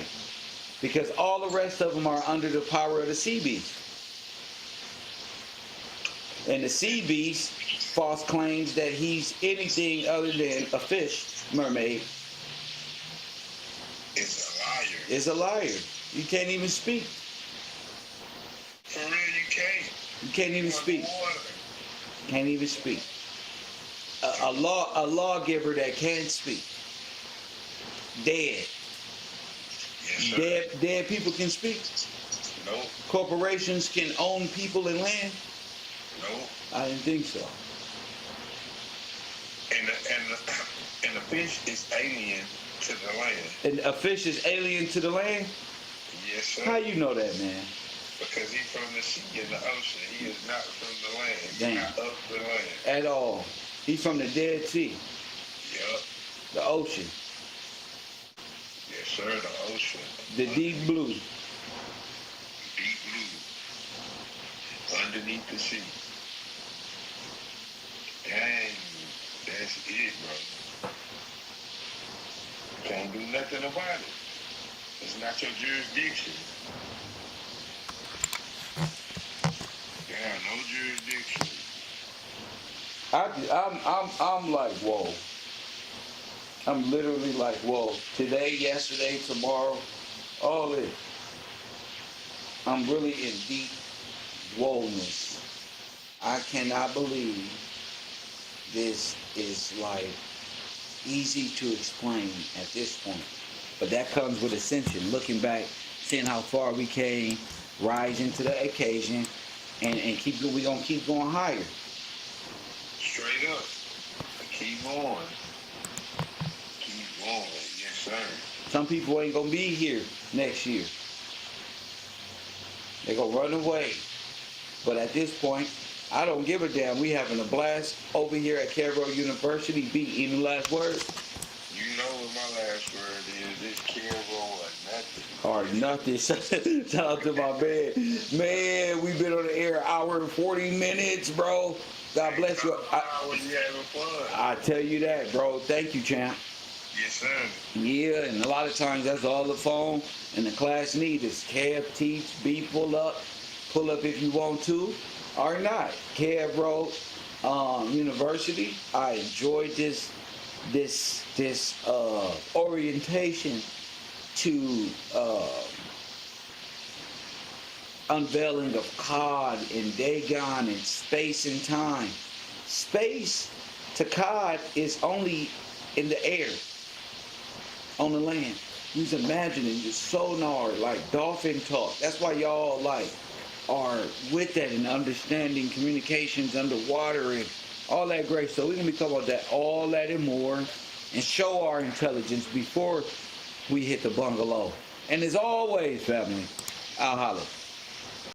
Because all the rest of them are under the power of the sea beast. And the sea beast false claims that he's anything other than a fish, mermaid. It's a liar. Is a liar. You can't even speak. For real, you can't. You can't even speak. Water. Can't even speak. A lawgiver that can't speak. Dead. Yes, sir. Dead people can speak. Nope. Corporations can own people and land. Nope. I didn't think so. And the fish is alien to the land. And a fish is alien to the land? Yes, sir. How you know that, man? Because he's from the sea and the ocean. He is not from the land. He's Damn. not of the land. At all. He's from the Dead Sea, Yup. the ocean, Yes, sir. The ocean. the deep blue. Deep blue. Underneath the sea. Dang. That's it, bro. Can't do nothing about it. It's not your jurisdiction. You have no jurisdiction. I'm like, whoa. I'm literally like, whoa. Today, yesterday, tomorrow, all this. I'm really in deep whoa-ness. I cannot believe this is like easy to explain at this point. But that comes with ascension. Looking back, seeing how far we came, rising to the occasion, and we're gonna keep going higher. Straight up. Keep going. Keep going. Yes, sir. Some people ain't gonna be here next year. They're gonna run away. But at this point, I don't give a damn. We having a blast over here at KevRow University. B, any last words? You know what my last word is. This KevRow or Or nothing. nothing. Shout out to my man. Man, we've been on the air an hour and 40 minutes, bro. God bless you. When you having fun. I tell you that, bro. Thank you, champ. Yes, sir. Yeah, and a lot of times that's all the phone and the class need is Kev, teach, B, pull up if you want to, or not. KevRow University. I enjoyed this orientation to unveiling of Cod and Dagon and space and time. Space to Cod is only in the air, on the land. He's imagining just sonar, like dolphin talk. That's why y'all like are with that and understanding communications underwater and all that great stuff. We're gonna be talking about that, all that and more, and show our intelligence before we hit the bungalow. And as always, family, I'll holler.